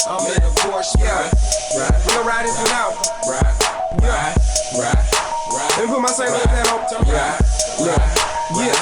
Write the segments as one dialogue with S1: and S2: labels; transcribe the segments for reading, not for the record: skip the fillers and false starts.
S1: I'm in the Porsche, yeah. Right. We'll ride this one out. Right. Let me put my St. Louis hat on. Yeah.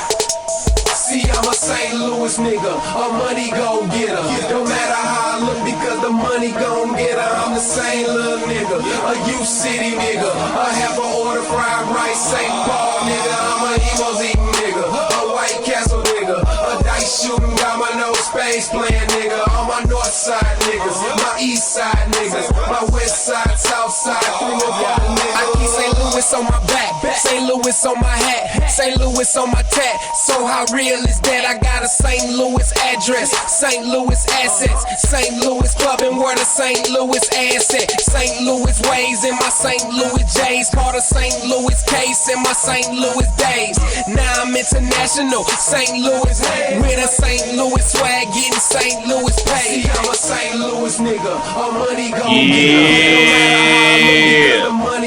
S1: See, I'm a St. Louis nigga, a money gon' get her. Don't matter how I look because the money gon' get her. I'm the same little nigga, a U-City nigga, a half a order fried rice, St. Paul nigga. I'm a emos eating nigga, a White Castle nigga, a dice shooting, got my no space playing nigga. All my north side niggas, my east side niggas, my west side, south side, 3 or 4 niggas. I keep St. Louis on my back, St. Louis on my hat, St. Louis on my tat. So how real is that? I got a St. Louis address, St. Louis assets, St. Louis clubbing where the St. Louis asset, St. Louis ways in my St. Louis J's, caught a St. Louis case in my St. Louis days. Now I'm international, St. Louis with a St. Louis swag, getting St. Louis paid. See, I'm a St. Louis nigga, a money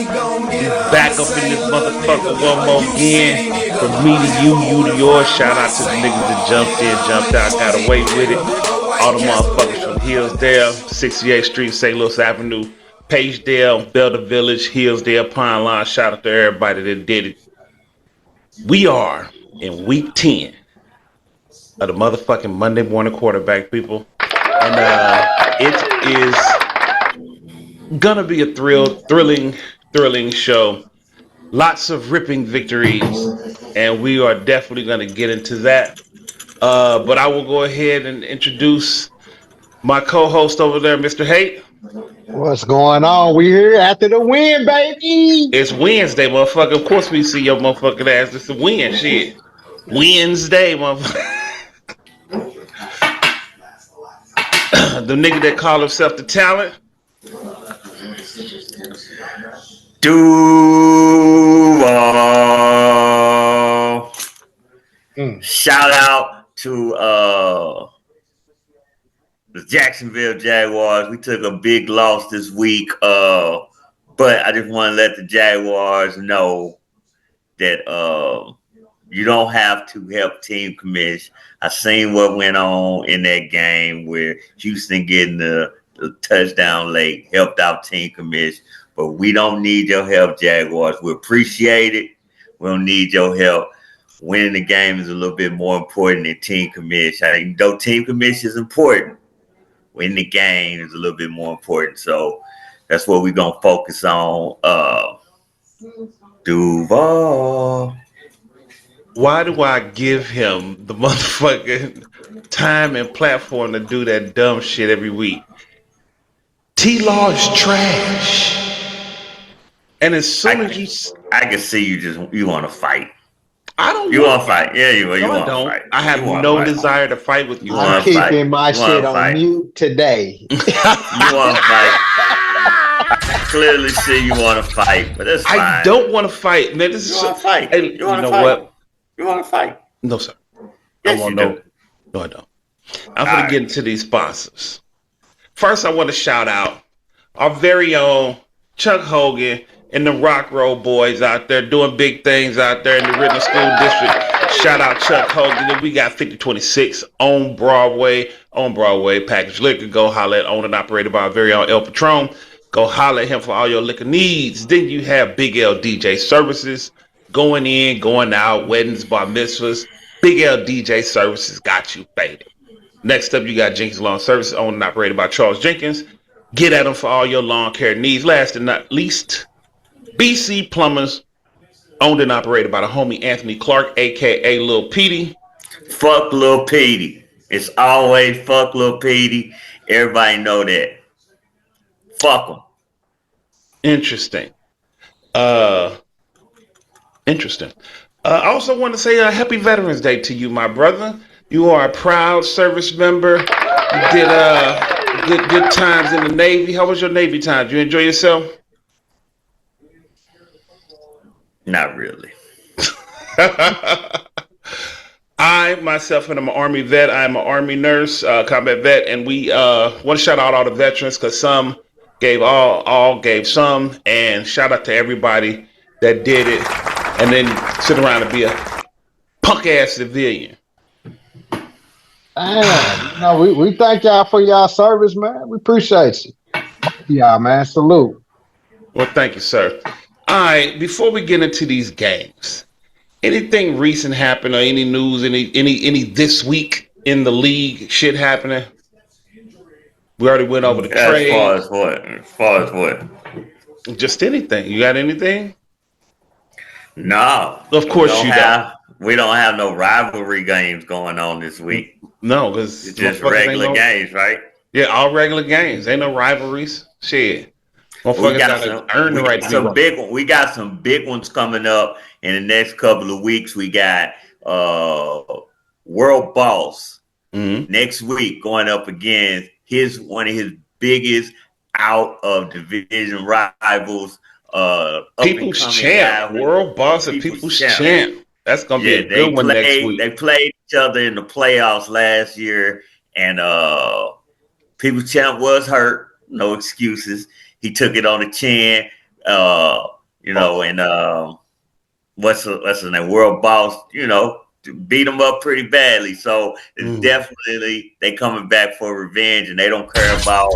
S1: gon' get her.
S2: Back up in this motherfucker one more again. From me to you to yours. Shout out to the niggas that jumped in, jumped out, got away with it. All the motherfuckers from Hillsdale, 68th Street, St. Louis Avenue, Pagedale, Belder Village, Hillsdale, Pine Line. Shout out to everybody that did it. We are in week 10 of the motherfucking Monday morning quarterback, people. And it is gonna be a thrilling show. Lots of ripping victories, and we are definitely going to get into that. But I will go ahead and introduce my co-host over there, Mr. Haight.
S3: What's going on? We here after the win, baby.
S2: It's Wednesday, motherfucker. Of course we see your motherfucking ass. It's a win, shit. Wednesday, motherfucker. The nigga that call himself the talent.
S4: Duval. Shout out to the Jacksonville Jaguars. We took a big loss this week, but I just want to let the Jaguars know that you don't have to help team commish. I seen what went on in that game where Houston getting the touchdown late helped out team commish. But we don't need your help, Jaguars. We appreciate it. We don't need your help. Winning the game is a little bit more important than team commish. Though team commish is important, winning the game is a little bit more important. So that's what we're going to focus on. Duval.
S2: Why do I give him the motherfucking time and platform to do that dumb shit every week? T-Law is trash. And as soon as you...
S4: I can see you want to fight.
S2: I don't
S4: You want to fight. Yeah, you want to fight.
S2: I have no desire to fight with you.
S3: I'm keeping my shit on mute today.
S4: You want to fight. I clearly see you want to fight, but that's fine.
S2: I don't want to fight, man. This is
S4: you want to fight.
S2: Hey, you know what?
S4: You want to fight?
S2: No, sir.
S4: Yes,
S2: No, I don't. I'm going to get into these sponsors. First, I want to shout out our very own Chuck Hogan and the Rock Roll boys out there doing big things out there in the Rittman School District. Shout out Chuck Hogan. And we got 5026 on Broadway. Package liquor. Go holler at owned and operated by our very own El Patron. Go holler at him for all your liquor needs. Then you have Big L DJ Services. Going in, going out, weddings, bar mitzvahs. Big L DJ Services got you faded. Next up, you got Jenkins Lawn Services, owned and operated by Charles Jenkins. Get at them for all your lawn care needs. Last and not least, BC Plumbers, owned and operated by the homie Anthony Clark, a.k.a. Lil Petey.
S4: Fuck Lil Petey. It's always fuck Lil Petey. Everybody know that. Fuck him.
S2: Interesting. I also want to say happy Veterans Day to you, my brother. You are a proud service member. You did good times in the Navy. How was your Navy time? Did you enjoy yourself?
S4: Not really.
S2: I myself am an Army vet. I'm an Army nurse, combat vet, and we want to shout out all the veterans because some gave all gave some, and shout out to everybody that did it, and then sit around and be a punk ass civilian.
S3: Man, we thank y'all for y'all service, man. We appreciate you. Y'all, man. Salute.
S2: Well, thank you, sir. All right, before we get into these games, anything recent happen or any news, any this week in the league shit happening? We already went over the
S4: As far
S2: trade.
S4: as what? As far as what?
S2: Just anything. You got anything?
S4: No,
S2: Of course you don't.
S4: we don't have no rivalry games going on this week.
S2: No, because
S4: It's just
S2: motherfuckers ain't
S4: regular
S2: no.
S4: games, right?
S2: Yeah, all regular games. Ain't no rivalries. Shit. Motherfuckers gotta earn the right to be right.
S4: We got some big ones coming up in the next couple of weeks. We got uh World Boss
S2: Mm-hmm.
S4: next week going up against one of his biggest out of division rivals, up and
S2: People's
S4: coming
S2: champ.
S4: guy,
S2: World boss and
S4: people's
S2: people's
S4: champ.
S2: champ. That's gonna be
S4: Yeah,
S2: a good one next week.
S4: they played each other in the playoffs last year, and people's champ was hurt. No excuses. He took it on the chin. And what's his name? World Boss. Beat him up pretty badly. So it's definitely they coming back for revenge, and they don't care about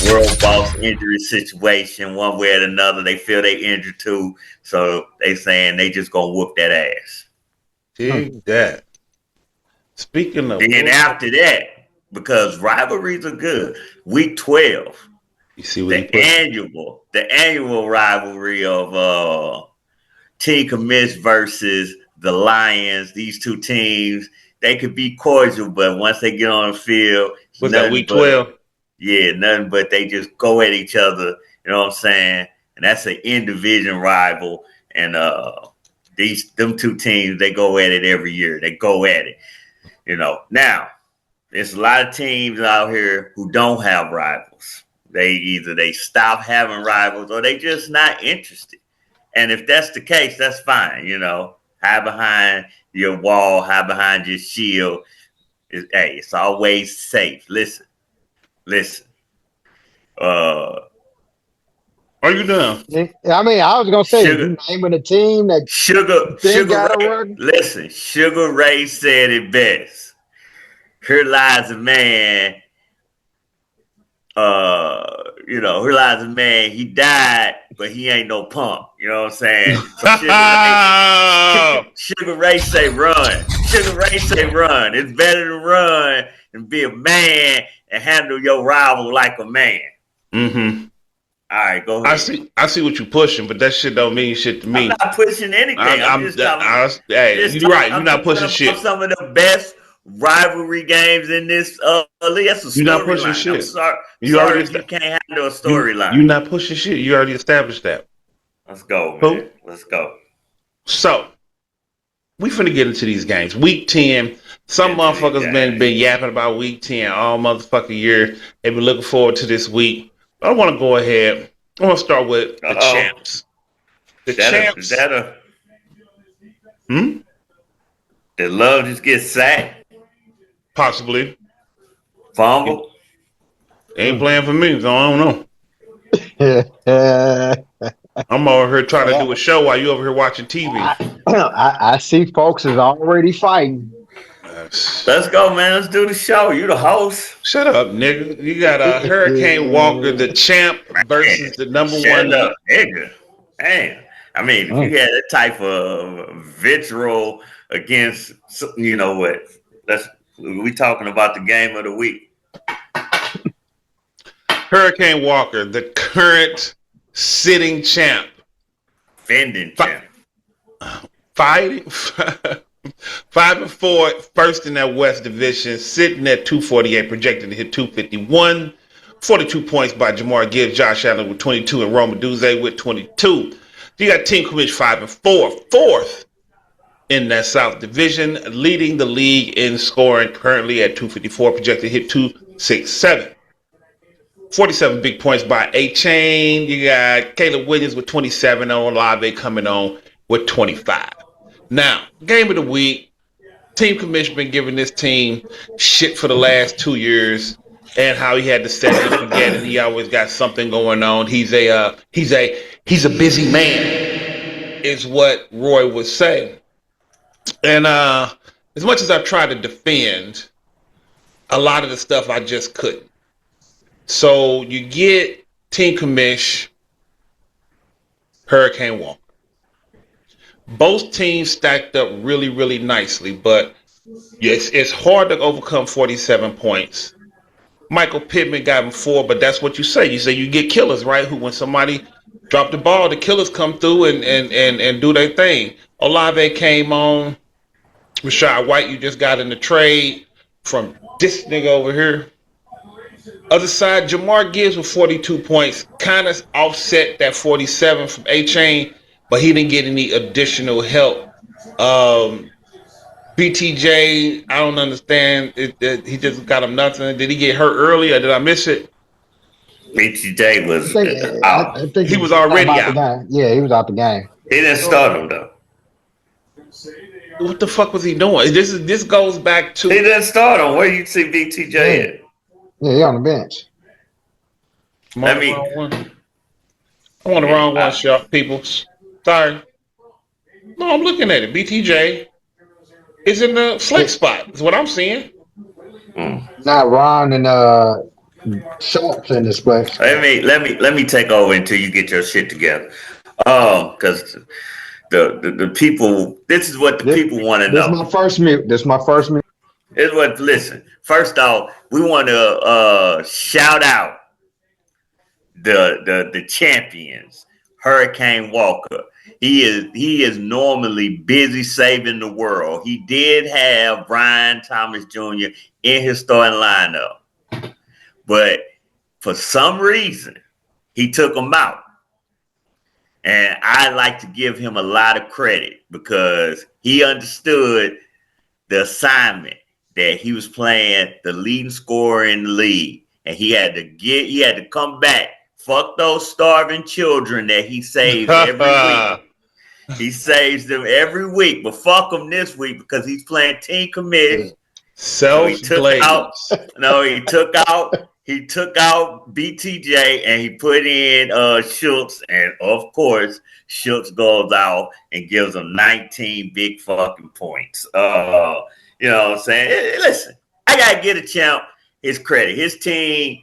S4: World Boss injury situation one way or another. They feel they injured too, so they saying they just gonna whoop that ass.
S2: Dig that. Speaking of,
S4: Then after that, because rivalries are good, week 12,
S2: you see what he put.
S4: the annual rivalry of Team Commish versus the Lions. These two teams, they could be cordial, but once they get on the field,
S2: Was that week 12?
S4: Yeah, nothing but they just go at each other. You know what I'm saying? And that's an in-division rival. And them two teams, they go at it every year. They go at it. Now there's a lot of teams out here who don't have rivals. They stop having rivals or they just not interested. And if that's the case, that's fine. Hide behind your wall, hide behind your shield. It's always safe. Listen.
S2: Are you done?
S3: I mean, I was gonna say, you naming a team that
S4: Sugar Ray, listen, Sugar Ray said it best. Here lies a man. Here lies a man. He died, but he ain't no punk. You know what I'm saying? So Sugar Ray say run. Sugar Ray say run. It's better to run and be a man and handle your rival like a man.
S2: Mm-hmm.
S4: All right, go ahead.
S2: I see what you pushing, but that shit don't mean shit to me.
S4: I'm not pushing anything. I'm just talking.
S2: You're right. You're not pushing shit.
S4: Some of the best rivalry games in this league. That's a storyline. You're not pushing shit. I'm sorry you can't handle a storyline.
S2: You're not pushing shit. You already established that.
S4: Let's go, man. Let's go.
S2: So, we finna get into these games. Week 10. Some motherfuckers been yapping about week 10 all motherfucking year. They've been looking forward to this week. I want to go ahead. I want to start with the champs. The champs.
S4: Did Love just get sacked?
S2: Possibly.
S4: Fumble?
S2: Ain't playing for me, so I don't know. I'm over here trying to do a show while you over here watching TV.
S3: I see folks is already fighting.
S4: Let's go, man. Let's do the show. You the host.
S2: Shut up, nigga. You got Hurricane Walker, the champ, versus the number one.
S4: Shut up, nigga. Damn. I mean, if you had that type of vitriol against, what? We talking about the game of the week. Hurricane
S2: Walker, the current sitting champ.
S4: Defending champ.
S2: Fighting 5-4, first in that West Division, sitting at 248, projected to hit 251. 42 points by Jamar Gibbs, Josh Allen with 22, and Roma Duze with 22. You got Team Commish 5-4, fourth in that South Division, leading the league in scoring, currently at 254, projected to hit 267. 47 big points by A-Chain. You got Caleb Williams with 27, on Olave coming on with 25. Now, game of the week. Team Commission been giving this team shit for the last 2 years, and how he had to set it and forget it. He always got something going on. He's a busy man, is what Roy would say. And as much as I've tried to defend a lot of the stuff I just couldn't. So you get Team Commish, Hurricane Walker. Both teams stacked up really, really nicely, but yes, it's hard to overcome 47 points. Michael Pittman got him 4, but that's what you say. You say you get killers, right? Who, when somebody drop the ball, the killers come through and do their thing. Olave came on. Rashad White, you just got in the trade from this nigga over here. Other side, Jamar Gibbs with 42 points, kind of offset that 47 from A-Chain, but he didn't get any additional help. BTJ, I don't understand. He just got him nothing. Did he get hurt early or did I miss it?
S4: BTJ was
S3: I
S4: out.
S3: think
S2: He was already
S3: out the
S2: out.
S3: game. Yeah, he was out the game.
S4: He didn't start him though.
S2: What the fuck was he doing? This goes back to
S4: He didn't start him. Where you see BTJ at?
S3: Yeah, he on the bench.
S2: I'm on the wrong one. I'm on the wrong one, shop people. Sorry. No, I'm looking at it. BTJ is in the flex spot. Is what I'm seeing.
S3: Not Ron and Schultz in this place.
S4: Let me take over until you get your shit together. Because the people, this is what the people want to know.
S3: This is my first mute.
S4: Listen. First off, we want to shout out the champions, Hurricane Walker. He is normally busy saving the world. He did have Brian Thomas Jr. in his starting lineup, but for some reason he took him out. And I like to give him a lot of credit because he understood the assignment that he was playing the leading scorer in the league, and he had to come back. Fuck those starving children that he saves every week. He saves them every week, but fuck him this week because he's playing Team Commish. So he took out BTJ and he put in Schultz, and of course Schultz goes out and gives him 19 big fucking points. You know what I'm saying? Listen, I gotta give a champ his credit. His team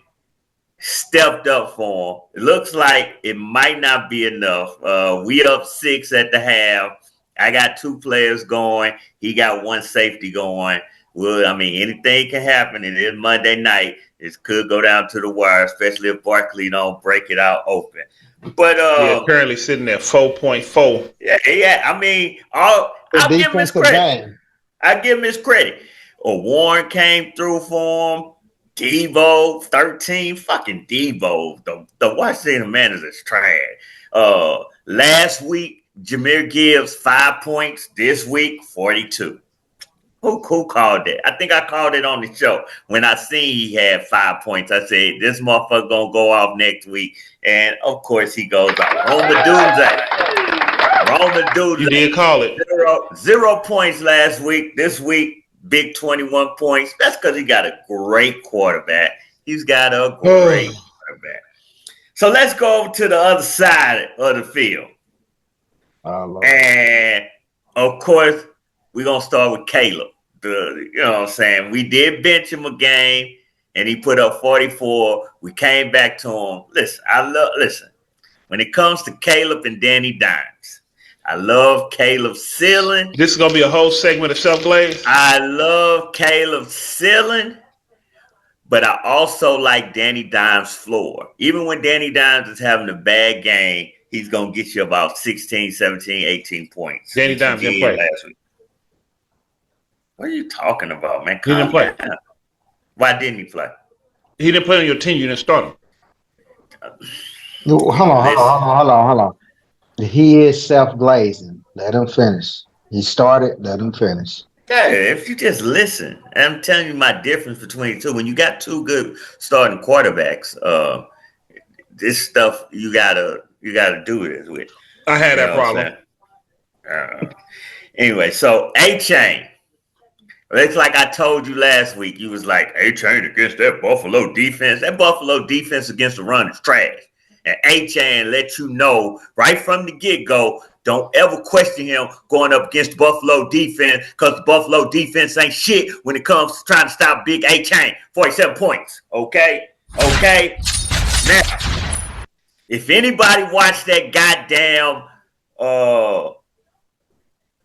S4: stepped up for him. It looks like it might not be enough. We up 6 at the half. I got 2 players going. He got 1 safety going. Well, I mean, anything can happen. And it's Monday night. It could go down to the wire, especially if Barkley don't break it out open. But
S2: currently sitting at 4.4.
S4: Yeah. I mean, I'll give him his credit. I give him his credit. Warren came through for him. Devo 13, fucking Devo. The Washington Commanders is trash. Last week, Jahmyr Gibbs 5 points. This week, 42. Who called that? I think I called it on the show. When I seen he had 5 points, I said, this motherfucker gonna go off next week. And of course he goes off. Roma Doomsday.
S2: You did call it.
S4: 0 points last week. This week, big 21 points. That's because he got a great quarterback. He's got a great quarterback. So let's go over to the other side of the field. And of course, we're going to start with Caleb. You know what I'm saying? We did bench him a game, and he put up 44. We came back to him. Listen, when it comes to Caleb and Danny Dimes, I love Caleb's ceiling.
S2: This is going to be a whole segment of self-glaze.
S4: I love Caleb's ceiling, but I also like Danny Dimes' floor. Even when Danny Dimes is having a bad game, he's going to get you about 16, 17, 18 points.
S2: Danny Dimes didn't play
S4: last week. What are you talking about, man?
S2: He didn't play.
S4: Why didn't he play?
S2: He didn't play on your team. You didn't start him.
S3: Hold on. He is self-glazing. Let him finish. He started. Let him finish.
S4: Yeah, if you just listen, and I'm telling you my difference between the two. When you got 2 good starting quarterbacks, this stuff you gotta do it with.
S2: I had that problem.
S4: Anyway, so A-Chain. It's like I told you last week. You was like, A-Chain against that Buffalo defense. That Buffalo defense against the run is trash. And A-Chain let you know right from the get-go Don't ever question him going up against Buffalo defense because the Buffalo defense ain't shit when it comes to trying to stop Big A-Chain. 47 points. Okay? Now, if anybody watched that goddamn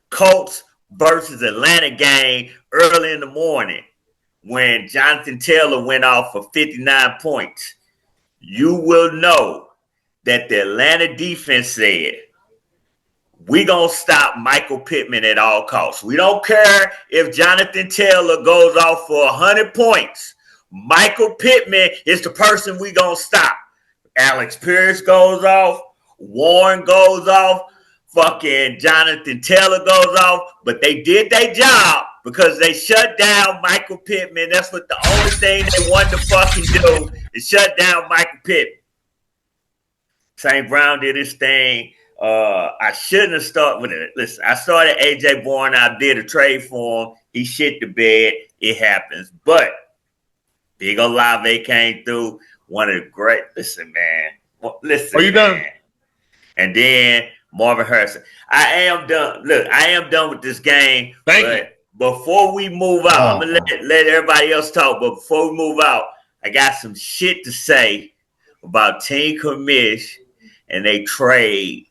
S4: Colts versus Atlanta game early in the morning when Jonathan Taylor went off for 59 points, you will know that the Atlanta defense said, we're going to stop Michael Pittman at all costs. We don't care if Jonathan Taylor goes off for 100 points. Michael Pittman is the person we're going to stop. Alex Pierce goes off. Warren goes off. Fucking Jonathan Taylor goes off. But they did their job because they shut down Michael Pittman. That's what the only thing they wanted to fucking do is shut down Michael Pittman. St. Brown did his thing. I shouldn't have started with it. Listen, I started AJ Bourne. I did a trade for him. He shit the bed. It happens. But Big Olave came through. One of the great. Listen, man. Listen.
S2: Are you done?
S4: And then Marvin Harrison. I am done. Look, I am done with this game.
S2: Thank you.
S4: Before we move out, I'm gonna let everybody else talk. But before we move out, I got some shit to say about Team Commish and they trade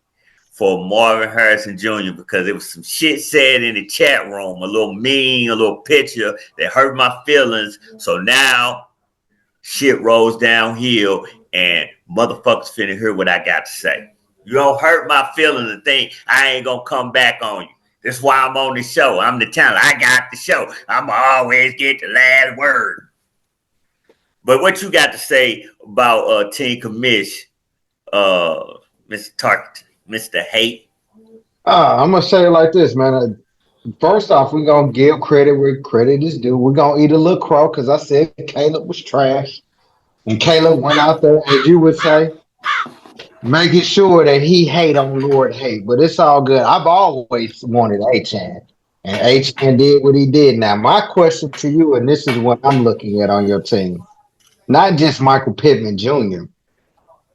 S4: for Marvin Harrison Jr. because there was some shit said in the chat room, a little mean, a little picture that hurt my feelings. So now shit rolls downhill and motherfuckers finna hear what I got to say. You don't hurt my feelings and think I ain't gonna come back on you. That's why I'm on the show. I'm the talent. I got the show. I'm always get the last word. But what you got to say about Team Commish, Mr. Tarkington, Mr. Hate?
S3: I'm gonna say it like this, man. First off, we're gonna give credit where credit is due. We're gonna eat a little crow because I said Caleb was trash. And Caleb went out there, as you would say, making sure that he hate on Lord Hate. But it's all good. I've always wanted A-Chan. And A-Chan did what he did. Now, my question to you, and this is what I'm looking at on your team, not just Michael Pittman Jr.,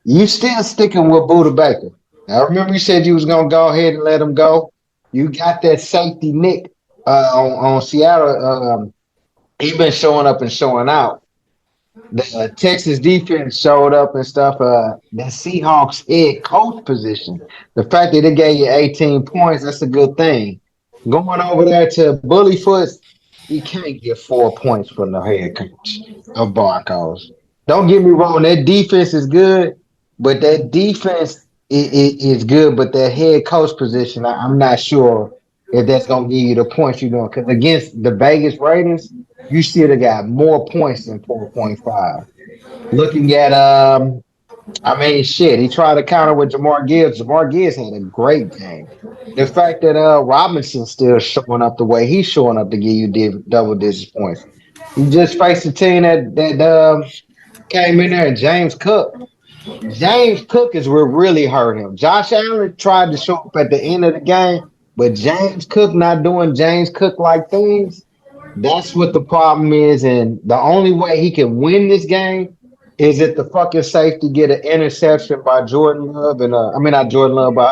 S3: you still sticking with Buda Baker. Now, remember you said you was going to go ahead and let him go? You got that safety Nick on Seattle. He been showing up and showing out. The Texas defense showed up and stuff. The Seahawks head coach position. The fact that they gave you 18 points, that's a good thing. Going over there to Bullyfoot, you can't get 4 points from the head coach of Broncos. Don't get me wrong, that defense is good, but that defense is good, but that head coach position, I'm not sure if that's going to give you the points you're doing. Because against the Vegas Raiders, you should have got more points than 4.5. Looking at, he tried to counter with Jamar Gibbs. Jamar Gibbs had a great game. The fact that Robinson's still showing up the way he's showing up to give you double-digit points. You just faced a team that came in there, and James Cook. James Cook is what really hurt him. Josh Allen tried to show up at the end of the game, but James Cook not doing James Cook-like things. That's what the problem is, and the only way he can win this game is if the fucking safety get an interception by Jordan Love and not Jordan Love, by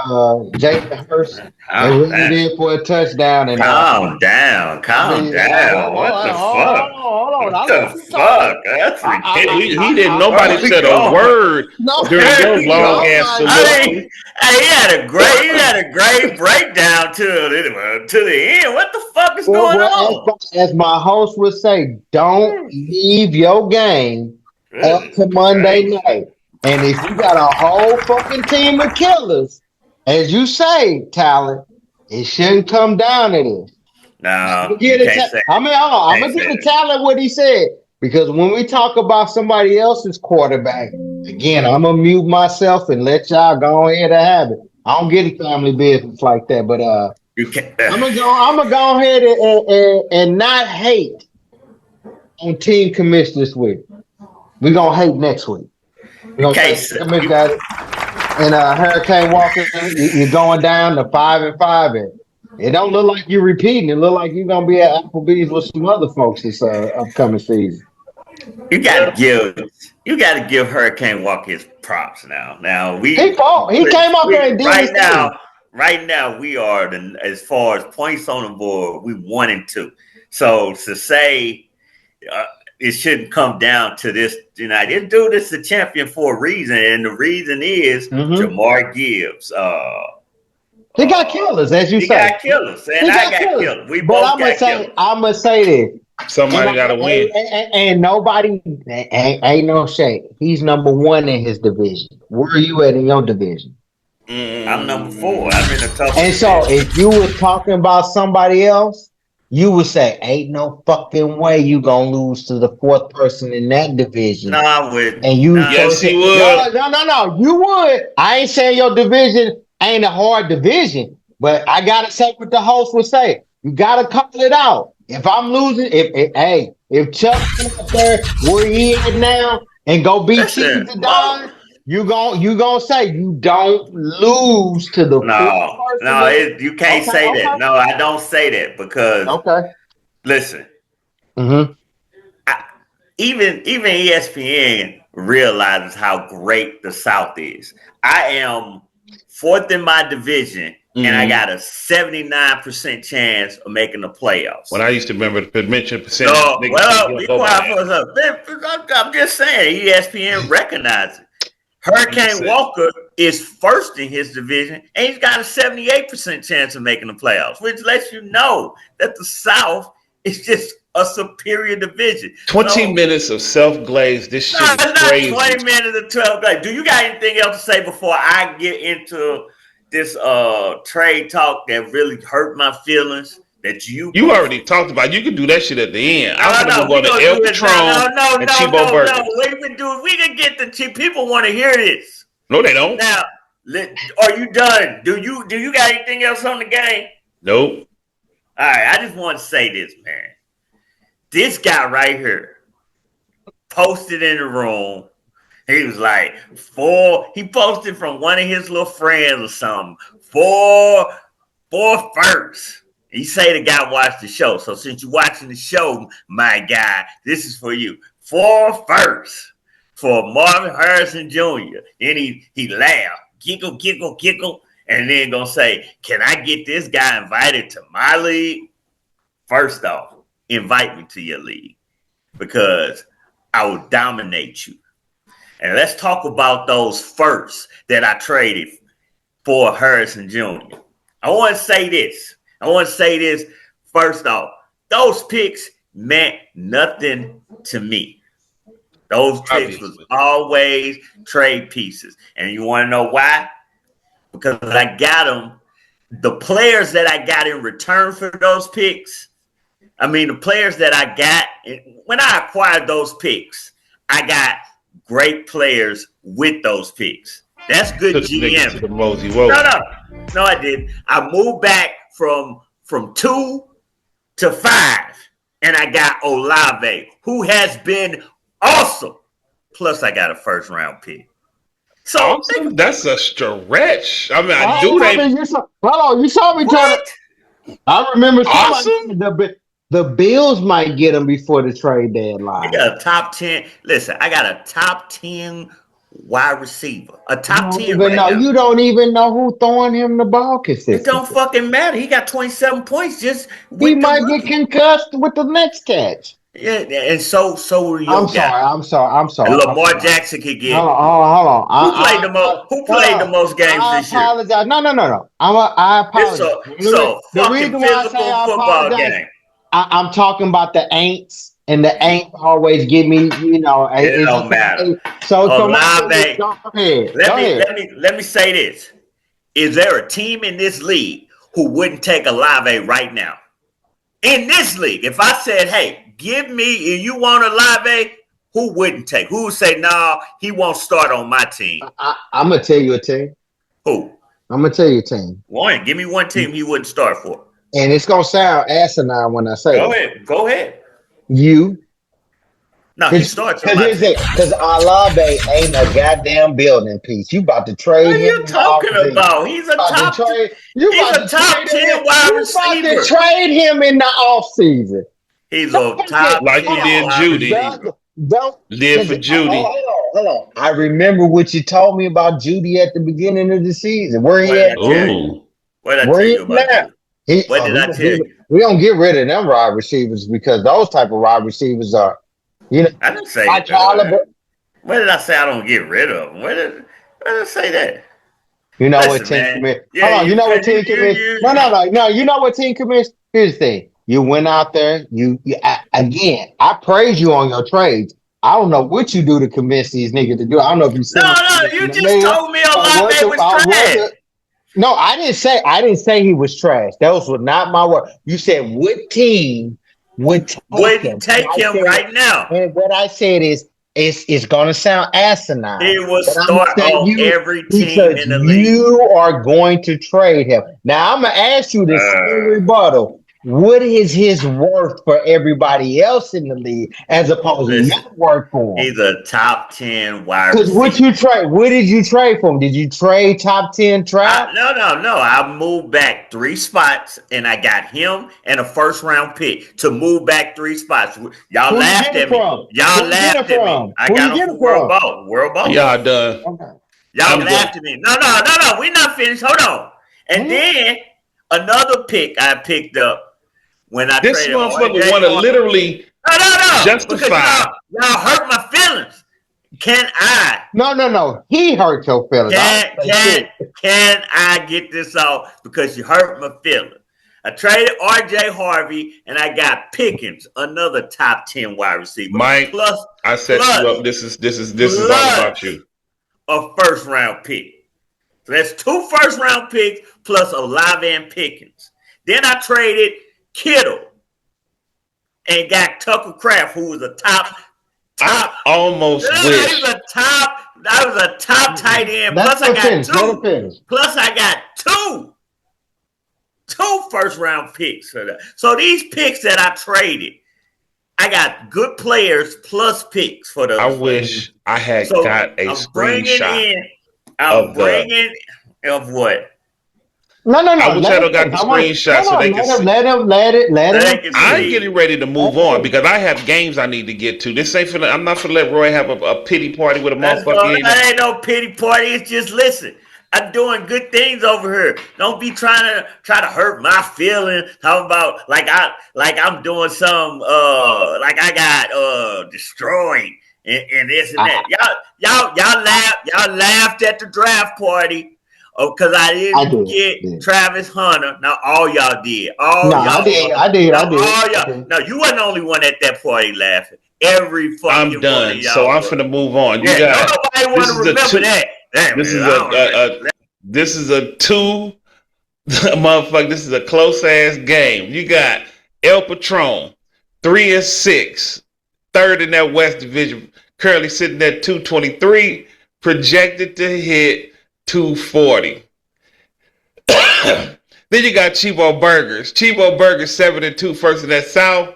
S3: Jalen Hurts and really in for a touchdown. And
S4: calm down. What the fuck?
S3: Hold on.
S4: What the fuck? That's ridiculous.
S2: He didn't. Nobody said a word during your long ass salute.
S4: He had a great breakdown to the end. What the fuck is going on?
S3: As my host would say, don't leave your game up to Monday night. And if you got a whole fucking team of killers, as you say, talent, it shouldn't come down to this.
S4: No,
S3: I'm gonna give the talent what he said. Because when we talk about somebody else's quarterback, again, I'm gonna mute myself and let y'all go ahead and have it. I don't get a family business like that, but I'm gonna go ahead and not hate on Team Commish this week. We're gonna hate next week. Commish got it. And Hurricane Walker, you're going down to 5-5, and it don't look like you're repeating. It look like you're gonna be at Applebee's with some other folks this upcoming season.
S4: You gotta give Hurricane Walker his props now. Now
S3: he came up there and did
S4: right now. right now we are as far as points on the board, we 1-2. So to say it shouldn't come down to this tonight. This dude is the champion for a reason, and the reason is Jamar Gibbs.
S3: He got killers, as you
S4: he
S3: say.
S4: got killers, and
S3: He
S4: I
S3: got
S4: got
S3: killers.
S4: killers. We
S3: But
S4: both got killers.
S3: I'm gonna say this.
S2: Somebody got to win.
S3: And nobody ain't no shade. He's number one in his division. Where are you at in your division?
S4: I'm number 4. I'm in the top.
S3: And so if you was talking about somebody else, you would say, ain't no fucking way you gonna lose to the 4th person in that division.
S4: No, I would.
S3: And you
S2: Yes, he would.
S3: No. You would. I ain't saying your division ain't a hard division, but I gotta say what the host would say. You gotta call it out. If I'm losing, if Chuck up there where he at now and go beat Cheese to Don, you gonna say you don't lose to the
S4: you can't say that. No, I don't say that because listen, even ESPN realizes how great the South is. I am 4th in my division, and I got a 79% chance of making the playoffs.
S2: When I used to remember the mention percentage.
S4: Be quiet for a second. I'm just saying, ESPN recognizes it. Hurricane Walker is 1st in his division, and he's got a 78% chance of making the playoffs, which lets you know that the South is just a superior division.
S2: 20 minutes of self-glaze. This shit is crazy.
S4: 20 minutes of self-glaze. Do you got anything else to say before I get into this trade talk that really hurt my feelings? That you
S2: already talked about. You can do that shit at the end. I'm gonna go to
S4: PATRON
S2: and Chibo Burger.
S4: No. We can get the cheap. People want to hear this.
S2: No, they don't.
S4: Now, are you done? Do you got anything else on the game?
S2: Nope.
S4: All right. I just want to say this, man. This guy right here posted in the room. He was like, he posted from one of his little friends or something. 4 firsts. He say the guy watched the show. So since you're watching the show, my guy, this is for you. 4 firsts for Marvin Harrison Jr. Then he laughed, giggle, and then gonna say, can I get this guy invited to my league? First off, invite me to your league because I will dominate you. And let's talk about those firsts that I traded for Harrison Jr. I want to say this first off. Those picks meant nothing to me. Those picks was always trade pieces. And you want to know why? Because I got them. The players that I got in return for those picks, the players that I got, when I acquired those picks, I got great players with those picks. That's good GM. No, I didn't. I moved back from 2 to 5, and I got Olave, who has been awesome. Plus, I got a 1st round pick. So
S2: awesome? That's a stretch.
S3: You saw me trying to. I remember the Bills might get him before the trade deadline.
S4: I got a top 10. Listen, I got a top 10 wide receiver. A top 10.
S3: You don't even know who throwing him the ball consistently.
S4: It don't fucking matter. He got 27 points.
S3: He might get concussed with the next catch.
S4: Yeah, and so were your
S3: I'm sorry.
S4: And Lamar Jackson could get.
S3: Hold on.
S4: Who played the most games this year?
S3: I apologize. No. I apologize.
S4: So fucking physical football game.
S3: I'm talking about the Aints. And the Aints always give me,
S4: it don't matter.
S3: So
S4: go ahead. Let me say this. Is there a team in this league who wouldn't take Olave right now? In this league, if I said, hey, give me, and you want Olave, who wouldn't take? Who would say, no, he won't start on my team?
S3: I'm going to tell you a team.
S4: Who?
S3: I'm going to tell you a team.
S4: Give me one team he wouldn't start for.
S3: And it's going to sound asinine when I say
S4: Go ahead.
S3: You.
S4: No, he starts.
S3: Because Olave ain't a goddamn building piece. You about to trade him?
S4: What are you talking about? He's a top 10 wide receiver.
S3: You about to trade him in the offseason.
S4: He's a top.
S2: Like he did Judy. Did for Judy.
S3: Hold on. I remember what you told me about Judy at the beginning of the season. Where he at?
S4: What did I tell
S3: Bring
S4: you
S3: him
S4: about
S3: now.
S4: this? What did I tell you?
S3: We don't get rid of them wide receivers because those type of wide receivers are, you know,
S4: I didn't say
S3: high
S4: that.
S3: caliber.
S4: What did I say? I don't get rid of them. Where did I say that?
S3: You know what
S4: Listen,
S3: team
S4: man.
S3: commit?
S4: Yeah,
S3: Hold on. You know what
S4: because
S3: team commit? No. You know what team commits? Here's the thing. You went out there. Again. I praise you on your trades. I don't know what you do to convince these niggas to do. I don't know if you send them
S4: no.
S3: in
S4: You
S3: the
S4: just
S3: mail
S4: told me
S3: or what.
S4: Olave was trash.
S3: No, I didn't say. I didn't say he was trash. Those were not my words. You said what team would take
S4: Wouldn't
S3: him? And
S4: take
S3: I
S4: him
S3: said,
S4: right now.
S3: and what I said is, it's going to sound
S4: He
S3: asinine,
S4: will
S3: but I'm gonna
S4: start
S3: say
S4: on
S3: you
S4: every team
S3: because
S4: in the league.
S3: you are going to trade him. Now I'm gonna ask you this same
S4: Uh,
S3: rebuttal. What is his worth for everybody else in the league as opposed to
S4: listen,
S3: your worth for him?
S4: he's a top 10 wide
S3: Because what
S4: receiver.
S3: you trade? What did you trade for him? Did you trade top 10 trap?
S4: No. I moved back 3 spots and I got him and a first round pick to move back 3 spots. Y'all
S3: Who you get
S4: laughed
S3: it
S4: at me.
S3: from?
S4: Y'all
S3: Who you get it
S4: laughed at me.
S3: from?
S4: I
S3: Who you
S4: got him
S3: get
S4: for
S3: it from?
S4: World Boss.
S2: Y'all done.
S3: Okay.
S4: Y'all
S2: I'm done.
S4: laughed at me. No. We're not finished. Hold on. And
S3: Hmm?
S4: then another pick I picked up when I
S2: This
S4: traded
S2: motherfucker
S4: RJ
S2: want to
S4: Hart.
S2: literally
S4: No. Because
S2: justify.
S4: y'all hurt my feelings. Can I?
S3: No. He hurt your feelings. I
S4: Can
S3: didn't say
S4: can
S3: shit.
S4: can I get this off because you hurt my feelings? I traded RJ Harvey and I got Pickens, another top 10 wide receiver,
S2: Mike,
S4: plus
S2: I set you
S4: plus
S2: up. This is all about
S4: plus
S2: you.
S4: a first round pick. So that's 2 first round picks plus Olave and Pickens. Then I traded Kittle and got Tucker Craft, who was a top.
S2: I almost
S4: That
S2: wish.
S4: was a top. That was a top tight end.
S3: Let him finish. Let him finish.
S4: Plus I got two first round picks for that. So these picks that I traded, I got good players plus picks for
S2: I
S4: those players.
S2: wish I had
S4: So
S2: got a
S4: I'm bringing
S2: screenshot
S4: in. I'm
S2: of the.
S4: bringing of what?
S3: No.
S2: I wish
S3: Let
S2: I'd
S3: him
S2: have got
S3: finish.
S2: the
S3: I want.
S2: screenshot so
S3: No.
S2: they could see.
S3: Let
S4: So
S3: him
S4: they can
S3: finish.
S2: I'm
S4: see.
S2: getting ready to move on
S3: Hey,
S2: because I have games I need to get to. This ain't finna. I'm not finna let Roy have a pity party with a
S4: Let's
S2: motherfucker.
S4: go.
S2: He ain't.
S4: That ain't no pity party. It's just listen. I'm doing good things over here. Don't be trying to hurt my feelings. How about like I'm doing some like I got destroyed and this and
S3: I,
S4: that. Y'all laughed at the draft party because I
S3: I
S4: didn't
S3: did.
S4: get
S3: Did.
S4: Travis Hunter. Now all y'all did.
S3: No,
S4: All
S3: I
S4: y'all
S3: did.
S4: was
S3: I did.
S4: no
S3: I did.
S4: all
S3: I
S4: y'all.
S3: did.
S4: No, you wasn't the only one at that party laughing. Every
S2: I'm
S4: fucking one of
S2: done. So
S4: y'all
S2: I'm
S4: was.
S2: finna move on. You
S4: Yeah, don't
S2: got.
S4: nobody want
S2: This
S4: to
S2: is a
S4: remember
S2: two.
S4: that. Damn
S2: This
S4: it,
S2: is
S4: I don't remember that.
S2: this is a two. Motherfucker, this is a close ass game. You got El Patron, 3-6, third in that West Division, currently sitting at 223, projected to hit 240. Then you got Chivo Burgers. Chivo Burgers 7-2, first in that South.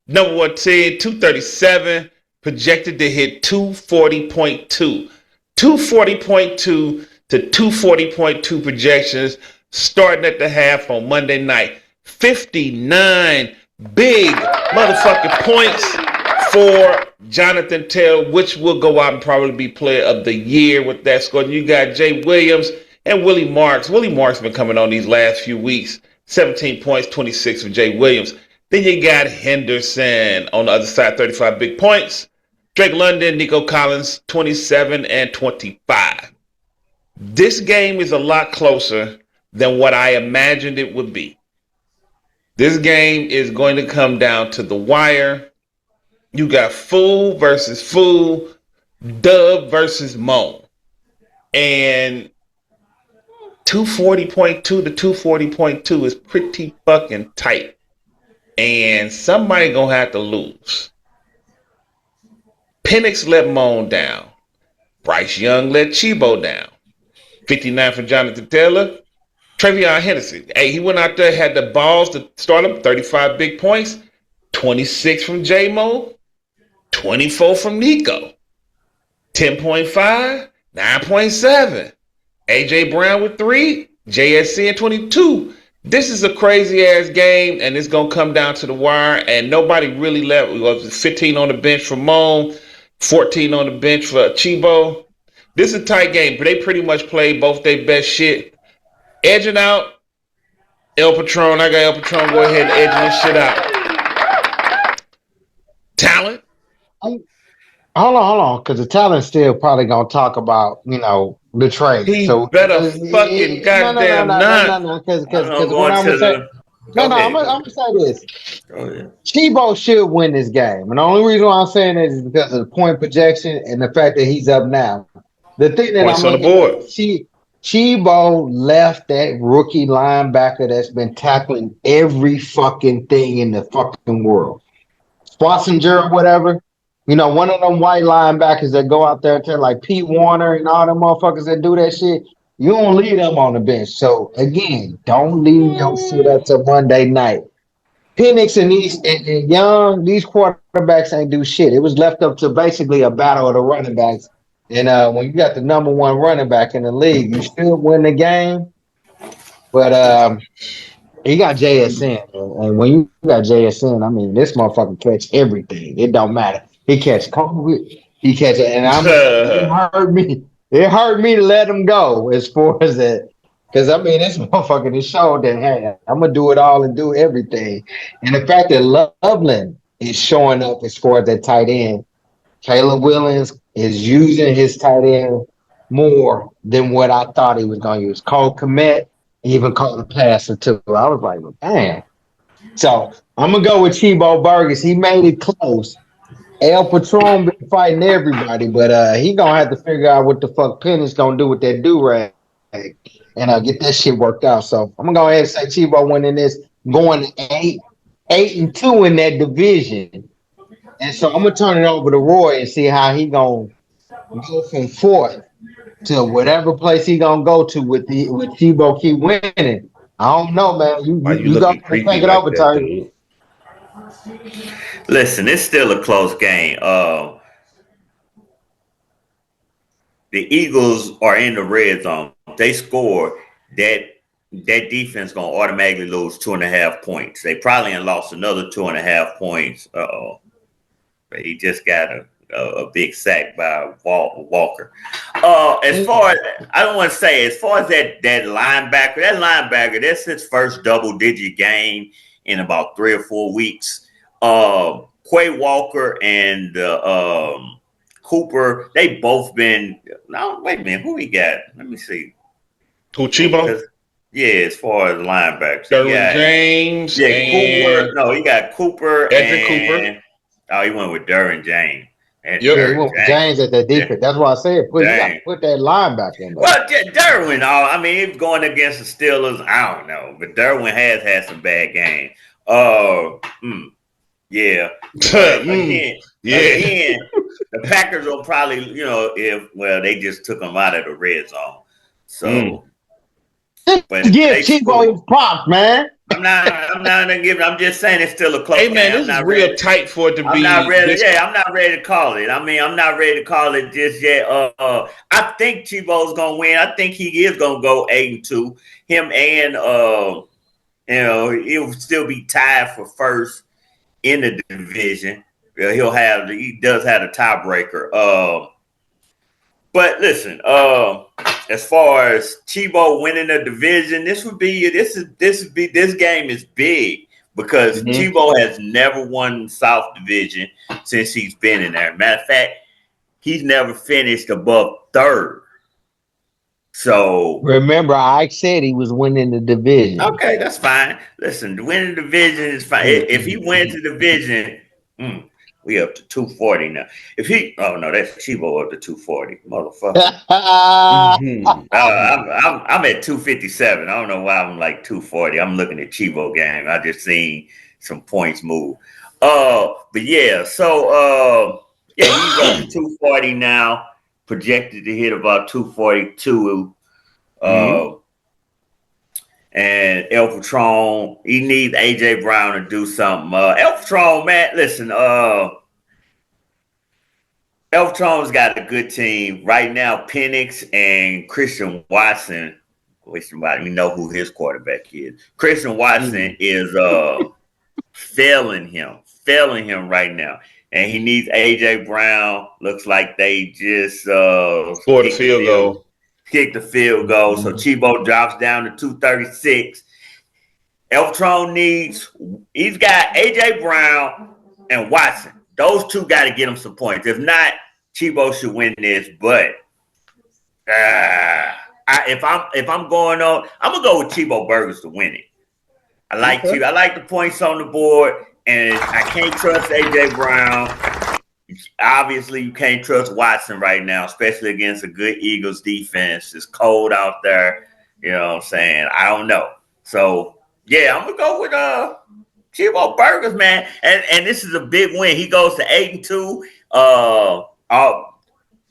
S2: Number 1 team, 237, projected to hit 240.2. 240.2 to 240.2 projections starting at the half on Monday night. 59 big motherfucking points for Jonathan Taylor, which will go out and probably be player of the year with that score. And you got Jay Williams and Willie Marks. Willie Marks been coming on these last few weeks. 17 points, 26 for Jay Williams. Then you got Henderson on the other side, 35 big points. Drake London, Nico Collins, 27 and 25. This game is a lot closer than what I imagined it would be. This game is going to come down to the wire. You got Fool versus Fool, Dub versus Moan. And 240.2 to 240.2 is pretty fucking tight. And somebody gonna have to lose. Penix let Moan down. Bryce Young let Chibo down. 59 for Jonathan Taylor. Travion Henderson. Hey, he went out there, had the balls to start him. 35 big points. 26 from J-Mo. 24 from Nico. 10.5. 9.7. AJ Brown with 3. JSC at 22. This is a crazy ass game, and it's gonna come down to the wire. And nobody really left. It was 15 on the bench for Moan, 14 on the bench for Chibo. This is a tight game, but they pretty much played both their best shit. Edging out El Patron. I got El Patron. Go ahead and edge this shit out. Talent.
S3: Hold on, because the talent still probably gonna talk about the trade.
S2: He
S3: So
S2: better fucking goddamn not.
S3: no, because
S4: I don't know.
S3: what
S4: Going
S3: I'm
S4: to
S3: gonna say,
S4: the. Go
S3: I'm
S4: ahead.
S3: gonna say this:
S4: Go ahead.
S3: Chibo should win this game, and the only reason why I'm saying that is because of the point projection and the fact that he's up now. The thing that I'm
S2: Points on the
S3: looking at,
S2: board.
S3: Chibo left that rookie linebacker that's been tackling every fucking thing in the fucking world. Schwarzenegger or whatever. One of them white linebackers that go out there to like Pete Warner and all them motherfuckers that do that shit. You don't leave them on the bench. So again, don't leave your shit up to Monday night. Penix and and Young, these quarterbacks ain't do shit. It was left up to basically a battle of the running backs. And when you got the number one running back in the league, you still win the game. But he got JSN, and when you got JSN, I mean, this motherfucker catch everything. It don't matter. He catch COVID. He catch it, and I'm gonna say it hurt me. It hurt me to let him go as far as that, because I mean, this motherfucker just showed that hey, I'm gonna do it all and do everything. And the fact that Loveland is showing up as far as that tight end, Caleb Williams is using his tight end more than what I thought he was gonna use. Cole Kmet even called a passer too. I was like, well, damn. So I'm gonna go with Chibo Burgess. He made it close. El Patron been fighting everybody, but he gonna have to figure out what the fuck Penny's gonna do with that do-rag and get that shit worked out. So I'm gonna go ahead and say Chibo winning this, going to 8-2 in that division. And so I'm gonna turn it over to Roy and see how he gonna go from fourth to whatever place he gonna go to with Tebow keep winning. I don't know, man.
S2: Why you
S3: You go
S2: looking
S3: ahead and
S2: creepy
S3: take it
S2: like
S3: over,
S2: that,
S3: Terry.
S2: dude?
S4: Listen, it's still a close game. The Eagles are in the red zone. They score that defense gonna automatically lose 2.5 points. They probably lost another 2.5 points. But he just got a big sack by Walker. As far as I don't want to say, as far as that linebacker, that's his first double-digit game in about 3 or 4 weeks. Quay Walker and Cooper, they both been. No, wait a minute, who we got? Let me see.
S2: Who, Chibo?
S4: Yeah, as far as linebackers,
S2: Derwin James
S4: Cooper.
S2: and
S4: No, he got Cooper
S2: Edric Cooper.
S4: Oh, he went with Derwin James. And
S2: Yep.
S3: Yeah, he went with James at that defense. That's why I said you got to put that linebacker in there.
S4: Well, Derwin, I mean, he's going against the Steelers. I don't know, but Derwin has had some bad games. Yeah. Again, the Packers will probably, they just took them out of the red zone. So,
S3: but give Chibo his props, man.
S4: I'm not gonna give it. I'm just saying it's still a close game.
S2: Hey man, this is real tight for it to be.
S4: I'm not ready. I'm not ready to call it. I mean, I'm not ready to call it just yet. I think Chibo's gonna win. I think he is gonna go 8-2. Him and he'll still be tied for first in the division. He does have a tiebreaker. But listen, as far as Chibo winning the division, this game is big because Chibo has never won South Division since he's been in there. Matter of fact, he's never finished above third. So
S3: remember, I said he was winning the division.
S4: Okay, that's fine. Listen, winning the division is fine. If he wins the division, we up to 240 now. That's Chibo up to 240, motherfucker. I'm at 257. I don't know why I'm like 240. I'm looking at Chibo game. I just seen some points move. But yeah, so he's up to 240 now. Projected to hit about 242. And El Patron, he needs AJ Brown to do something. El Patron, man, listen, El Patron's got a good team right now. Penix and Christian Watson. We know who his quarterback is. Christian Watson is failing him right now. And he needs AJ Brown. Looks like they just
S2: scored a field goal.
S4: Kick the field goal. So Chibo drops down to 236. Eltron needs. He's got AJ Brown and Watson. Those two got to get him some points. If not, Chibo should win this. But if I'm going on, I'm gonna go with Chibo Burgers to win it. I like
S2: Okay.
S4: I like the points on the board, and I can't trust AJ Brown. Obviously, you can't trust Watson right now, especially against a good Eagles defense. It's cold out there. You know what I'm saying? I don't know. So yeah, I'm gonna go with Chibo Burgers, man. And this is a big win. He goes to 8-2.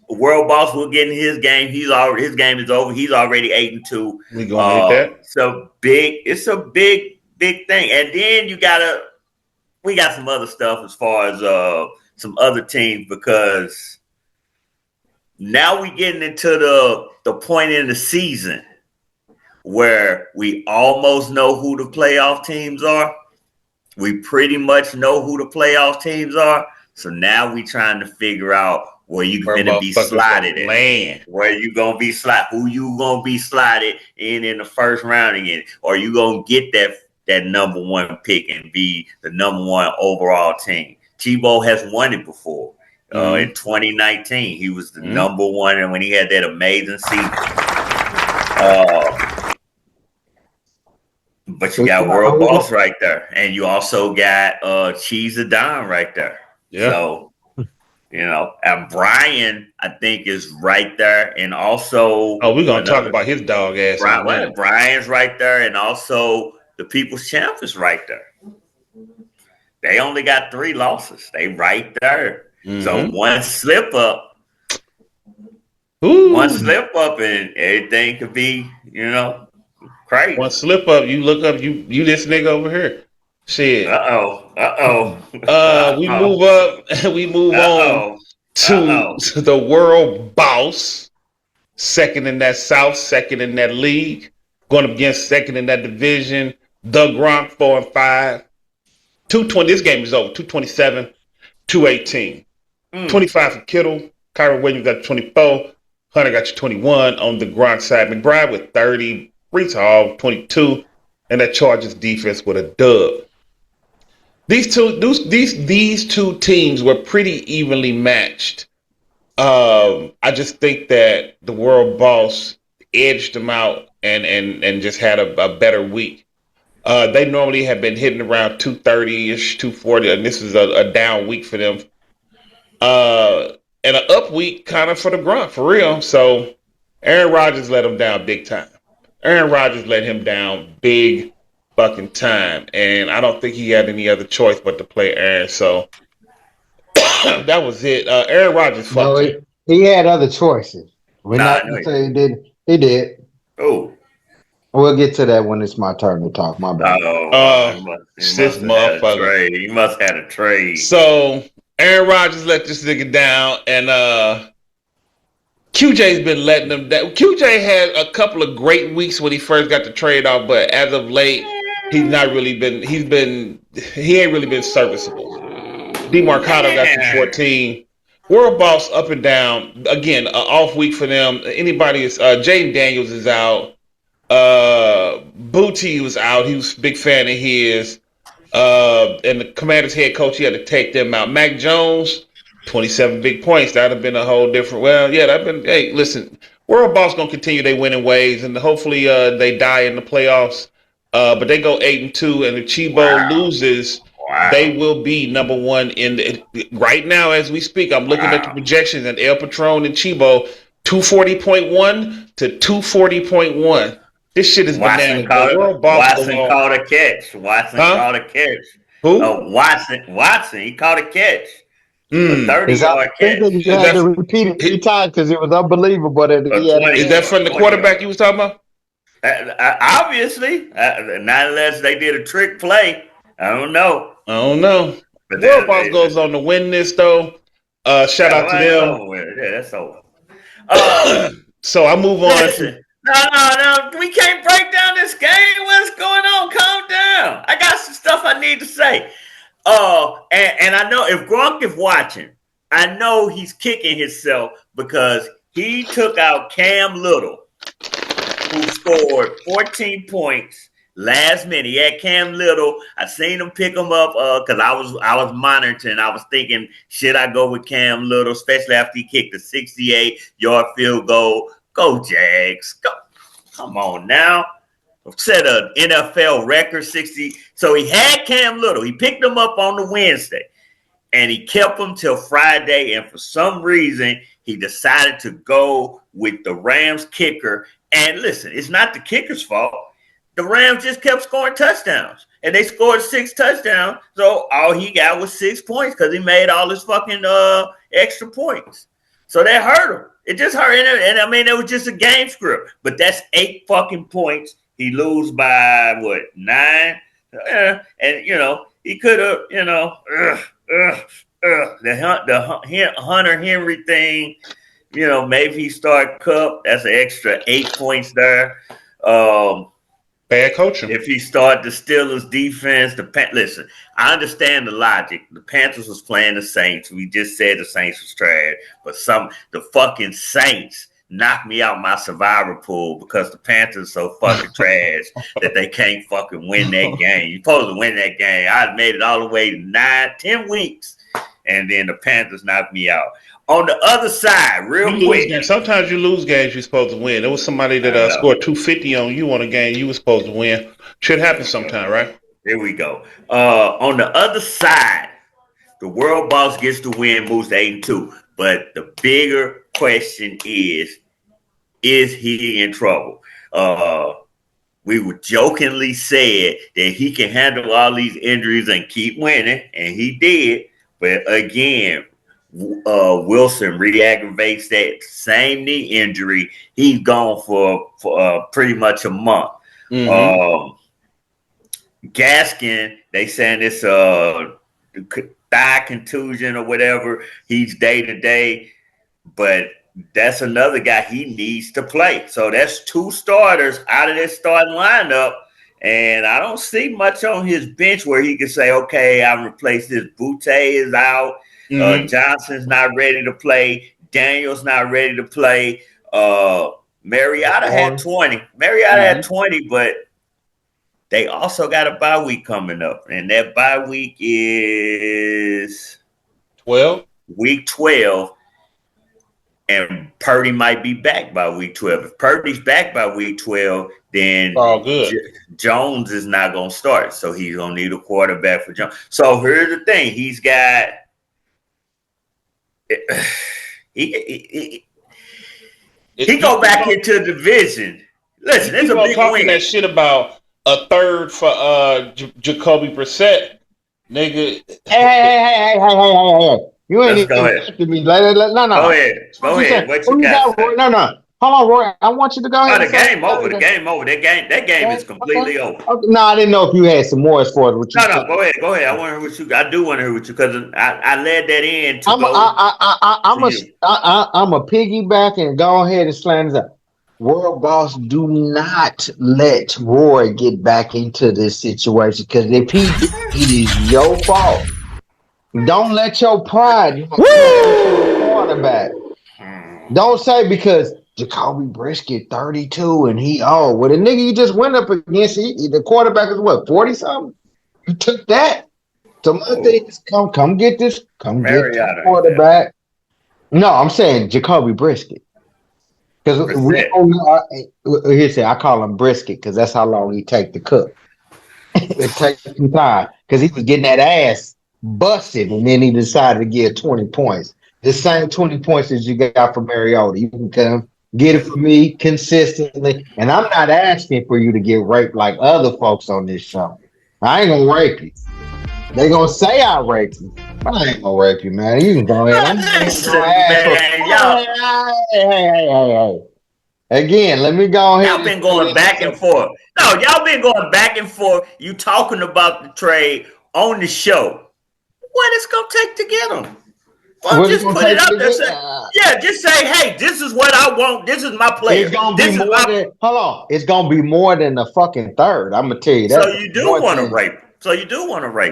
S4: World Boss will get in his game. His game is over. He's already 8-2.
S2: We gonna hit that.
S4: So big. It's a big thing. And then we got some other stuff as far as some other teams, because now we getting into the point in the season where we almost know who the playoff teams are. We pretty much know who the playoff teams are. So now we trying to figure out where you going to be slotted in. Where you going to be slotted. Who you going to be slotted in the first round again. Or you going to get that number one pick and be the number one overall team. Tebow has won it before. In 2019, he was the number one, and when he had that amazing season. But you got World Boss right there, and you also got Cheese the Don right there.
S2: Yeah.
S4: So, and Brian, I think, is right there, and also
S2: we're gonna talk about his dog ass.
S4: Brian's right there, and also the People's Champ is right there. They only got 3 losses. They right there. So one slip up, and everything could be, crazy.
S2: One slip up, you look up, you this nigga over here. Shit. We move up. We move on to the World Boss. Second in that South, second in that league. Going up against second in that division. The Gronk 4-5. 220. This game is over. 227, 218. 25 for Kittle. Kyron Williams got 24. Hunter got you 21 on the Gronk side. McBride with 30. Brees Hall 22. And that Chargers defense with a dub. These two teams were pretty evenly matched. I just think that the World Boss edged them out and just had a better week. They normally have been hitting around 230-ish, 240, and this is a down week for them. And an up week kind of for the Gronk, for real. So Aaron Rodgers let him down big time. Aaron Rodgers let him down big fucking time. And I don't think he had any other choice but to play Aaron. So that was it. Aaron Rodgers fucked it.
S3: He had other choices. We're not going to say he did. He did.
S4: Oh.
S3: We'll get to that when it's my turn to talk. My bad.
S2: This motherfucker.
S4: He must have had a trade.
S2: So Aaron Rodgers let this nigga down, and QJ's been letting him down. QJ had a couple of great weeks when he first got the trade off, but as of late, he's not really been. He ain't really been serviceable. DeMarcado got you 14. World Boss up and down again. Off week for them. Anybody is Jaden Daniels is out. Booty was out. He was a big fan of his. And the Commanders head coach, he had to take them out. Mac Jones, 27 big points. That'd have been a whole different. Well, yeah, hey, listen, World Boss gonna continue their winning ways, and hopefully they die in the playoffs. But they go 8-2, and if Chibo loses, they will be number one right now as we speak. I'm looking at the projections, and El Patron and Chibo 240.1 to 240.1. This shit is bananas.
S4: Watson caught a catch. Caught a catch.
S2: Who?
S4: Watson. He caught a catch. A 30-yard catch.
S3: You had to repeat it 3 times because it was unbelievable.
S2: Is that from the quarterback you was talking about?
S4: Obviously. Not unless they did a trick play. I don't know.
S2: But World Boss goes on to win this, though. Shout out to them.
S4: Yeah, that's over.
S2: So I move on.
S4: No. We can't break down this game. What's going on? Calm down. I got some stuff I need to say. And I know if Gronk is watching, I know he's kicking himself because he took out Cam Little, who scored 14 points last minute. He had Cam Little. I seen him pick him up because I was monitoring. I was thinking, should I go with Cam Little, especially after he kicked a 68-yard field goal? Go Jags. Go. Come on now. Set an NFL record 60. So he had Cam Little. He picked him up on the Wednesday. And he kept him till Friday. And for some reason, he decided to go with the Rams kicker. And listen, it's not the kicker's fault. The Rams just kept scoring touchdowns. And they scored 6 touchdowns. So all he got was 6 points because he made all his fucking extra points. So that hurt him. It just hurt him. And I mean, it was just a game script. But that's 8 fucking points. He lose by, what, 9? And, he could have, the Hunter Henry thing, maybe he start Cup. That's an extra 8 points there.
S2: Bad coaching.
S4: If he start the Steelers defense, listen, I understand the logic. The Panthers was playing the Saints. We just said the Saints was trash, but the fucking Saints knocked me out my survivor pool because the Panthers so fucking trash that they can't fucking win that game. You're supposed to win that game. I made it all the way to 9-10 weeks, and then the Panthers knocked me out. On the other side, real quick.
S2: Sometimes you lose games you're supposed to win. There was somebody that scored 250 on you on a game you were supposed to win. Should happen sometime, right?
S4: Here we go. On the other side, the world boss gets to win, moves to 8-2. But the bigger question is he in trouble? We would jokingly said that he can handle all these injuries and keep winning, and he did. But again, Wilson re-aggravates that same knee injury. He's gone for pretty much a month. Mm-hmm. Gaskin, they saying it's thigh contusion or whatever. He's day to day, but that's another guy he needs to play. So that's 2 starters out of this starting lineup. And I don't see much on his bench where he can say, okay, I'm replaced this. Butte is out. Mm-hmm. Johnson's not ready to play. Daniel's not ready to play. Mariota had 20. Had 20, but they also got a bye week coming up. And that bye week is
S2: 12.
S4: Week 12. And Purdy might be back by week 12. If Purdy's back by week 12, then Jones is not going to start. So he's going to need a quarterback for Jones. So here's the thing. He's got he go back into the division. Listen, there's a big win.
S2: That shit about a third for Jacoby Brissett, nigga.
S3: Hey. You ain't even to me. No.
S4: Go ahead. What you got?
S3: No. Hold on, Roy. I want you to go ahead.
S4: The game over. The game over. That game is completely over.
S3: No, I didn't know if you had some more as far as what you
S4: No, go ahead. I want to hear what you. I do want to hear what you because I led that in.
S3: I'm a piggyback and go ahead and slam this up. World boss, do not let Roy get back into this situation because if it is your fault. Don't let your pride quarterback. Don't say because Jacoby Brisket 32 and he well the nigga you just went up against the quarterback is what 40 something. You took that. So my thing is come get this quarterback. No, I'm saying Jacoby Brisket because I call him Brisket because that's how long he take to cook. It takes some time because he was getting that ass busted, and then he decided to get 20 points. The same 20 points as you got from Mariota. You can come get it for me consistently. And I'm not asking for you to get raped like other folks on this show. I ain't gonna rape you. They gonna say I raped you, but I ain't gonna rape you, man. You can go ahead. Hey. Again, let me go ahead.
S4: Y'all been going back and forth. No, y'all been going back and forth. You talking about the trade on the show. What it's gonna take to get them? Well, just put it up there. Just say, hey, this is what I want. This is my player.
S3: It's gonna be more than. Hold on, it's gonna be more than the fucking third. I'm gonna tell you that.
S4: So you do want to rape?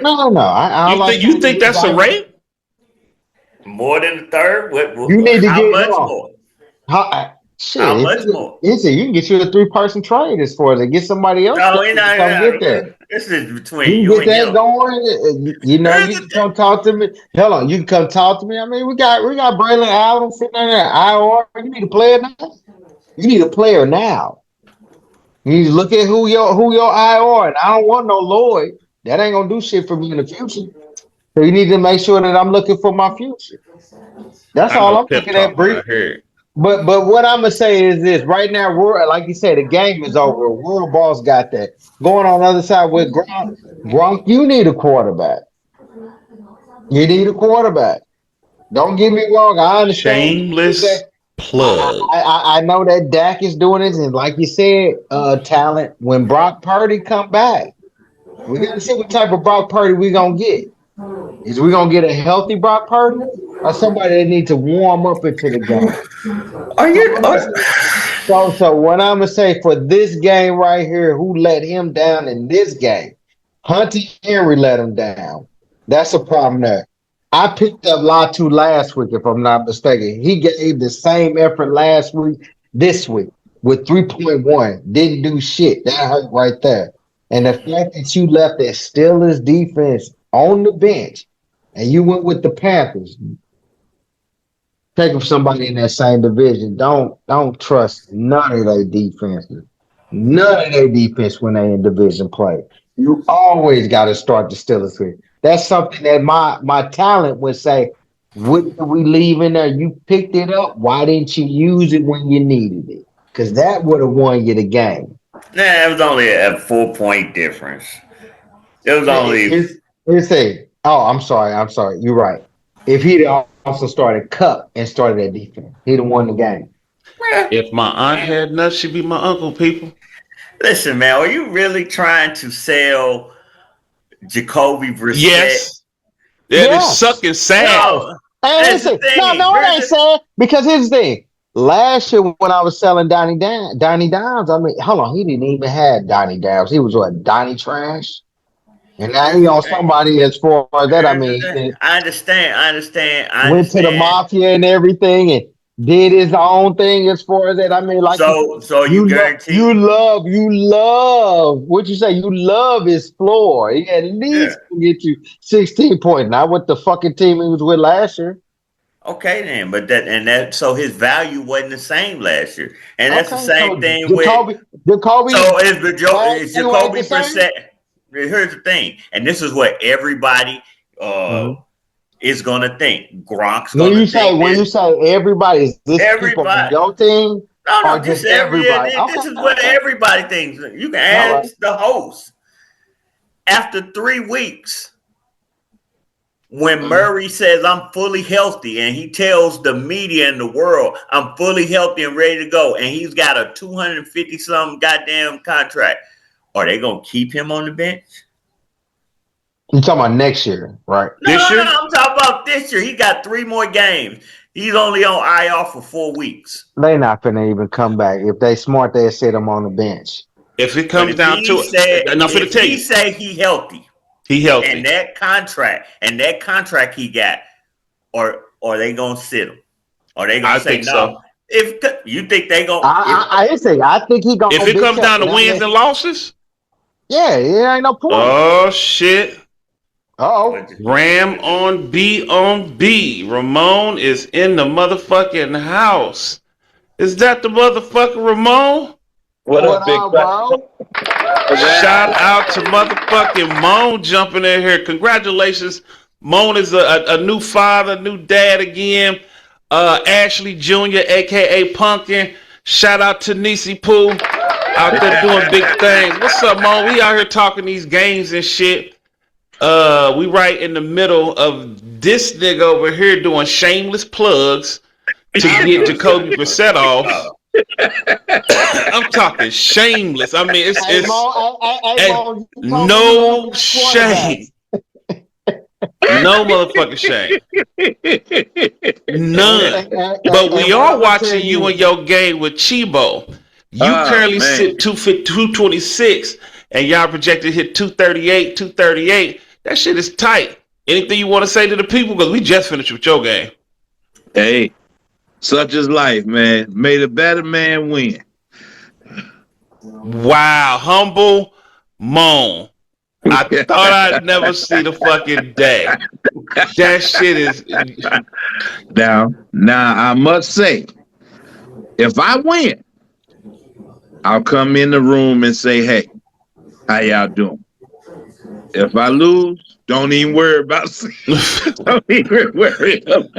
S3: No.
S2: You think that's a rape?
S4: More than the third?
S3: You need to
S4: how
S3: get
S4: much more? How
S3: Shit,
S4: much more?
S3: you can get you a 3-person trade as far as it. Get somebody else
S4: No,
S3: to come get that.
S4: this is
S3: You
S4: between
S3: can
S4: you
S3: get
S4: and
S3: that
S4: him.
S3: going. You know,
S4: Here's
S3: you
S4: the
S3: can
S4: thing.
S3: come talk to me. Hell on, you can come talk to me. I mean, we got Braylon Allen sitting in there. IR. You need a player now. You need a player now. You need to look at who your IR. And I don't want no Lloyd. That ain't gonna do shit for me in the future. So you need to make sure that I'm looking for my future. That's
S2: I
S3: all
S2: know
S3: I'm
S2: pep
S3: looking at,
S2: talk when
S3: Bree.
S2: I hear it.
S3: But what I'm gonna say is this: right now, we're like you said, the game is over. World Boss got that going on the other side with Gronk. Gronk, you need a quarterback. You need a quarterback. Don't get me wrong. I understand.
S2: Shameless plug.
S3: I know that Dak is doing it, and like you said, talent. When Brock Purdy come back, we got to see what type of Brock Purdy we gonna get. Is we gonna get a healthy Brock Purdy or somebody that needs to warm up into the game?
S4: Are
S3: So
S4: you?
S3: I'm gonna so what I'm gonna say for this game right here, who let him down in this game? Hunter Henry let him down. That's a problem there. I picked up Latu last week, if I'm not mistaken. He gave the same effort last week, this week, with 3.1. Didn't do shit. That hurt right there. And the fact that you left that Steelers defense on the bench and you went with the Panthers, taking somebody in that same division. Don't trust none of their defenses. None of their defense when they in division play. You always got to start the Steelers with. That's something that my talent would say. What did we leave in there? You picked it up. Why didn't you use it when you needed it? Because that would have won you the game.
S4: Nah, it was only a 4 point difference. It was only.
S3: It's a. Oh, I'm sorry. You're right. If he'd also started Cup and started that defense, he'd have won the game.
S2: If my aunt had nuts, she'd be my uncle, people.
S4: Listen, man, are you really trying to sell Jacoby Brissett?
S2: Yes. That is
S3: Yes.
S2: sucking sad.
S3: Yes.
S4: No,
S3: And
S4: that's the
S3: listen, no,
S4: thing.
S3: no, it ain't sad because here's the thing. Last year when I was selling Donnie Downs, I mean, hold on, he didn't even have Donnie Downs. He was what, Donnie Trash? And now
S4: Here's
S3: he
S4: the
S3: on
S4: thing.
S3: somebody as far as that. I mean, he
S4: I understand. I understand. I
S3: went to the
S4: understand.
S3: mafia and everything and did his own thing as far as that. I mean, like you said,
S4: So you guarantee?
S3: you love what you say, you love his floor. He at
S4: Yeah.
S3: least can get you 16 points. Not with the fucking team he was with last year.
S4: Okay then, but that so his value wasn't the same last year, and that's the
S3: Okay,
S4: same
S3: so
S4: thing with.
S3: Jacoby
S4: So is
S3: value ain't the
S4: Jacoby
S3: same.
S4: Brissett? Here's the thing, and this is what everybody uh
S3: Mhm.
S4: is gonna think. Gronk's
S3: When
S4: gonna
S3: you say
S4: think
S3: when you
S4: this.
S3: say everybody, is this people on
S4: Everybody.
S3: your team
S4: No,
S3: or
S4: no,
S3: just everybody?
S4: this
S3: Okay,
S4: is what
S3: okay,
S4: everybody thinks. You can
S3: all right.
S4: ask the host. After 3 weeks, when
S3: Mhm.
S4: Murray says I'm fully healthy and he tells the media in the world I'm fully healthy and ready to go, and he's got a 250 something goddamn contract, are they gonna keep him on the bench?
S3: You talking about next year, right?
S4: No,
S2: This
S4: no, no.
S2: year,
S4: I'm talking about this year. He got 3 more games. He's only on IR for 4 weeks.
S3: They not finna even come back. If they smart, they sit him on the bench.
S2: if it
S4: But
S2: comes down to it, and I'm finna
S4: if
S2: tell
S4: he
S2: you,
S4: say he healthy
S2: he
S4: and
S2: healthy.
S4: that contract he got, or are they gonna sit him? Are they gonna
S2: I
S4: say
S2: think so.
S4: no? If you think they gonna if
S3: I think he
S2: If
S3: gonna
S2: it
S3: bitch
S2: comes
S3: up.
S2: down to
S3: And I
S2: wins
S3: mean,
S2: and losses,
S3: yeah, it ain't no point.
S2: oh shit.
S3: Oh,
S2: Ram on B. Ramon is in the motherfucking house. Is that the motherfucker Ramon?
S5: What
S3: what
S5: up, big
S3: up,
S5: fella?
S3: bro?
S2: Shout out to motherfucking Moan jumping in here. Congratulations. Moan is a new father, new dad again. Ashley Jr., aka Pumpkin. Shout out to Nisi Pooh out there doing big things. What's up, Moan? We out here talking these games and shit. We right in the middle of this nigga over here doing shameless plugs to
S4: I
S2: get
S4: know
S2: Jacoby
S4: something.
S2: Brissett off. I'm talking shameless. I mean,
S3: Hey,
S2: it's and
S3: Mo, you told me you love
S2: no
S3: your quarterbacks.
S2: shame, no motherfucking shame, none. But we
S3: What
S2: are
S3: I'm gonna tell
S2: watching you in
S3: you,
S2: your game with Chibo. You
S5: Oh
S2: currently
S5: man.
S2: sit 226, and y'all projected to hit 238, 238. That shit is tight. Anything you want to say to the people? Because we just finished with your game.
S5: Hey, Such is life, man. May the better man win.
S2: Wow, humble moan. I thought I'd never see the fucking day. That shit is.
S5: Now, I must say, if I win, I'll come in the room and say, "Hey, how y'all doing?" If I lose, don't even worry about. Don't even worry about.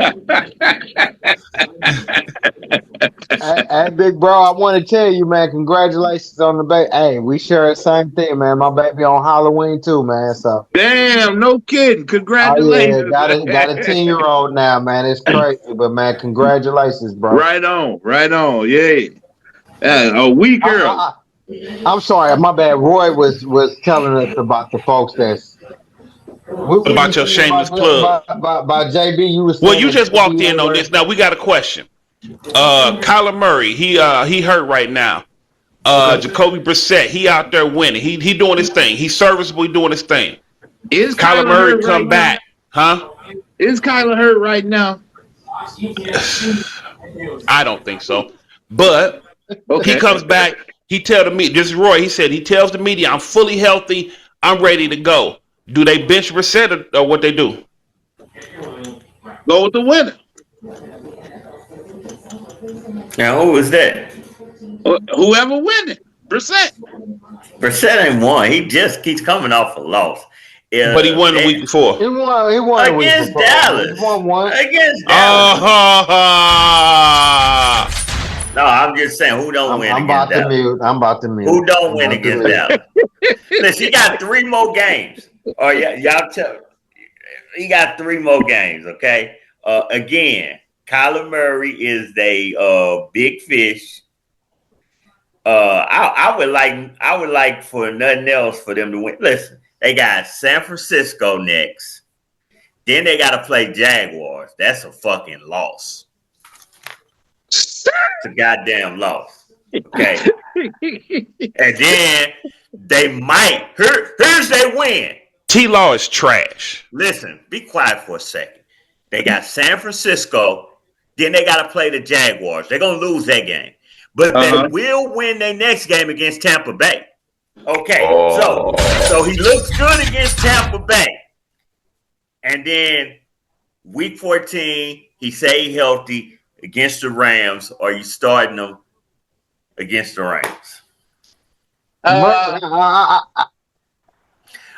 S3: Hey, big bro, I want to tell you, man, congratulations on the baby. Hey, we share the same thing, man. My baby on Halloween too, man. So,
S5: Damn, no kidding.
S3: oh yeah,
S5: Congratulations.
S3: got a 10-year-old now, man. It's crazy, but man, congratulations, bro.
S5: Right on, right on. Yeah. A week early.
S3: I'm sorry, my bad. Roy was telling us about the folks that's. What was you
S2: About your
S3: saying
S2: shameless plug.
S3: about JB? You was
S2: Well,
S3: saying
S2: you
S3: that
S2: just walked
S3: JB
S2: in
S3: ain't
S2: on
S3: worth.
S2: this. Now we got a question. Kyler Murray, he hurt right now.
S3: Okay.
S2: Jacoby Brissett, he out there winning. He doing his thing. He's serviceable. He doing his thing.
S5: Is
S2: Kyler
S5: Kyler
S2: Murray
S5: hurt right
S2: come
S5: now?
S2: back, huh?
S5: Is Kyler hurt right now?
S2: I don't think so. But he
S5: Okay.
S2: comes back. He tell the media. This is Roy. He said he tells the media, "I'm fully healthy. I'm ready to go." Do they bench Brissett or what they do?
S5: Go with the winner.
S4: Now, who was that?
S5: Whoever win it. Brissett.
S4: Brissett ain't won. He just keeps coming off a loss.
S2: But he won the week before.
S3: He won a week
S4: Against
S3: before. He
S4: Dallas.
S3: won one.
S4: Against Dallas.
S2: Ah,
S4: No, I'm just saying, who don't
S3: I'm,
S4: win
S3: I'm
S4: against
S3: about to
S4: Dallas?
S3: mute. I'm about to mute.
S4: Who don't
S3: I'm
S4: win
S3: about to
S4: against
S3: mute.
S4: Dallas? Listen, he got 3 more games. Oh, yeah, y'all tell. He got 3 more games. Okay. Again, Kyler Murray is a big fish. I would like for nothing else for them to win. Listen, they got San Francisco next. Then they got to play Jaguars. That's a fucking loss. It's a goddamn loss. Okay. And then they might. Here's their win.
S2: T-Law is trash.
S4: Listen, be quiet for a second. They got San Francisco. Then they got to play the Jaguars. They're going to lose that game. But they will win their next game against Tampa Bay. Okay. So he looks good against Tampa Bay. And then week 14, he stayed healthy against the Rams, or you starting him against the Rams?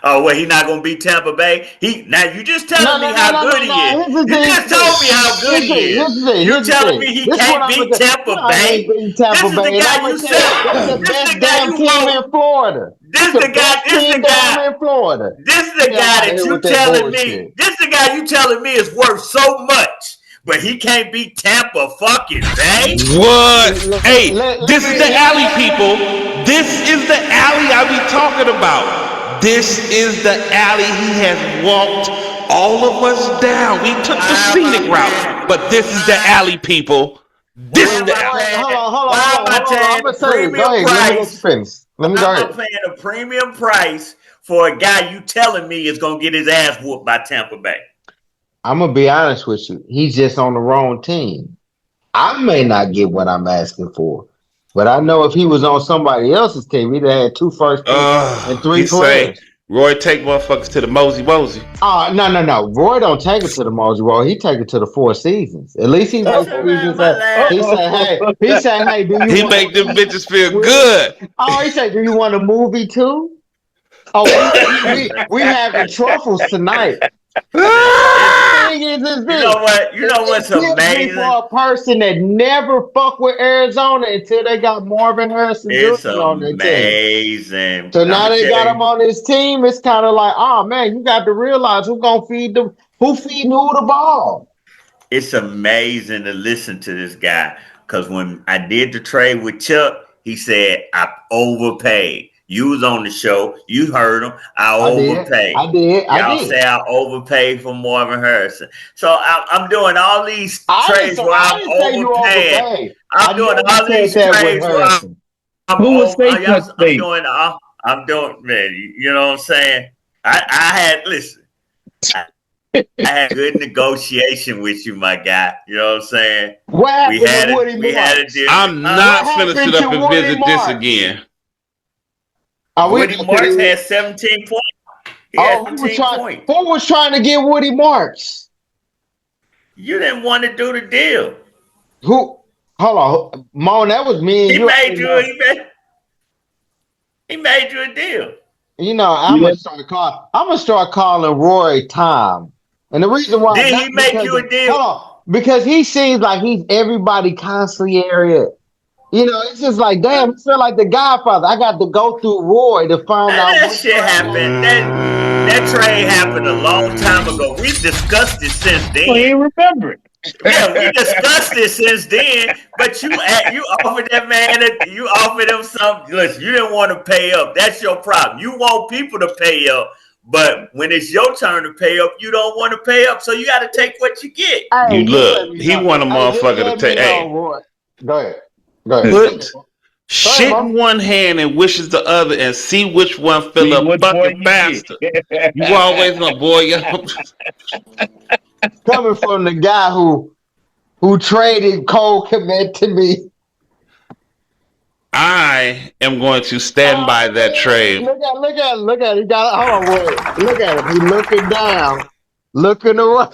S4: Oh, well, he's not going to beat Tampa Bay? Now, you just telling me how good he is. You just told me how good he is. You telling me he can't beat Tampa Bay? This is the guy you said.
S3: That's the
S4: This is
S3: best
S4: the guy
S3: damn
S4: you
S3: team
S4: wrote.
S3: in Florida.
S4: This
S3: The
S4: the guy.
S3: best team down in Florida.
S4: This is the
S3: Get
S4: guy
S3: out of
S4: that
S3: here
S4: you
S3: with that
S4: telling me.
S3: bullshit.
S4: This is the guy you telling me is worth so much, but he can't beat Tampa fucking Bay.
S2: What? Hey, this is the alley, people. This is the alley I be talking about. This is the alley he has walked all of us down. We took the scenic route, but this is the alley, people. This is the alley.
S4: Why am I
S3: I'm
S4: paying
S3: gonna
S4: a
S3: say this. Go
S4: premium
S3: ahead. Let me let you
S4: price?
S3: finish. Let me
S4: Why
S3: go
S4: am I
S3: ahead.
S4: paying a premium price for a guy you telling me is gonna get his ass whooped by Tampa Bay?
S3: I'm gonna be honest with you. He's just on the wrong team. I may not get what I'm asking for, but I know if he was on somebody else's team, he'd have had 2 first picks and
S2: He
S3: 3
S2: say,
S3: players.
S2: Roy, take motherfuckers to the Mosey Mosey.
S3: No. Roy don't take it to the Mosey Bowl. He take it to the 4 Seasons. At least he
S4: That's
S3: makes
S4: my
S3: seasons.
S4: last.
S3: He say, hey, do you
S2: He
S3: want?
S2: make them bitches feel good.
S3: Oh, he said, do you want a movie too? Oh, we having truffles tonight.
S2: Ah!
S3: Thing is
S4: You
S3: this.
S4: know what? You know what's
S3: It kills me
S4: amazing?
S3: for a person that never fucked with Arizona until they got Marvin Harrison
S4: It's
S3: Jr. on their team.
S4: amazing.
S3: So
S4: I'm
S3: now
S4: gonna
S3: they
S4: tell
S3: got him
S4: you,
S3: on his team. It's kind of like, oh man, you got to realize who feeding who the ball.
S4: it's amazing to listen to this guy. Because when I did the trade with Chuck, he said I overpaid. You was on the show. You heard him. I overpaid.
S3: I
S4: Y'all
S3: did.
S4: say I overpaid for Marvin Harrison. So I'm doing all these trades where
S3: I
S4: I'm
S3: didn't say you
S4: overpaying.
S3: overpaid.
S4: I'm
S3: I
S4: doing
S3: never
S4: all
S3: said
S4: these
S3: that with
S4: trades where
S3: Harrison.
S5: Who would say such
S4: I'm
S5: things?
S4: doing. I'm doing, man. You know what I'm saying? I had listen. I had good negotiation with you, my guy. You know what I'm saying?
S3: What happened to Woody
S4: We had a
S3: Marks?
S4: deal.
S2: I'm
S3: What
S2: not finna
S3: happened
S2: sit
S3: to
S2: up and
S3: Woody
S2: visit this
S3: Marks?
S2: again.
S4: Woody Marks had 17 points. He had
S3: Oh,
S4: 17 points.
S3: who was trying to get Woody Marks?
S4: You didn't want to do the deal.
S3: Who? Hold on, Mon. That was me and
S4: He
S3: you.
S4: made you. He made you a deal.
S3: You know,
S5: You didn't-
S3: I'm gonna start calling Roy Tom, and the reason why
S4: Did he
S3: not
S4: make
S3: because
S4: you a deal?
S3: hold on, because he seems like he's everybody conciliary. You know, it's just like damn, I feel like the Godfather. I got to go through Roy to find out
S4: That
S3: what
S4: shit happened. That trade happened a long time ago. We've discussed it since
S5: Well, he
S4: then.
S5: ain't remember it.
S4: Yeah, we discussed it since then. But you offered that man, you offered him something. Listen, you didn't want to pay up. That's your problem. You want people to pay up, but when it's your turn to pay up, you don't want to pay up. So you got to take what you get.
S3: Hey,
S2: You
S3: just let
S2: look,
S3: me
S2: he
S3: know.
S2: want a
S3: Hey, just
S2: motherfucker to
S3: let me
S2: take.
S3: know,
S2: Hey,
S3: Roy. Go ahead. Go ahead.
S2: put shit
S3: Mom.
S2: in one hand and wishes the other, and see which one fill
S5: See
S2: up
S5: which one
S2: fucking
S5: you
S2: faster.
S5: get.
S2: You always gonna boy.
S3: Coming from the guy who traded Cole Kmet to me.
S2: I am going to stand by that trade.
S3: Look at it. He got it. Hold on, Roy. Look at him. He looking down, looking away.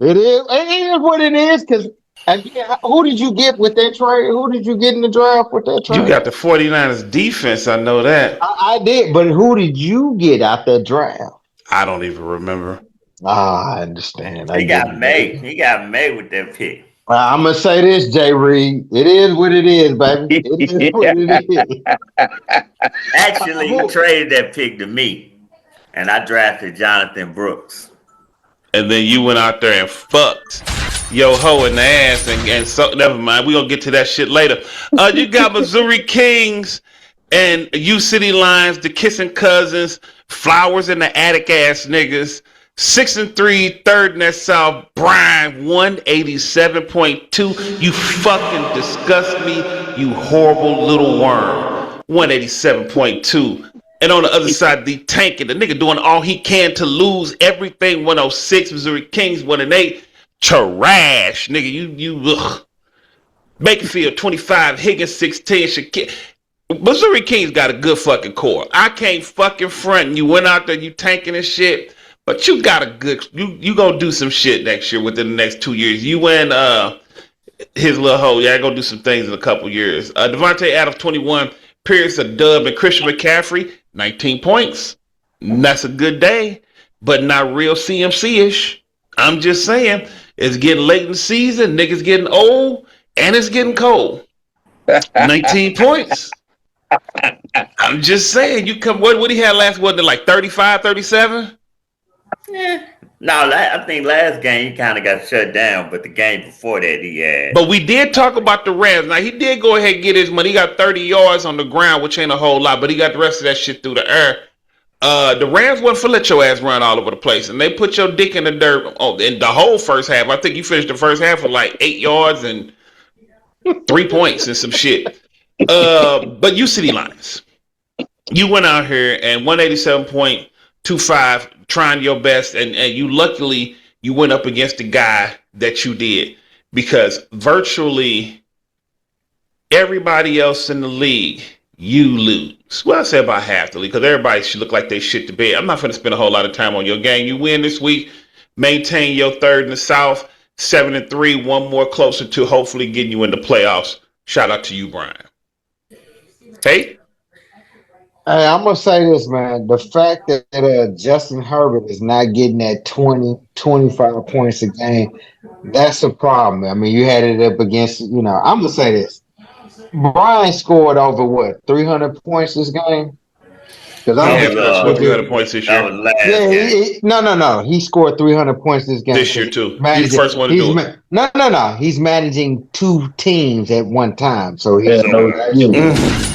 S3: It is what it is. Because again, who did you get with that trade? Who did you get in the draft with that
S2: You
S3: trade?
S2: got the 49ers defense, I know that.
S3: I did, but who did you get out that draft?
S2: I don't even remember.
S3: I understand. I
S4: He
S3: get
S4: got made.
S3: it.
S4: He got made with that pick.
S3: I'm gonna say this, Jay Reed. It is what it is, baby. It is what it is.
S4: Actually, he
S3: Who?
S4: traded that pick to me, and I drafted Jonathan Brooks.
S2: And then you went out there and fucked yo ho in the ass and so never mind. We gonna get to that shit later. You got Missouri Kings and U City Lions, the kissing cousins, flowers in the attic ass niggas. 6-3, third in that South. Brian 187.2. You fucking disgust me, you horrible little worm. 187.2. And on the other side, the tanking, the nigga doing all he can to lose everything. 106, Missouri Kings 1-8. Trash, nigga. You ugh. Bakerfield 25, Higgins 16, Shaquille. Missouri Kings got a good fucking core. I can't fucking front. You went out there, you tanking and shit, but you got a good. You gonna do some shit next year within the next 2 years. You and his little hoe, yeah, gonna do some things in a couple years. Devontae Adams 21, Pierce a dub, and Christian McCaffrey 19 points. That's a good day, but not real CMC ish. I'm just saying, it's getting late in the season. Niggas getting old, and it's getting cold. 19 points. I'm just saying, you come. What he had last? Wasn't it like 35, 37?
S4: Yeah. No, I think last game he kind of got shut down, but the game before that he had.
S2: But we did talk about the Rams. Now he did go ahead and get his money. He got 30 yards on the ground, which ain't a whole lot, but he got the rest of that shit through the air. The Rams wasn't for let your ass run all over the place, and they put your dick in the dirt. Oh, in the whole first half. I think you finished the first half with like 8 yards and 3 points and some shit. But you City Lions, you went out here and 187.25, trying your best, and you luckily you went up against the guy that you did, because virtually everybody else in the league, you lose. Well, I say about half the league, because everybody should look like they shit to bed. I'm not going to spend a whole lot of time on your game. You win this week, maintain your third in the South, 7-3, one more closer to hopefully getting you in the playoffs. Shout out to you, Brian. Hey?
S3: Hey, I'm gonna say this, man. The fact that Justin Herbert is not getting that 20, 25 points a game, that's a problem. I mean, you had it up against, I'm gonna say this. Brian scored over what, 300 points this game? Because
S2: He
S3: I
S2: had
S3: don't
S2: scored
S3: with
S2: 300
S3: the
S2: points this
S4: That
S2: year.
S4: was last
S3: yeah,
S4: game.
S3: no. He scored 300 points this game
S2: This year,
S3: because
S2: too. He's the
S3: managing.
S2: first one to do it.
S3: No. He's managing two teams at one time, so
S5: Yeah,
S3: he's
S5: no
S3: actually
S5: excuse.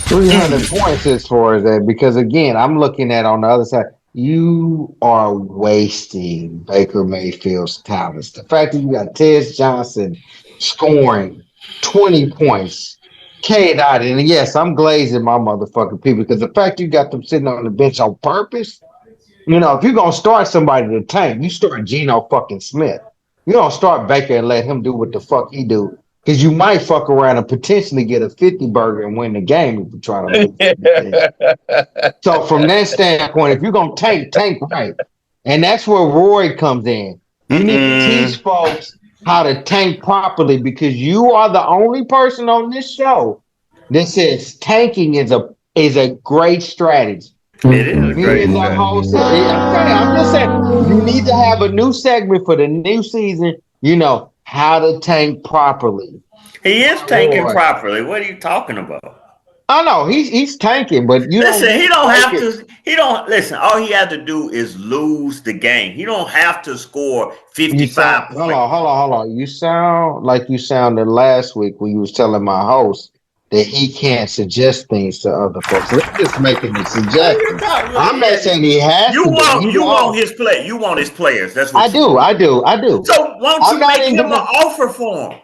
S3: 300 points as far as that. Because again, I'm looking at on the other side. You are wasting Baker Mayfield's talents. The fact that you got Tez Johnson scoring 20 points, K Dot, and yes, I'm glazing my motherfucking people because the fact you got them sitting on the bench on purpose. You know, if you're gonna start somebody to tank, you start Geno fucking Smith. You don't start Baker and let him do what the fuck he do. Because you might fuck around and potentially get a 50 burger and win the game if you're trying to lose everything. So from that standpoint, if you're gonna tank right. And that's where Roy comes in. You need to teach folks how to tank properly because you are the only person on this show that says tanking is a great strategy.
S4: It is a
S3: Me
S4: great
S3: and the
S4: strategy.
S3: host, I'm just saying, you need to have a new segment for the new season. You know how to tank properly.
S4: He is tanking
S3: Boy,
S4: properly. What are you talking about?
S3: I know he's tanking, but you don't
S4: Listen, he don't
S3: tank
S4: have
S3: it.
S4: to. He don't listen. All he has to do is lose the game. He don't have to score
S3: You
S4: 55
S3: sound
S4: points.
S3: hold on. You sound like you sounded last week when you was telling my host that he can't suggest things to other folks. So I'm just making a
S4: What are you
S3: suggestion.
S4: talking
S3: I'm not saying he has
S4: You
S3: to do.
S4: want
S3: You
S4: you want
S3: know,
S4: his play. You want his players. That's
S3: I
S4: what you
S3: do,
S4: want.
S3: I do, I do.
S4: So won't
S3: I'm
S4: you
S3: not
S4: make
S3: in
S4: him an
S3: the.
S4: offer for him?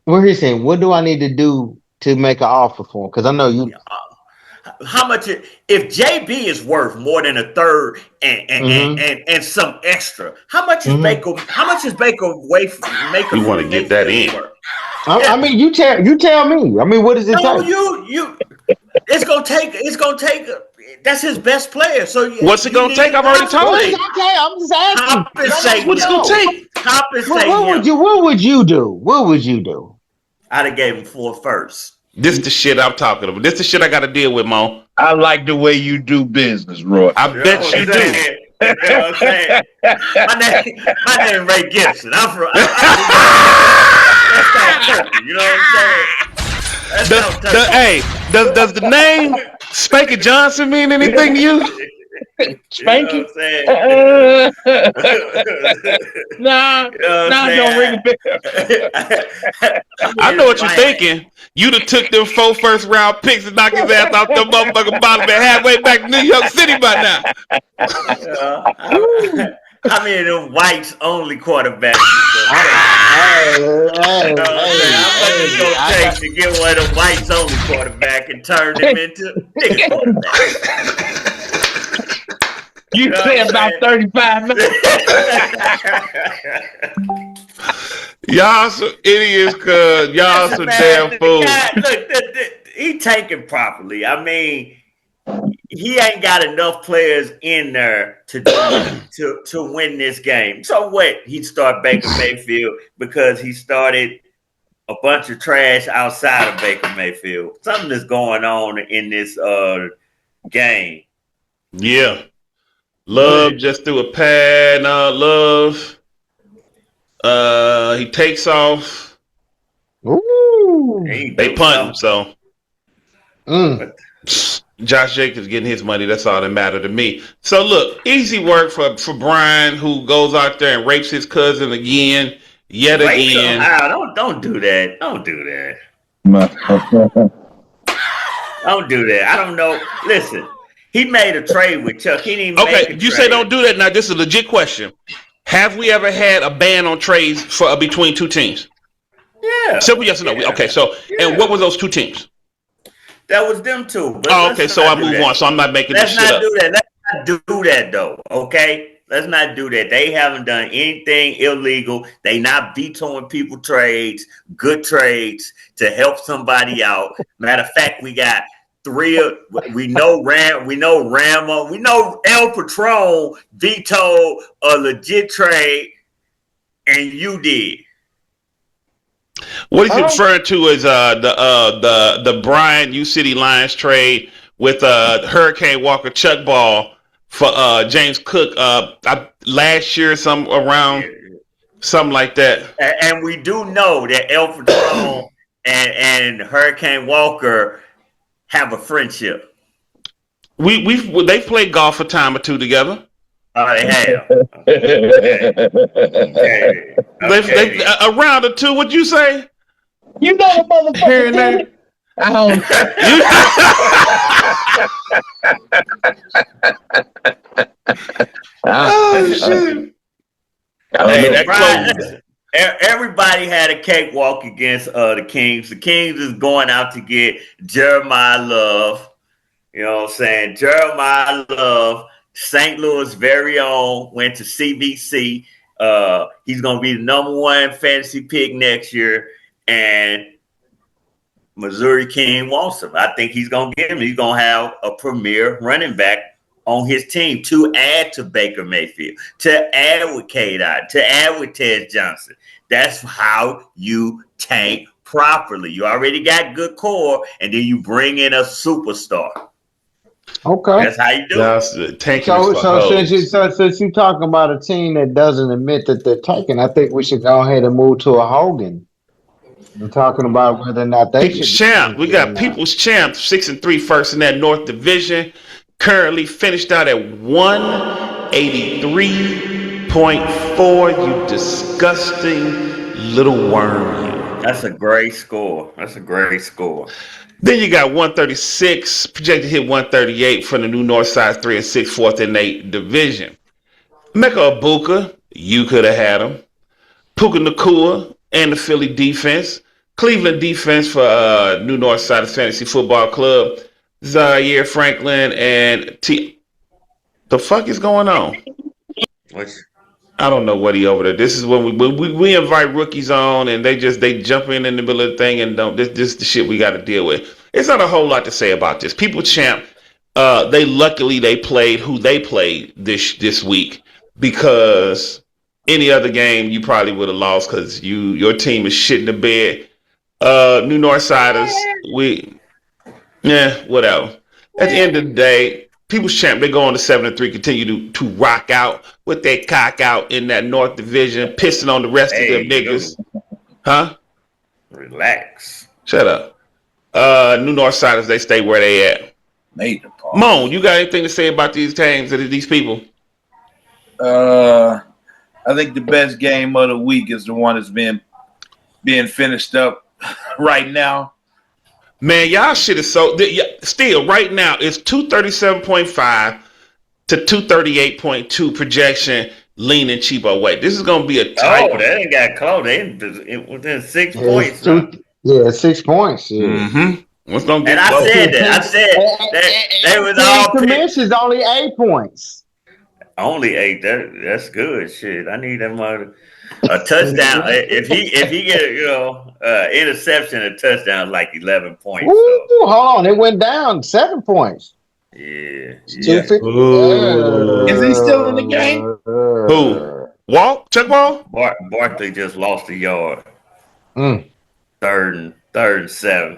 S3: What he's saying? What do I need to do to make an offer for him? Because I know you.
S4: How much if JB is worth more than a third
S3: Mm-hmm.
S4: and some extra? How much is
S3: Mm-hmm.
S4: Baker? How much is Baker
S2: You want to get that
S4: Mayfield
S2: in.
S4: worth?
S3: I
S4: Yeah.
S3: mean, you tell me. I mean, what does it
S4: No,
S3: take?
S4: you. It's gonna take. That's his best player. So
S2: What's it
S4: you
S2: gonna
S4: need
S2: take?
S4: to
S2: I've already told
S3: What is
S2: you.
S4: compensate.
S3: okay? I'm just asking. I want
S4: Compensate
S3: to
S2: What's it
S4: him.
S2: gonna
S3: know.
S2: take?
S4: Compensate him.
S3: What would you do? What would you do?
S4: I'd have gave him 4 firsts.
S2: This the shit I'm talking about. This the shit I got to deal with, Mo.
S5: I like the way you do business, Roy.
S2: I
S4: You know
S2: bet
S4: what
S2: you
S4: I'm
S2: do.
S4: saying? You know what I'm saying? My name Ray Gibson. I'm New York. That's South Turkey. You know what I'm saying? That's South Turkey.
S2: Hey, does the name Spanky Johnson mean anything to you?
S4: You know what
S5: Spanky?
S4: I'm saying?
S5: nah,
S4: You know what I'm
S5: don't ring
S4: saying?
S5: a bell.
S4: I'm
S2: I know
S4: in
S2: what you're
S4: Miami.
S2: thinking. You'd have took them 4 first round picks and knocked his ass off the motherfucking bottom and halfway back to New York City by now.
S4: I'm in them whites only quarterbacks.
S3: Hey,
S4: You
S3: hey,
S4: know what I'm saying? How much it's
S3: hey,
S4: gonna take to get one of the whites only quarterback and turn them into nigga quarterback?
S5: You
S4: You know
S5: say
S4: what
S5: about
S4: I'm
S5: 35 minutes.
S2: Y'all some idiots, cuz y'all
S4: Listen,
S2: some
S4: man,
S2: damn
S4: the
S2: fools.
S4: guy, look, he tanking properly. I mean, he ain't got enough players in there to win this game. So what? He'd start Baker Mayfield because he started a bunch of trash outside of Baker Mayfield. Something is going on in this game.
S2: Yeah. Love just threw a pad. Love. He takes off.
S3: Ooh.
S2: They punt him, so
S3: Mm.
S2: Josh Jacobs getting his money. That's all that matter to me. So look, easy work for Brian, who goes out there and rapes his cousin again, yet
S4: Wait
S2: again.
S4: somehow. Don't do that. Don't do that. Don't do that. I don't know. Listen, he made a trade with Chuck. He didn't make
S2: Okay,
S4: a
S2: you say
S4: trade.
S2: don't do that. Now this is a legit question. Have we ever had a ban on trades for between two teams?
S4: Yeah.
S2: Simple yes or no.
S4: Yeah.
S2: Okay, so
S4: Yeah.
S2: and what were those two teams?
S4: That was them two. But
S2: Oh,
S4: let's
S2: okay, so
S4: not
S2: I
S4: do
S2: move
S4: that.
S2: on. So I'm not making this
S4: Let's
S2: shit
S4: not
S2: up.
S4: do that. Let's not do that though. Okay. Let's not do that. They haven't done anything illegal. They not vetoing people trades, good trades to help somebody out. Matter of fact, we got we know Ramo, we know El Patron vetoed a legit trade, and you did.
S2: What he's referring to is the Brian U City Lions trade with Hurricane Walker Chuck Ball for James Cook last year, some around something like that.
S4: And we do know that El Patron and Hurricane Walker have a friendship.
S2: They've played golf a time or two together.
S4: Oh, they have. Okay.
S2: They've a round or two. What'd you say?
S5: You know the motherfucker
S2: Here and
S5: did
S2: there.
S5: it. I don't.
S2: Oh shit! Hey, that close.
S4: Everybody had a cakewalk against the Kings. The Kings is going out to get Jeremiah Love. You know what I'm saying? Jeremiah Love St. Louis' very own went to CBC. He's going to be the #1 fantasy pick next year, and Missouri King wants him. I think he's going to get him. He's going to have a premier running back on his team to add to Baker Mayfield, to add with K-Dot, to add with Ted Johnson. That's how you tank properly. You already got good core, and then you bring in a superstar.
S3: Okay.
S4: That's how you do
S2: That's
S4: it.
S2: tanking
S3: So,
S2: is for
S3: since you talking about a team that doesn't admit that they're taking, I think we should go ahead and move to a Hogan. We're talking about whether or not they
S2: People's
S3: should be
S2: Champ. We
S3: taken or
S2: got
S3: not.
S2: People's Champ 6-3 first in that North Division. Currently finished out at 183.4. You disgusting little worm.
S4: That's a great score.
S2: Then you got 136, projected to hit 138 from the new Northside 3-6, 4th and 8 division. Mmqb Ibuka, you could have had him. Puka Nacua and the Philly defense. Cleveland defense for New Northside Fantasy Football Club. Zaire Franklin and The fuck is going on? I don't know what he over there. This is when we invite rookies on and they jump in the middle of the thing and don't. This is the shit we got to deal with. It's not a whole lot to say about this. People Champ, they played who they played this week, because any other game you probably would have lost because your team is shit in the bed. New Northsiders, whatever. At the end of the day, People's Champ, they go on to 7-3, continue to rock out with their cock out in that North Division, pissing on the rest of them niggas. Huh?
S4: Relax.
S2: Shut up. New Northsiders, they stay where they at. Moan, you got anything to say about these teams and these people?
S6: I think the best game of the week is the one that's being finished up right now.
S2: Man, y'all shit is so still right now. It's 237.5 to 238.2 projection, leaning cheapo way. This is gonna be a tight.
S4: Oh, that ain't got close. They within 6
S3: Yeah,
S4: points.
S3: 6 points. Yeah.
S2: Mm-hmm. What's gonna
S4: And I said that. They was all
S3: commissions only 8 points.
S4: Only 8. That's good. Shit, I need that mother a touchdown. if he get interception, a touchdown, like 11 points.
S3: Ooh, hold on, it went down 7 points.
S4: Yeah.
S3: 250.
S6: Is he still in the game?
S2: Who? Walt? Chuck Wall?
S4: Barkley just lost a yard.
S3: Mm.
S4: Third and 7.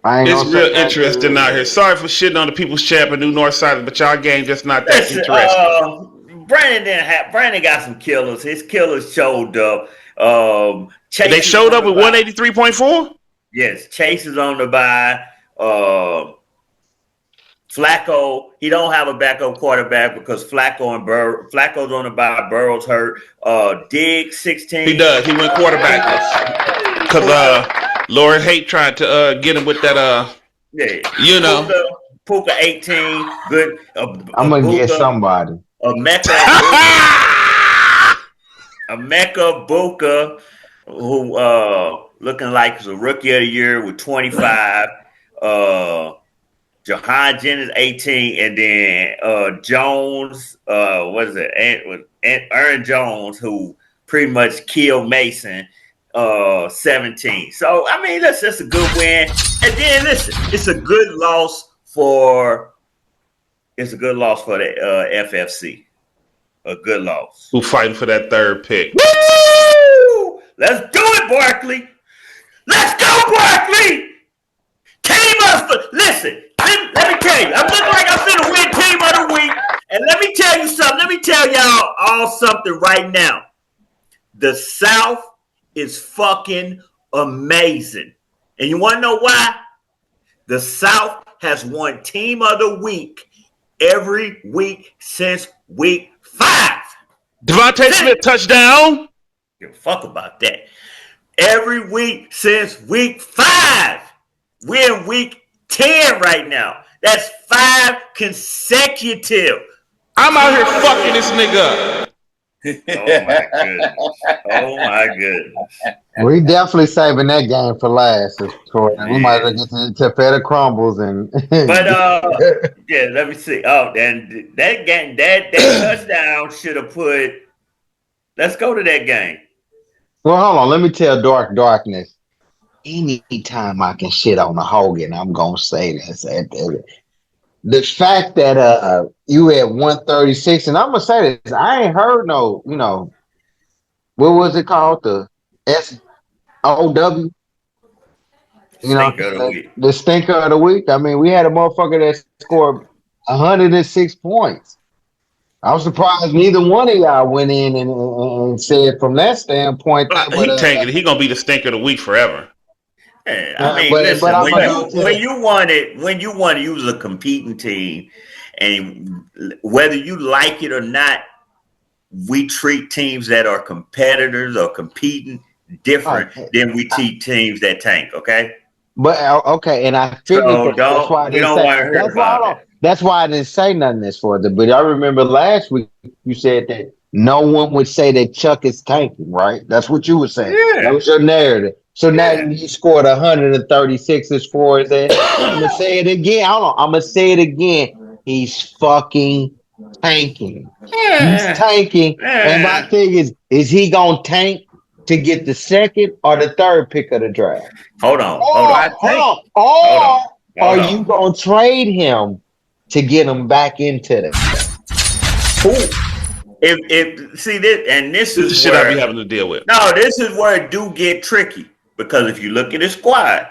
S2: It's real interesting out here. Sorry for shitting on the People's Champ and New Northside, but y'all game just not that interesting.
S4: Brandon got some killers. His killers showed up.
S2: They showed up with 183.4?
S4: Yes, Chase is on the bye. Flacco, he don't have a backup quarterback because Flacco's on the bye. Burrow's hurt. Diggs 16.
S2: He does. He went quarterback because Lord Haight tried to get him with that.
S4: Puka 18. Good.
S3: I'm gonna get somebody.
S4: Mmqb Ibuka, who looking like he's a rookie of the year with 25. Jahan Jennings 18, and then Jones, Aaron Jones, who pretty much killed Mason, 17. So I mean, that's just a good win. And then listen, it's a good loss for the FFC. A good loss.
S2: Who fighting for that third pick?
S4: Woo! Let's do it, Barkley. Let's go, Barkley. Listen, let me tell you. I'm looking like I'm finna win team of the week. And let me tell you something. Let me tell y'all all something right now. The South is fucking amazing. And you want to know why? The South has won team of the week every week since week 5.
S2: Devontae Smith touchdown.
S4: Give a fuck about that. Every week since week 5. We're in week 10 right now. That's 5 consecutive.
S2: I'm out here fucking this nigga up.
S4: Oh my goodness. Oh my goodness.
S3: We definitely saving that game for last. We might
S4: Yeah.
S3: as well get to Feta Crumbles and.
S4: But yeah, let me see. Oh, and that game, that touchdown should have put. Let's go to that game.
S3: Well, hold on. Let me tell Darkness. Anytime I can shit on a Hogan, I'm gonna say this. The fact that you at 136, and I'm gonna say this, I ain't heard no, what was it called? The SOW,
S4: Stink of the week.
S3: the stinker of the week. I mean, we had a motherfucker that scored 106 points. I was surprised neither one of y'all went in and said from that standpoint that,
S2: He tanking. He gonna be the stinker of the week forever.
S4: Yeah, I mean,
S3: but
S4: listen.
S3: I'm gonna go to
S4: When you want it, you was a competing team, and whether you like it or not, we treat teams that are competitors or competing different than we treat teams that tank. Okay.
S3: But okay, and I figured
S4: So
S3: that's why I
S4: we
S3: didn't
S4: don't
S3: say.
S4: want to hear
S3: That's why
S4: about that.
S3: That's why I didn't say nothing this for the. But I remember last week you said that no one would say that Chuck is tanking, right? That's what you were saying. That
S4: Yeah.
S3: was your narrative. So now
S4: Yeah.
S3: he scored 136 as far as that. I'm gonna say it again. Hold on. I'm gonna say it again. He's fucking tanking. He's
S4: Yeah.
S3: tanking. And my
S4: Yeah.
S3: thing is he gonna tank to get the second or the third pick of the draft?
S4: Hold on. Hold
S3: Or
S4: on.
S3: hold on,
S4: Hold on.
S3: or are
S4: Hold
S3: you
S4: on.
S3: gonna trade him to get him back into that?
S4: If see this, and this
S2: This is the
S4: is
S2: shit I be
S4: where
S2: having to deal with.
S4: no, this is where it do get tricky because if you look at his squad,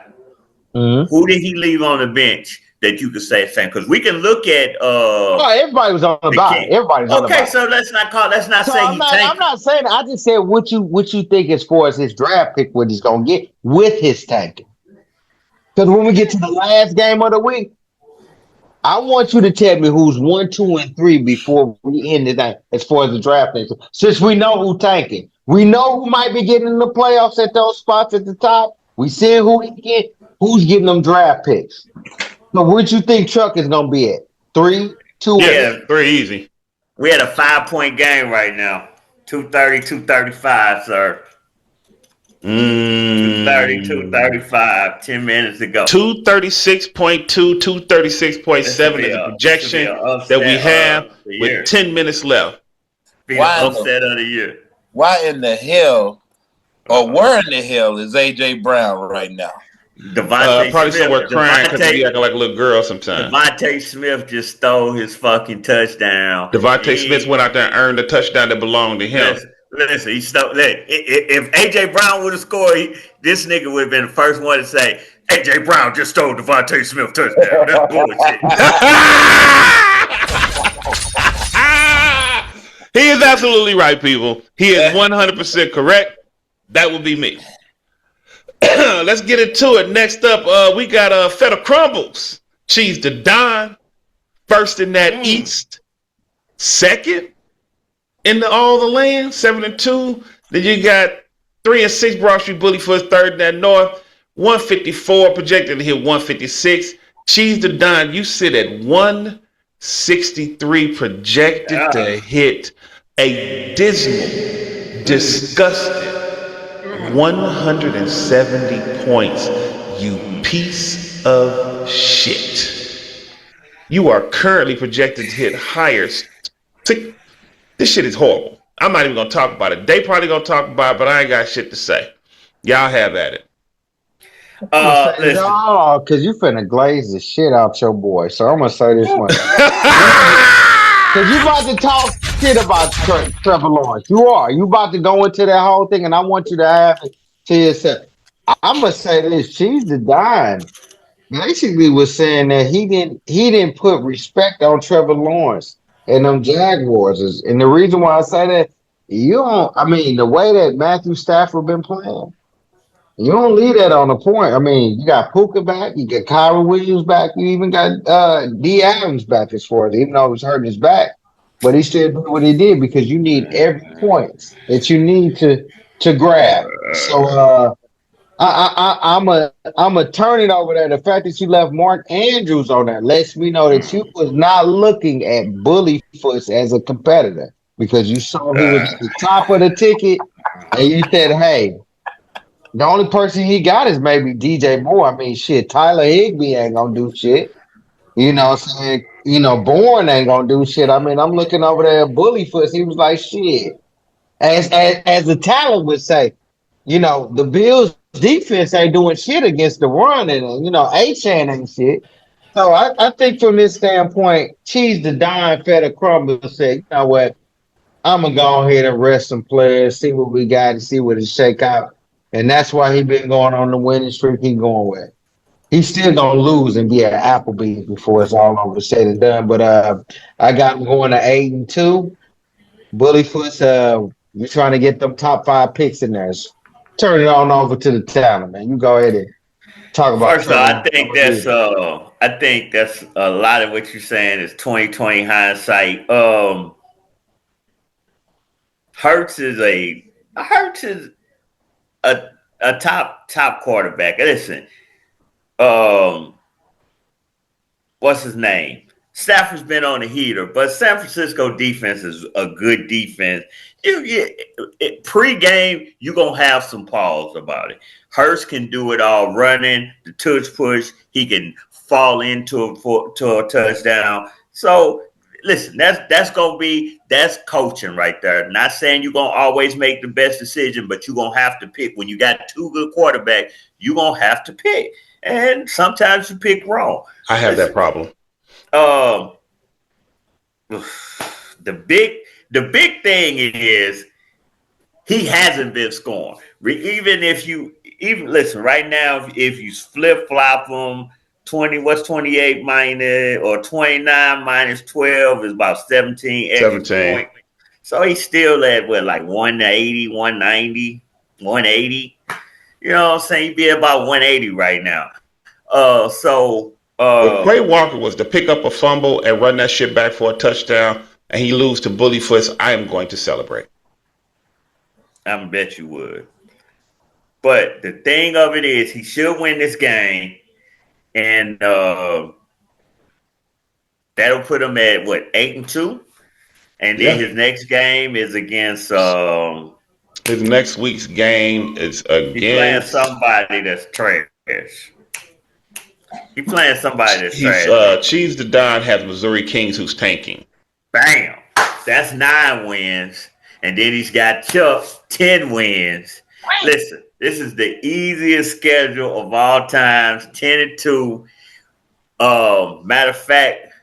S3: Mm-hmm.
S4: who did he leave on the bench that you could say the same? Because we can look at
S3: Oh, everybody was on the
S4: the
S3: bye.
S4: king.
S3: Everybody's on the
S4: Okay,
S3: bye.
S4: so let's not
S3: So
S4: say
S3: I'm
S4: he
S3: not. I'm
S4: tanked.
S3: not saying. I just said what you think as far as his draft pick, what he's gonna get with his tanking. Because when we get to the last game of the week, I want you to tell me who's 1, 2, and 3 before we end the night as far as the draft pick. Since we know who tanking, we know who might be getting in the playoffs at those spots at the top. We see who he get, who's getting them draft picks. So what you think Chuck is gonna be at? 3, 2, or
S2: Yeah,
S4: Yeah,
S3: 1?
S2: 3 easy.
S4: we had a 5 point game right now. 230, 235, sir. 230,
S2: Mm,
S4: 235. 10 minutes ago.
S2: 236.2,
S4: This will
S2: 236.7
S4: be
S2: is the
S4: a
S2: projection that we
S4: upset
S2: have
S4: of the
S2: with
S4: year.
S2: 10 minutes left.
S4: Be the
S6: Why in
S4: upset of the year.
S6: why in the hell or where in the hell is AJ Brown right now?
S4: Devontae
S2: Probably somewhere
S4: Smith.
S2: crying because he be acting like a little girl sometimes.
S4: Devontae Smith just stole his fucking touchdown.
S2: Devontae Smith went out there and earned the touchdown that belonged to him.
S4: Listen, he stole. If AJ Brown would have scored, this nigga would have been the first one to say, AJ Brown just stole Devontae Smith touchdown. That's bullshit.
S2: He is absolutely right, people. He is 100% correct. That would be me. Let's get into it. Next up, we got Feta Crumbles. Cheese to Don. First in that East. Second in all the land. 7-2. Then you got 3-6 Broad Street Bully for his third in that North. 154 projected to hit 156. Cheese to Don, you sit at 163 projected to hit a dismal, disgusting 170 points, you piece of shit. You are currently projected to hit higher. This shit is horrible. I'm not even going to talk about it. They probably going to talk about it, but I ain't got shit to say. Y'all have at it.
S4: Listen.
S3: No, because you finna glaze the shit out your boy. So I'm gonna say this one. Because you about to talk shit about Trevor Lawrence. You are. You about to go into that whole thing, and I want you to have it to yourself. I'm gonna say this. Cheese the Dime basically was saying that he didn't put respect on Trevor Lawrence and them Jaguars. And the reason why I say that, the way that Matthew Stafford been playing, you don't leave that on the point. I mean, you got Puka back, you got Kyron Williams back, you even got D Adams back as far as even though he was hurting his back. But he still did what he did because you need every point that you need to grab. So I'm a turn it over there. The fact that you left Mark Andrews on there lets me know that you was not looking at Bullyfoot as a competitor. because you saw who was at the top of the ticket, and you said, "Hey, the only person he got is maybe DJ Moore." I mean, shit, Tyler Higbee ain't gonna do shit. You know what I'm saying? You know, Bourne ain't gonna do shit. I mean, I'm looking over there at Bullyfoot. He was like, shit. As the talent would say, you know, the Bills defense ain't doing shit against the run, and you know, A-Chan ain't shit. So I think from this standpoint, Cheese the Dime fed a crumble and said, you know what, I'm gonna go ahead and rest some players, see what we got, and see what it shake out. And that's why he been going on the winning streak he going with. He's still gonna lose and be at Applebee's before it's all over said and done. But I got him going to 8-2. Bullyfoot's we're trying to get them top 5 picks in there. Turn it on over to the talent, man. You go ahead and talk about
S4: First of all,
S3: Trevor.
S4: I think that's a lot of what you're saying is 2020 hindsight. Hurts is a top quarterback. Listen, what's his name? Stafford's been on the heater, but San Francisco defense is a good defense. Pre-game, you're going to have some pause about it. Hurts can do it all running, the touch push. He can fall into a touchdown. So, listen, that's coaching right there. Not saying you're going to always make the best decision, but you're going to have to pick. When you got 2 good quarterbacks, you're going to have to pick. And sometimes you pick wrong.
S2: I have that problem.
S4: The big thing is he hasn't been scoring. Even listen right now, if you flip flop him, 28 minus or 29 minus 12 is about 17 extra points. So he's still at like 180, 190, 180. You know what I'm saying? He'd be about 180 right now.
S2: If Quay Walker was to pick up a fumble and run that shit back for a touchdown and he lose to Bullyfoot, I am going to celebrate.
S4: I bet you would. But the thing of it is he should win this game, and that'll put him at 8-2? And then his next game is against
S2: his next week's game is against
S4: he's playing somebody that's trash. He's playing somebody that's trash.
S2: Cheese the Don has Missouri Kings who's tanking.
S4: Bam. That's 9 wins. And then he's got Chuck 10 wins. Listen, this is the easiest schedule of all times. 10-2. Matter of fact,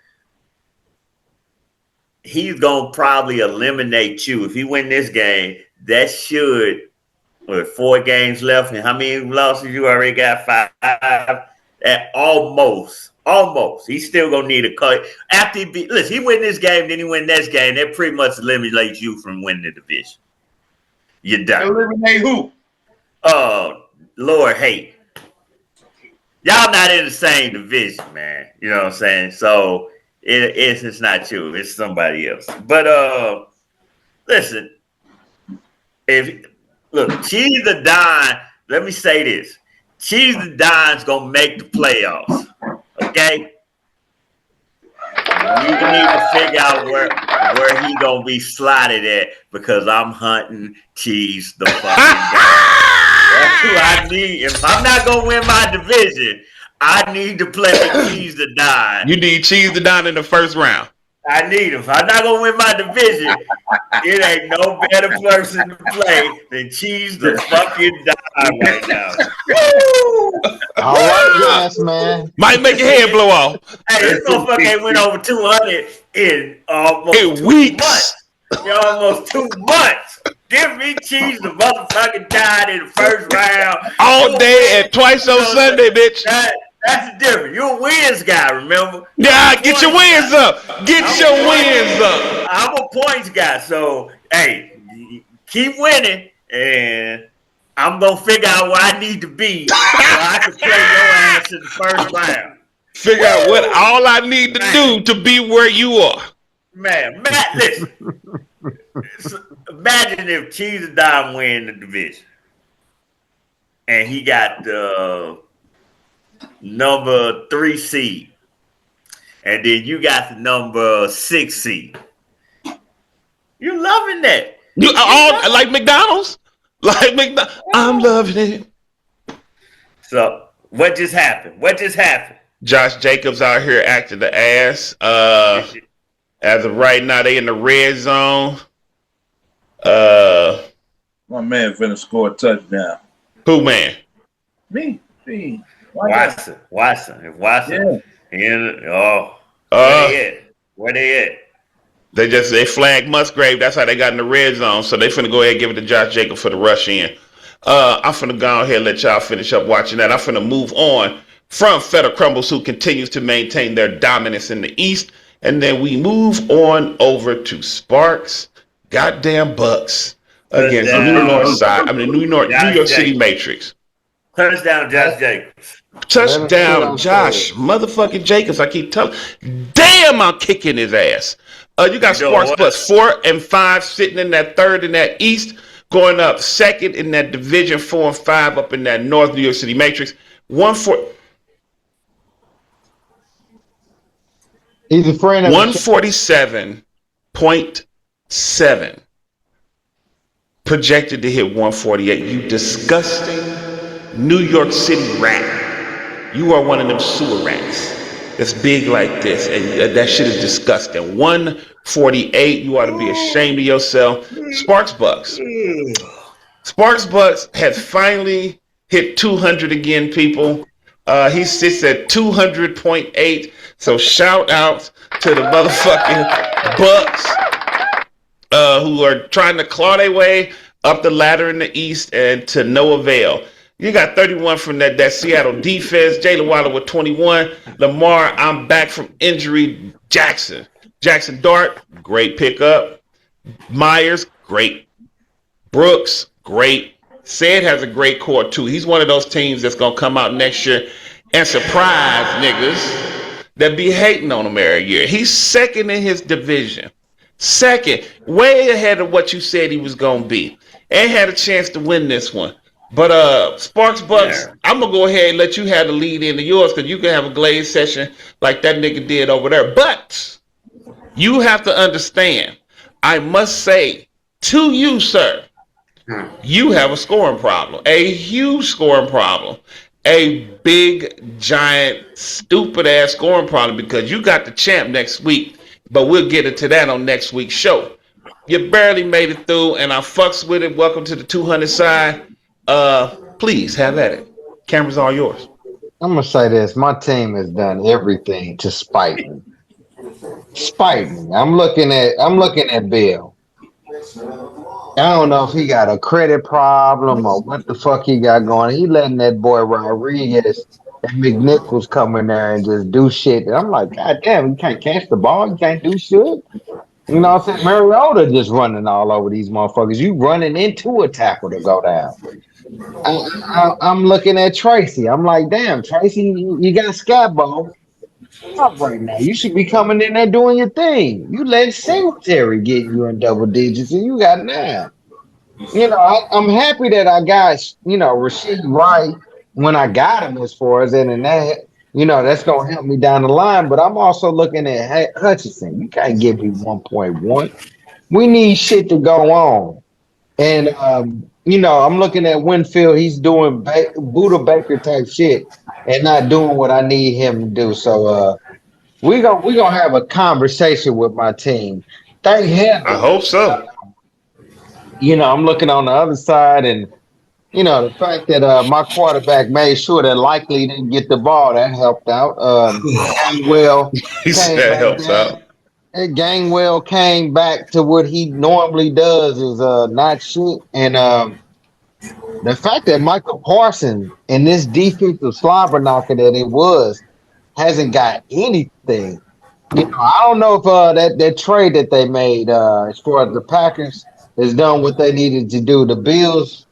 S4: he's gonna probably eliminate you. If he win this game, that should with 4 games left. And how many losses you already got? 5. At almost. He's still gonna need a cut. After he win this game, then he win this game. That pretty much eliminates you from winning the division. You're done.
S6: Eliminate who?
S4: Lord hate. Y'all not in the same division, man. You know what I'm saying? So it's not you, it's somebody else. But listen, Cheese the Don, let me say this. Cheese the Don's gonna make the playoffs. Okay? You need to figure out where he gonna be slotted at, because I'm hunting Cheese the fucking Don. That's who I need. If I'm not gonna win my division, I need to play Cheese the Don.
S2: You need Cheese the Don in the first round.
S4: I need him. If I'm not gonna win my division, it ain't no better person to play than Cheese the fucking Don right now. Woo!
S3: All right, yes, man.
S2: Might make your head blow off.
S4: Hey, this motherfucker ain't went over 200 in almost
S2: weeks.
S4: Almost 2 months. Give me Cheese the motherfucking Don in the first round.
S2: All day and twice on Sunday, bitch.
S4: That's different. You're a wins guy, remember?
S2: Yeah, get your wins up. Get your wins up.
S4: I'm a points guy, so hey, keep winning, and I'm gonna figure out where I need to be so I can play your ass in the first round.
S2: Figure out what all I need to do to be where you are.
S4: Man, Matt, listen. Imagine if Cheese and Dime win the division, and he got the number 3 seed, and then you got the number 6 seed. You're loving that.
S2: You all like McDonald's? Like McDonald's. I'm loving it.
S4: So what just happened? What just happened?
S2: Josh Jacobs out here acting the ass. As of right now, they in the red zone.
S6: My man finna score a touchdown.
S2: Who, man?
S6: Me.
S4: Watson.
S6: Yeah.
S4: Where they at?
S2: They flagged Musgrave. That's how they got in the red zone. So they finna go ahead and give it to Josh Jacobs for the rush in. I'm finna go ahead and let y'all finish up watching that. I'm finna move on from Feta Crumbles, who continues to maintain their dominance in the East. And then we move on over to Sparks, goddamn Bucks, against the New York City Matrix.
S4: Touchdown, Josh Jacobs.
S2: Touchdown, Josh, motherfucking Jacobs. I keep telling. Damn, I'm kicking his ass. You got Sparks Bucks 4 and 5 sitting in that third in that East, going up second in that division 4 and 5 up in that North New York City Matrix. 147.7 projected to hit 148. You disgusting New York City rat. You are one of them sewer rats that's big like this, and that shit is disgusting. 148. You ought to be ashamed of yourself. Sparks Bucks has finally hit 200 again, people. He sits at 200.8. So shout out to the motherfucking Bucks who are trying to claw their way up the ladder in the East, and to no avail. You got 31 from that Seattle defense. Jalen Waddle with 21. Lamar, I'm back from injury. Jackson Dart, great pickup. Myers, great. Brooks, great. Said has a great core too. He's one of those teams that's gonna come out next year and surprise niggas that be hating on him every year. He's second in his division. Second, way ahead of what you said he was gonna be. And had a chance to win this one. But Sparks Bucks, I'm gonna go ahead and let you have the lead into yours, because you can have a glaze session like that nigga did over there. But you have to understand, I must say to you, sir, you have a scoring problem, a huge scoring problem, a big, giant, stupid ass scoring problem, because you got the champ next week. But we'll get into that on next week's show. You barely made it through, and I fucks with it. Welcome to the 200 side. Please have at it. Camera's all yours.
S3: I'm gonna say this: my team has done everything to spite me. I'm looking at Bill. I don't know if he got a credit problem or what the fuck he got going. He letting that boy Rodriguez and McNichols come in there and just do shit. And I'm like, God damn, you can't catch the ball, you can't do shit. You know what I'm saying? Mariota just running all over these motherfuckers. You running into a tackle to go down. I'm looking at Tracy. I'm like, damn, Tracy, you got Scabo up right now. You should be coming in there doing your thing. You let Singletary get you in double digits, and you got 9. You know, I'm happy that I got, Rashid Wright when I got him as far as that, and that, that's going to help me down the line. But I'm also looking at Hutchinson. You can't give me 1.1. We need shit to go on. And, I'm looking at Winfield. He's doing Buda Baker type shit and not doing what I need him to do. So we're gonna have a conversation with my team. Thank him.
S2: I hope so.
S3: I'm looking on the other side, and the fact that my quarterback made sure that Likely didn't get the ball, that helped out. Gainwell
S2: that helps out.
S3: Gainwell came back to what he normally does, is not shit. And the fact that Michael Parsons in this defensive slobber knocker that it was hasn't got anything. I don't know if that trade that they made as far as the Packers has done what they needed to do. The Bills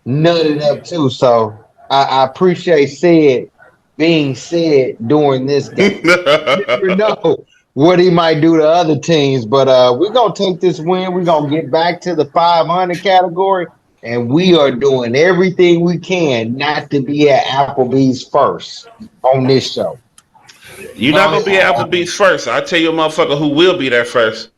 S3: nutted up too, so I appreciate being said during this game. You never know what he might do to other teams, but we're gonna take this win. We're gonna get back to the 500 category, and we are doing everything we can not to be at Applebee's first on this show.
S2: You're not gonna be at Applebee's first. I'll tell you a motherfucker who will be there first.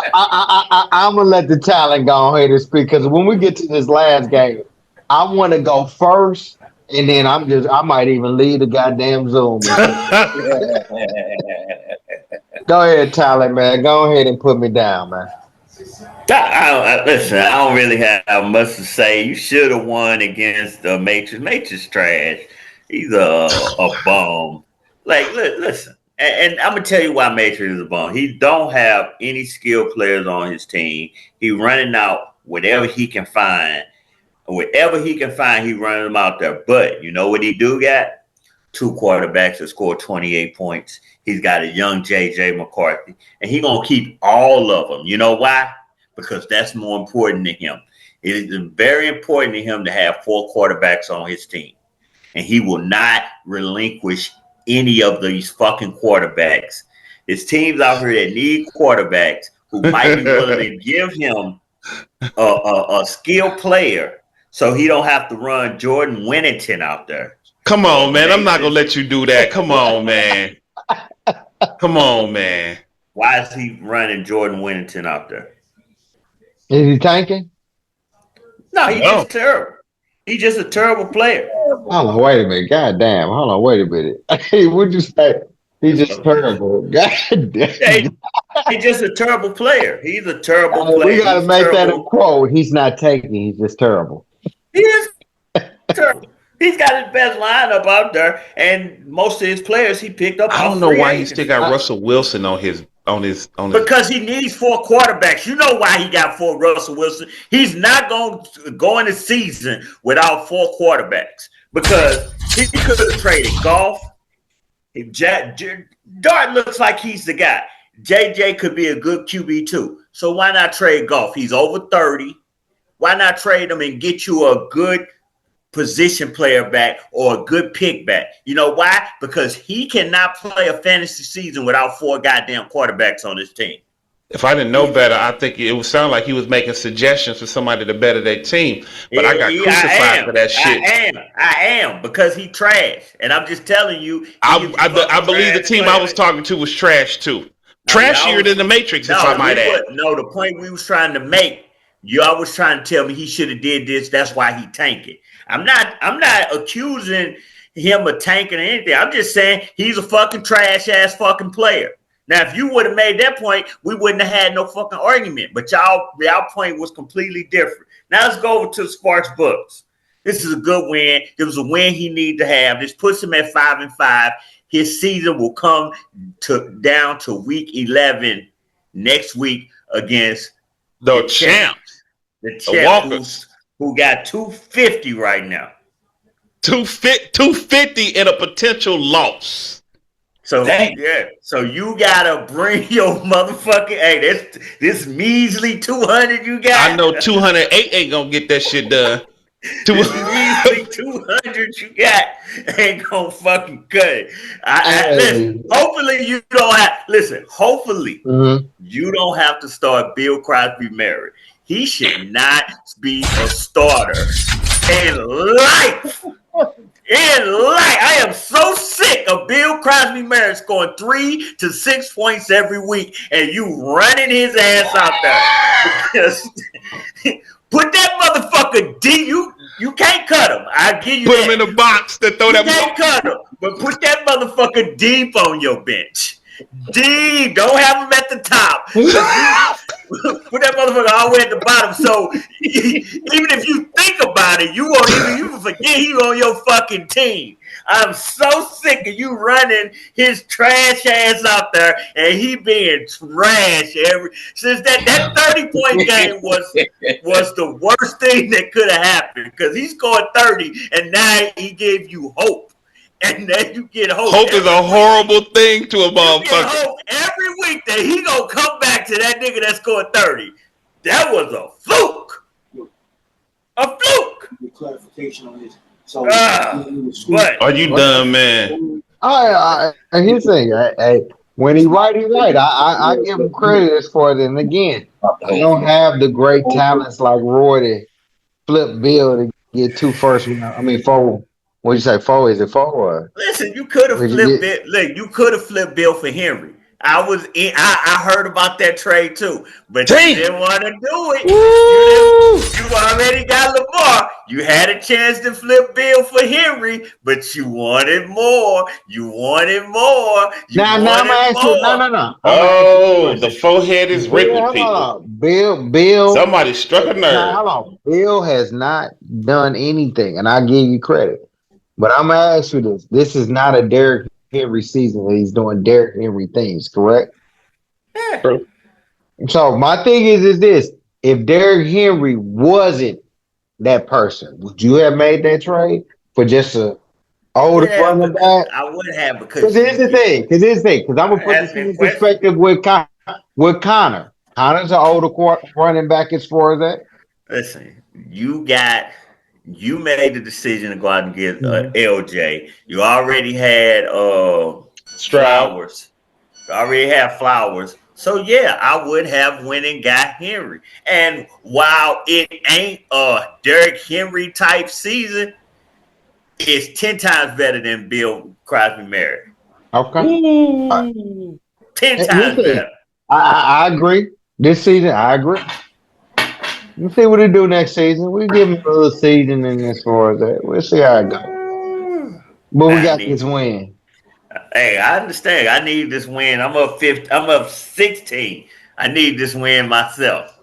S3: I'm gonna let the talent go ahead and speak because when we get to this last game, I want to go first, and then I might even lead the goddamn Zoom and shit. Go ahead, talent man. Go ahead and put me down, man.
S4: Listen, I don't really have much to say. You should have won against Matrix. Matrix trash. He's a bum. Like, listen, and I'm gonna tell you why Matrix is a bum. He don't have any skilled players on his team. He running out whatever he can find. Whatever he can find, he running them out there. But you know what he do got? Two quarterbacks that scored 28 points. He's got a young J.J. McCarthy, and he gonna keep all of them. You know why? Because that's more important to him. It is very important to him to have four quarterbacks on his team, and he will not relinquish any of these fucking quarterbacks. There's teams out here that need quarterbacks who might be willing to give him a skilled player so he don't have to run Jordan Winnington out there.
S2: Come on, man. I'm not going to let you do that. Come on, man. Come on, man.
S4: Why is he running Jordan Winnington out there?
S3: Is he tanking?
S4: No, he's just terrible. He's just a terrible player.
S3: Hold on, wait a minute. God damn. Hold on, wait a minute. What'd you say? He's just terrible. God damn.
S4: He's just a terrible player. He's a terrible player.
S3: We got to make that a quote. He's not taking. He's just terrible.
S4: He is terrible. He's got his best lineup out there, and most of his players he picked up.
S2: I don't know why he still got Russell Wilson on his.
S4: Because he needs four quarterbacks. You know why he got four Russell Wilson. He's not going to go in the season without four quarterbacks because he could have traded Goff. Dart looks like he's the guy. JJ could be a good QB too. So why not trade Goff? He's over 30. Why not trade him and get you a good position player back or a good pick back? You know why? Because he cannot play a fantasy season without four goddamn quarterbacks on his team.
S2: If I didn't know better, I think it would sound like he was making suggestions for somebody to better their team. But I got crucified for that shit.
S4: I am because he trash, and I'm just telling you.
S2: I believe the team I was talking to was trash too. Trashier than the Matrix, if I might add.
S4: No, the point we was trying to make, y'all was trying to tell me he should have did this. That's why he tanked it. I'm not accusing him of tanking or anything. I'm just saying he's a fucking trash ass fucking player. Now, if you would have made that point, we wouldn't have had no fucking argument. But y'all point was completely different. Now let's go over to the Sparks Bucks. This is a good win. It was a win he needed to have. This puts him at 5-5. His season will come down to week 11 next week against
S2: the champs.
S4: The champs who got 250 right now.
S2: 250 in a potential loss.
S4: So so you gotta bring your motherfucking this measly 200 you got.
S2: I know 208 ain't gonna get that shit done.
S4: Measly 200 you got ain't gonna fucking cut it. Listen, hopefully you don't have. Listen, hopefully you don't have to start Bill Crosby married. He should not be a starter in life. I am so sick of Bill Crosby Merritt scoring 3 to 6 points every week and you running his ass out there. Because put that motherfucker deep. You can't cut him. I give you
S2: put
S4: that.
S2: Him in a box that throw that.
S4: You can't cut him, but put that motherfucker deep on your bench. Deep. Don't have him at the top. Put that motherfucker all the way at the bottom. So even if you think about it, you won't even forget he's on your fucking team. I'm so sick of you running his trash ass out there and he being trash since that 30-point game was the worst thing that could have happened because he scored 30 and now he gave you hope. And then you get hope.
S2: Hope is a horrible thing to a motherfucker.
S4: You get hope every week that he gonna come back to that nigga that scored 30. That was a fluke. A fluke.
S7: Clarification on this. So,
S4: what?
S2: Are you done, man?
S3: And here's the thing. Hey, when he right, he right. I give him credit for it. And again, I don't have the great talents like Roy to flip Bill to get 2 first. I mean, 4. What'd you say? 4? Is it 4? Or?
S4: Listen, you could have flipped it. Look, you could have flipped Bill for Henry. I heard about that trade too, but you
S2: Damn.
S4: didn't want to do it.
S2: Woo!
S4: You already got Lamar. You had a chance to flip Bill for Henry, but you wanted more. You wanted more. You
S3: Now I'm
S4: wanted
S3: gonna ask you. No,
S4: more.
S3: no, no. I'm gonna ask you a
S2: Oh, the
S3: question.
S2: forehead is
S3: Bill,
S2: wrinkled,
S3: hold
S2: people.
S3: on. Bill.
S2: Somebody struck a
S3: Now,
S2: nerve.
S3: hold on. Bill has not done anything, and I give you credit. But I'm gonna ask you this: this is not a Derrick Henry season. That he's doing Derrick Henry things, correct?
S4: Yeah,
S2: True.
S3: So my thing is this: if Derrick Henry wasn't that person, would you have made that trade for just a
S4: I would
S3: older
S4: have
S3: running
S4: because
S3: back?
S4: I would have
S3: Because
S4: because
S3: here's the thing. Because I'm gonna put this
S4: ask me a
S3: in
S4: question.
S3: perspective with Connor. Connor's an older running back as far as that.
S4: Listen, you made the decision to go out and get
S3: Mhm.
S4: LJ. You already had
S2: Stroud.
S4: Flowers. You already had Flowers. So yeah, I would have went and got Henry. And while it ain't a Derrick Henry type season, it's 10 times better than Bill Crosby married.
S3: Okay. Uh,
S2: Ooh.
S4: Ten times
S3: listen,
S4: better.
S3: I agree. This season, I agree. We'll see what he do next season. We give him another season in as far as that. We'll see how it go. But we
S4: I
S3: got this
S4: need.
S3: win.
S4: Hey, I understand. I need this win. I'm up 50. I'm up 16. I need this win myself.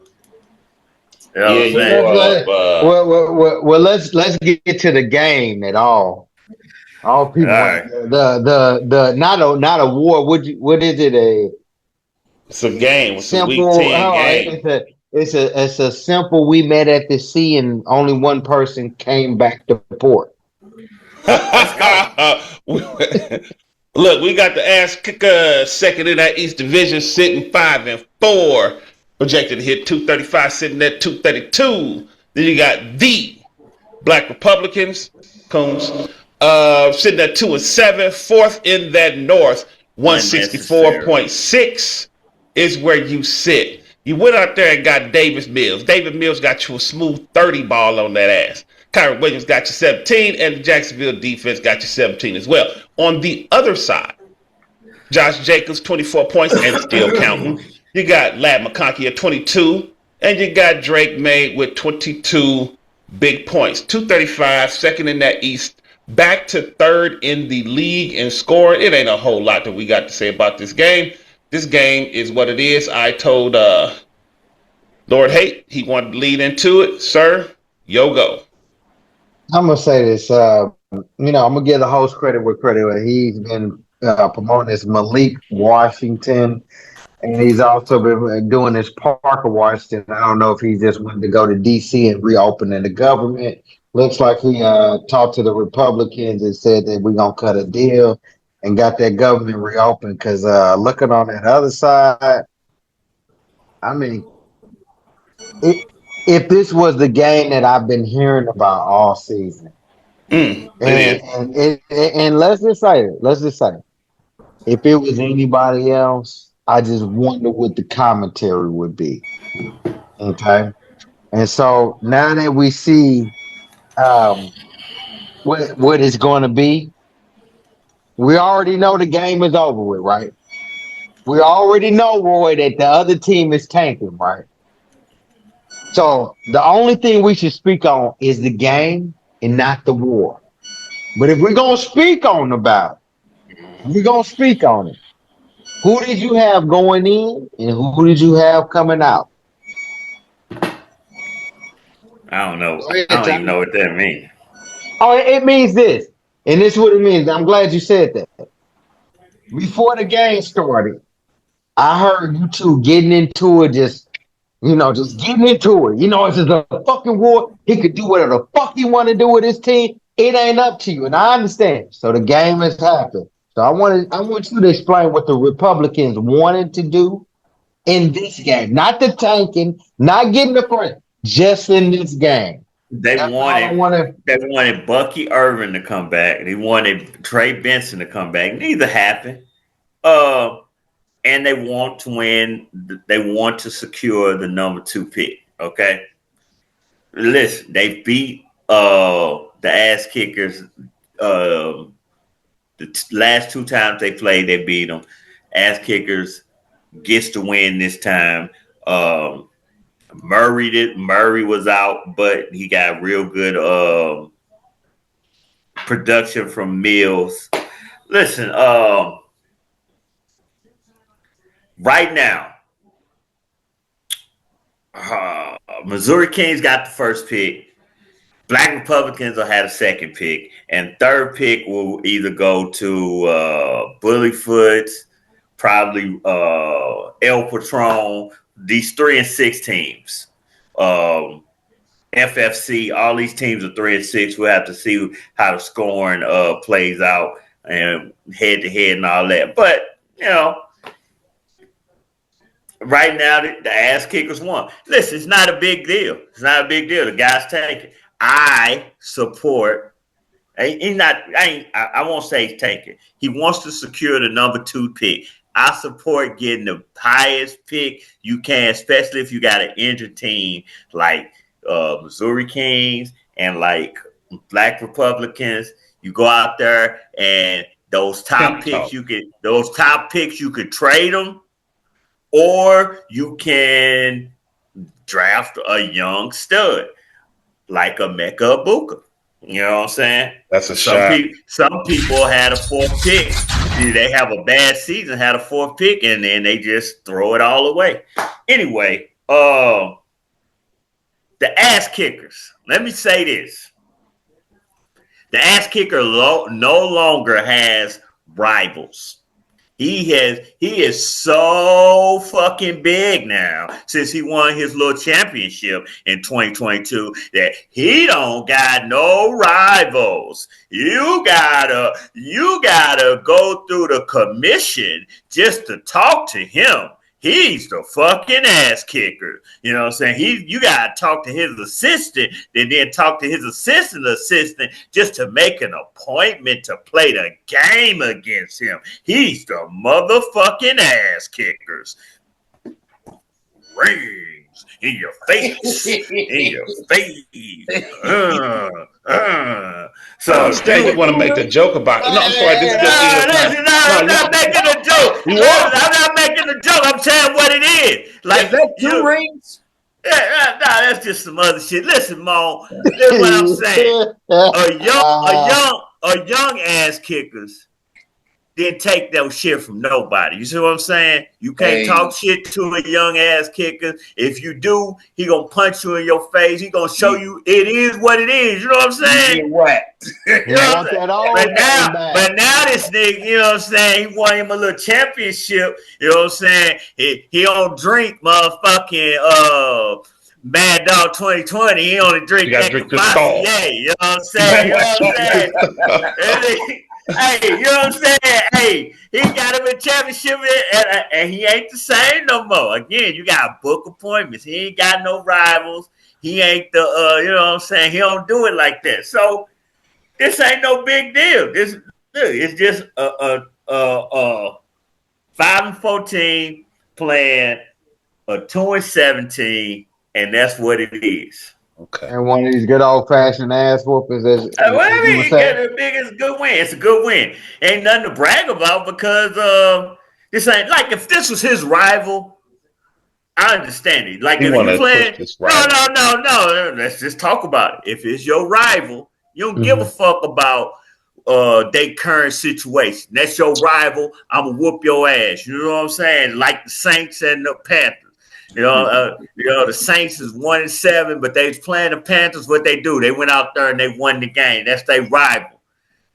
S4: You know
S2: Yeah,
S4: what I'm
S2: you
S4: saying?
S3: Let's
S2: up.
S3: let's get to the game at all. All
S4: All
S3: people want
S4: right.
S3: the not a war. What is it? A
S2: It's a game. It's a week
S3: simple.
S2: 10 game.
S3: It's a simple. We met at the sea and only one person came back to port.
S4: Let's go.
S2: Look, we got the ass kicker second in that East Division, sitting 5-4, projected to hit 235, sitting at 232. Then you got the Black Republicans, Coons, sitting at 2-7, fourth in that North,
S4: Unnecessary.
S2: 164.6 is where you sit. You went out there and got Davis Mills. David Mills got you a smooth 30 ball on that ass. Kyron Williams got you 17, and the Jacksonville defense got you 17 as well. On the other side, Josh Jacobs, 24 points and still counting. You got Lad McConkey at 22, and you got Drake May with 22 big points. 235, second in that East, back to third in the league in scoring. It ain't a whole lot that we got to say about this game. This game is what it is. I told Lord Haight he wanted to lead into it. Sir, yo go.
S3: I'm gonna say this. I'm gonna give the host credit where credit. He's been promoting this Malik Washington, and he's also been doing this Parker Washington. I don't know if he just wanted to go to DC and reopen in the government. Looks like he talked to the Republicans and said that we're gonna cut a deal and got that government reopened. Because looking on that other side, I mean, it, if this was the game that I've been hearing about all season.
S2: It
S3: And,
S2: is.
S3: and let's just say, if it was anybody else, I just wonder what the commentary would be. Okay. And so now that we see um, what it's going to be, we already know the game is over with, right? We already know, Roy, that the other team is tanking, right? So the only thing we should speak on is the game and not the war. But if we're gonna speak on about it, we're gonna speak on it. Who did you have going in and who did you have coming out?
S4: I don't know.
S3: Go ahead,
S4: I don't even
S3: Tommy.
S4: know what that means.
S3: Oh, it means this. And this is what it means. I'm glad you said that. Before the game started, I heard you two getting into it, just getting into it. It's just a fucking war. He could do whatever the fuck he want to do with his team. It ain't up to you. And I understand. So the game has happened. So I want you to explain what the Republicans wanted to do in this game. Not the tanking, not getting the front, just in this game.
S4: They
S3: That's all I
S4: wanted
S3: want to.
S4: they wanted Bucky Irvin to come back. They wanted Trey Benson to come back. Neither happened. Uh, and they want to win. They want to secure the number 2 pick. Okay. Listen, they beat the ass kickers. The last 2 times they played, they beat them. Ass Kickers gets to win this time. Murray was out, but he got real good production from Mills. Listen, right now, Missouri Kings got the first pick. Black Republicans will have a second pick, and third pick will either go to Bullyfoot, probably El Patron. These 3 and 6 teams, FFC. All these teams are 3 and 6. We'll have to see how the scoring plays out and head to head and all that. But right now the Ass Kickers won. Listen, it's not a big deal. It's not a big deal. The guys take it. I support. I won't say he's taking. He wants to secure the number 2 pick. I support getting the highest pick you can, especially if you got an injured team like Missouri Kings and like Black Republicans. You go out there and those top picks you could trade them, or you can draft a young stud like a Mmqb. You know what I'm saying?
S2: That's a shot.
S4: Some people had a 4th pick. They have a bad season, had a 4th pick, and then they just throw it all away. Anyway, the Ass Kickers. Let me say this. The Ass Kicker no longer has rivals. He is so fucking big now since he won his little championship in 2022 that he don't got no rivals. You gotta go through the commission just to talk to him. He's the fucking Ass Kicker. You know what I'm saying? You gotta talk to his assistant, and then talk to his assistant just to make an appointment to play the game against him. He's the motherfucking Ass Kickers. Rings in your face. In your face.
S2: So Stan want to make the joke about it. No, I'm sorry. This is
S4: I'm not making a joke. I'm not making a joke. I'm telling what it is. Like,
S6: is that 2 rings?
S4: Yeah, that's just some other shit. Listen, Mo, this is what I'm saying. A young Ass Kickers didn't take that shit from nobody. You see what I'm saying? You can't talk shit to a young Ass Kicker. If you do, he gonna punch you in your face. He gonna show you it is what it is. You know what I'm saying?
S6: You whacked.
S4: You know what I'm saying? But now this nigga, you know what I'm saying? He won him a little championship. You know what I'm saying? He don't drink motherfucking Mad Dog 2020. He only drink that Cavassier. Yeah, you know what I'm saying? You know what I'm saying? Hey, you know what I'm saying? Hey, he got him a championship, and he ain't the same no more. Again, you got book appointments. He ain't got no rivals. He ain't the, you know what I'm saying? He don't do it like that. So this ain't no big deal. It's just a 5-14 playing a 2-17, and that's what it is.
S2: Okay.
S3: And one of these good old fashioned ass whoopers.
S4: What I mean, he got the biggest good win. It's a good win. Ain't nothing to brag about because this ain't like if this was his rival. I understand it. Like if you playing, no. Let's just talk about it. If it's your rival, you don't give a fuck about their current situation. That's your rival. I'm gonna whoop your ass. You know what I'm saying? Like the Saints and the Panthers. You know, the Saints is 1-7, but they was playing the Panthers. What they do? They went out there and they won the game. That's their rival,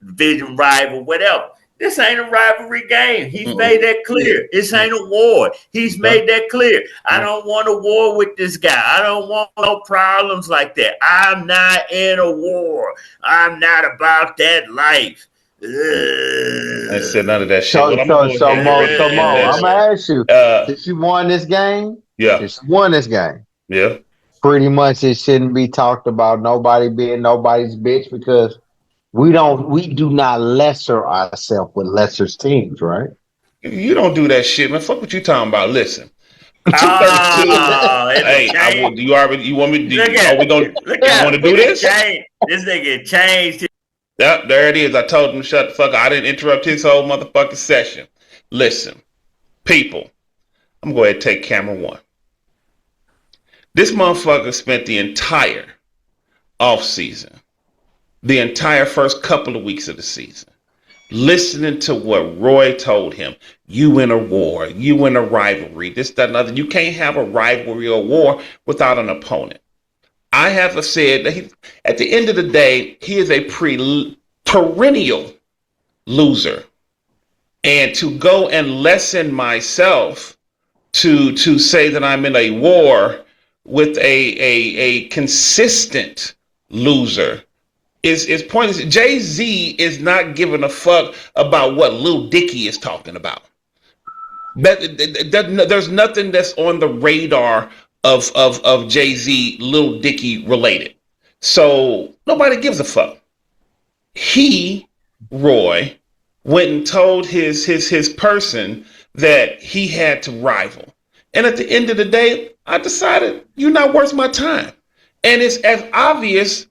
S4: division rival, whatever. This ain't a rivalry game. He's made that clear. This ain't a war. He's made that clear. I don't want a war with this guy. I don't want no problems like that. I'm not in a war. I'm not about that life.
S2: I said none of that shit.
S3: So, Mo, I'm gonna ask you: since you won this game, pretty much it shouldn't be talked about. Nobody being nobody's bitch because we do not lesser ourselves with lesser's teams, right?
S2: You don't do that shit, man. Fuck what you talking about. Listen. 232. Hey, you want me to do? Are we gonna? You want to do this?
S4: This nigga changed.
S2: Yep, there it is. I told him to shut the fuck up. I didn't interrupt his whole motherfucking session. Listen, People, I'm going to go ahead and take camera one. This motherfucker spent the entire off season, the entire first couple of weeks of the season, listening to what Roy told him. You in a war, you in a rivalry, this, that, and other. You can't have a rivalry or war without an opponent. I have said that at the end of the day, he is a perennial loser. And to go and lessen myself to say that I'm in a war with a consistent loser is pointless. Jay-Z is not giving a fuck about what Lil Dicky is talking about. There's nothing that's on the radar of Jay-Z, Lil Dicky related. So nobody gives a fuck. He, Roy, went and told his person that he had to rival. And at the end of the day, I decided you're not worth my time. And it's as obvious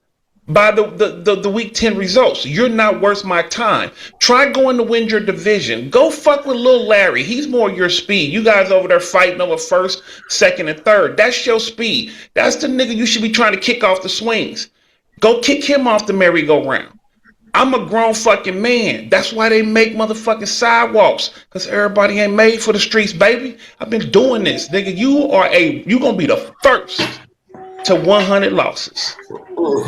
S2: by the week 10 results. You're not worth my time. Try going to win your division. Go fuck with Lil Larry. He's more your speed. You guys over there fighting over first, second, and third. That's your speed. That's the nigga you should be trying to kick off the swings. Go kick him off the merry-go-round. I'm a grown fucking man. That's why they make motherfucking sidewalks. Because everybody ain't made for the streets, baby. I've been doing this. Nigga, you gonna be the first to 100 losses.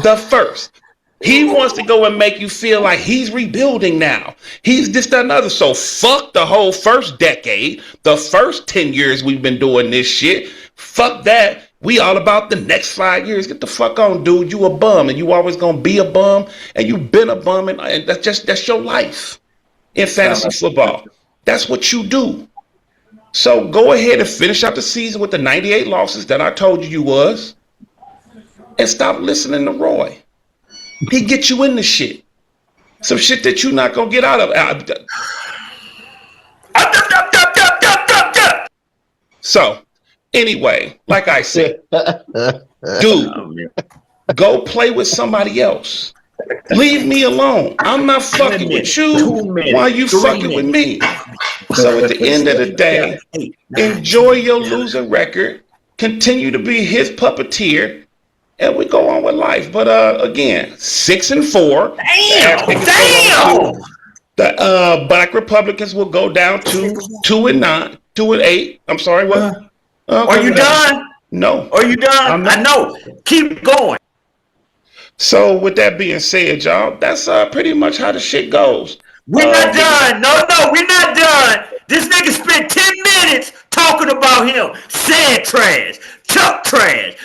S2: The first. He wants to go and make you feel like he's rebuilding now. He's this, that, and other. So fuck the whole first decade. The first 10 years we've been doing this shit. Fuck that. We all about the next 5 years. Get the fuck on, dude. You a bum, and you always gonna be a bum, and you been a bum, and that's your life in fantasy football. That's what you do. So go ahead and finish out the season with the 98 losses that I told you was, and stop listening to Roy. He get you in the shit. Some shit that you're not gonna get out of. So anyway, like I said, dude, go play with somebody else. Leave me alone. I'm not fucking with you. Why are you fucking with me? So at the end of the day, enjoy your losing record. Continue to be his puppeteer. And we go on with life. But again, 6-4. Damn! The Black Republicans will go down to 2-9, 2-8. I'm sorry, what?
S4: Are you done?
S2: No.
S4: Are you done? I know. Keep going.
S2: So with that being said, y'all, that's pretty much how the shit goes.
S4: We're not done. No, we're not done. This nigga spent 10 minutes talking about him. Sad trash. Chuck trash.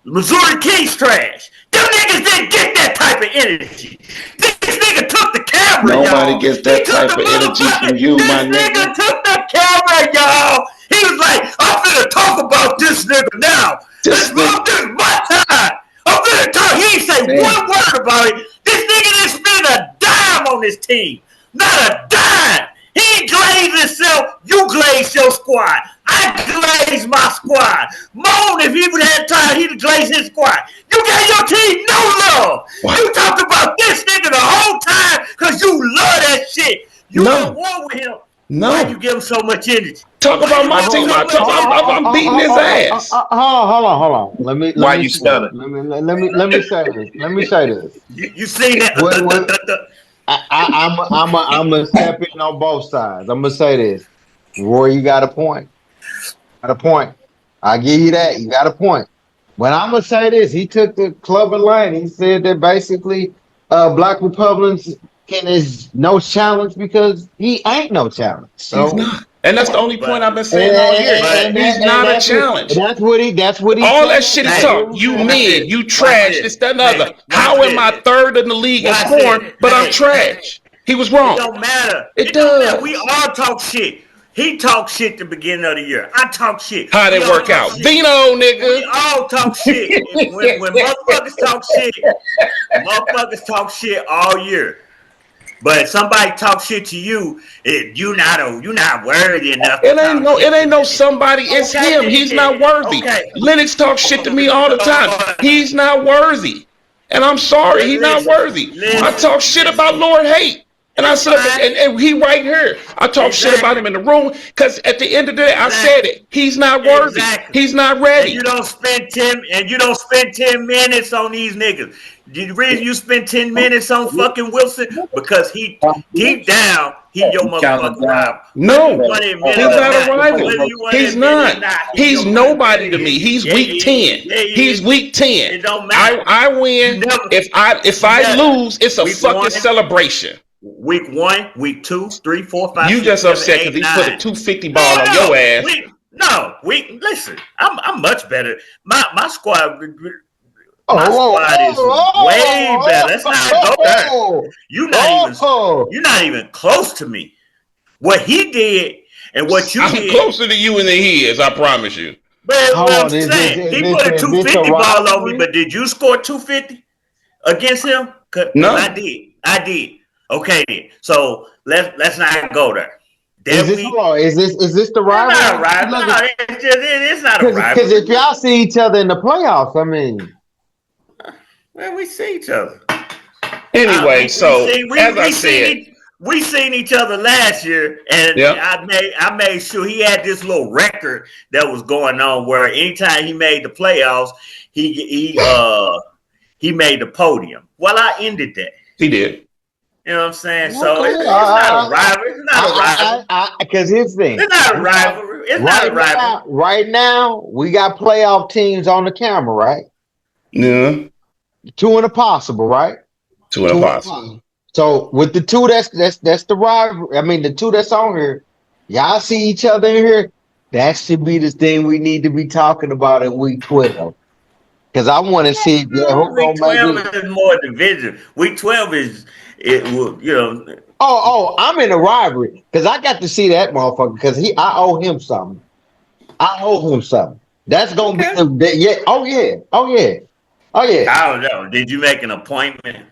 S4: Missouri Kings trash. Them niggas didn't get that type of energy. This nigga took the camera,
S2: Nobody
S4: y'all.
S2: gets that type of energy from you, my nigga.
S4: This nigga took the camera, y'all. He was like, I'm finna talk about this nigga now. This is my time. I'm finna talk. He ain't say one word about it. This nigga didn't spend a dime on this team. Not a dime. He glazed himself. You glazed your squad. I glazed my squad. Moan, if he would have had time, he'd glaze his squad. You gave your team no love. Wow. You talked about this nigga the whole time because you love that shit. You in war with him. No. Why you give him so much energy?
S2: Talk about my team. I'm beating his ass.
S3: Hold on. Let me
S2: stutter?
S3: Let me say this.
S4: You seen that?
S3: I'm gonna step in on both sides. I'm gonna say this. Roy, you got a point. I give you that. You got a point. But I'm gonna say this. He took the club in line. He said that basically Black Republicans is no challenge because he ain't no challenge. So
S2: he's not. And that's the only point I've been saying all year. He's not a challenge.
S3: That's what he
S2: all that shit is talk. You mid, you trash, this, that, and other. How am I third in the league in scoring, but I'm trash? He was wrong.
S4: It don't matter.
S2: It does.
S4: We all talk shit. He talked shit the beginning of the year. I talk shit.
S2: How'd it work out? Vino, nigga.
S4: We all talk shit. when motherfuckers talk shit all year. But if somebody talk shit to you, you not worthy enough.
S2: It ain't no somebody. It's him. He's not worthy. Okay. Lennox talks shit to me all the time. He's not worthy, and I'm sorry. He's not worthy. I talk shit about Lord Hate, And I said, and he right here. I talk shit about him in the room because at the end of the day, I said it. He's not worthy. He's not ready.
S4: And you don't spend 10 minutes on these niggas. The reason you spend 10 minutes on fucking Wilson because he deep down he your motherfucking rival.
S2: No, he's not a rival. He's not. He's nobody to me. He's week 10. He's week 10.
S4: It don't matter.
S2: I win. If I lose, it's a fucking celebration.
S4: Week 1, week 2, 3, 4, 5.
S2: You
S4: 6,
S2: just
S4: 7,
S2: upset
S4: 8,
S2: because he
S4: 9.
S2: put a 250 ball on your ass.
S4: Listen. I'm much better. My squad. My squad is way better. Let's not go there. You're not even close to me. What he did and what you did.
S2: I'm closer to you than he is. I promise you.
S4: But I'm saying he put a 250 ball on me. But did you score 250 against him?
S2: No,
S4: I did. Okay, then. So let's not go there.
S3: Is this the rivalry?
S4: It's not a rivalry. No, it's not a rivalry.
S3: Because if y'all see each other in the playoffs, I mean,
S4: well, we see each other.
S2: Anyway,
S4: we seen each other last year, and I made sure he had this little record that was going on where anytime he made the playoffs, he made the podium. Well, I ended that.
S2: He did.
S4: You know what I'm saying? So it's not a rivalry. It's not a rivalry.
S3: Because here's the thing.
S4: It's not a rivalry. It's not a rivalry.
S3: Right now, we got playoff teams on the camera, right?
S2: Yeah.
S3: 2 in a possible, right?
S2: 2 in a possible.
S3: So with the 2 that's the rivalry. I mean, the 2 that's on here, y'all see each other in here. That should be the thing we need to be talking about in week 12. Because I want to see
S4: week 12 is more division. Week 12 is
S3: I'm in a rivalry because I got to see that motherfucker because I owe him something. That's gonna be Oh yeah.
S4: I don't know. Did you make an appointment?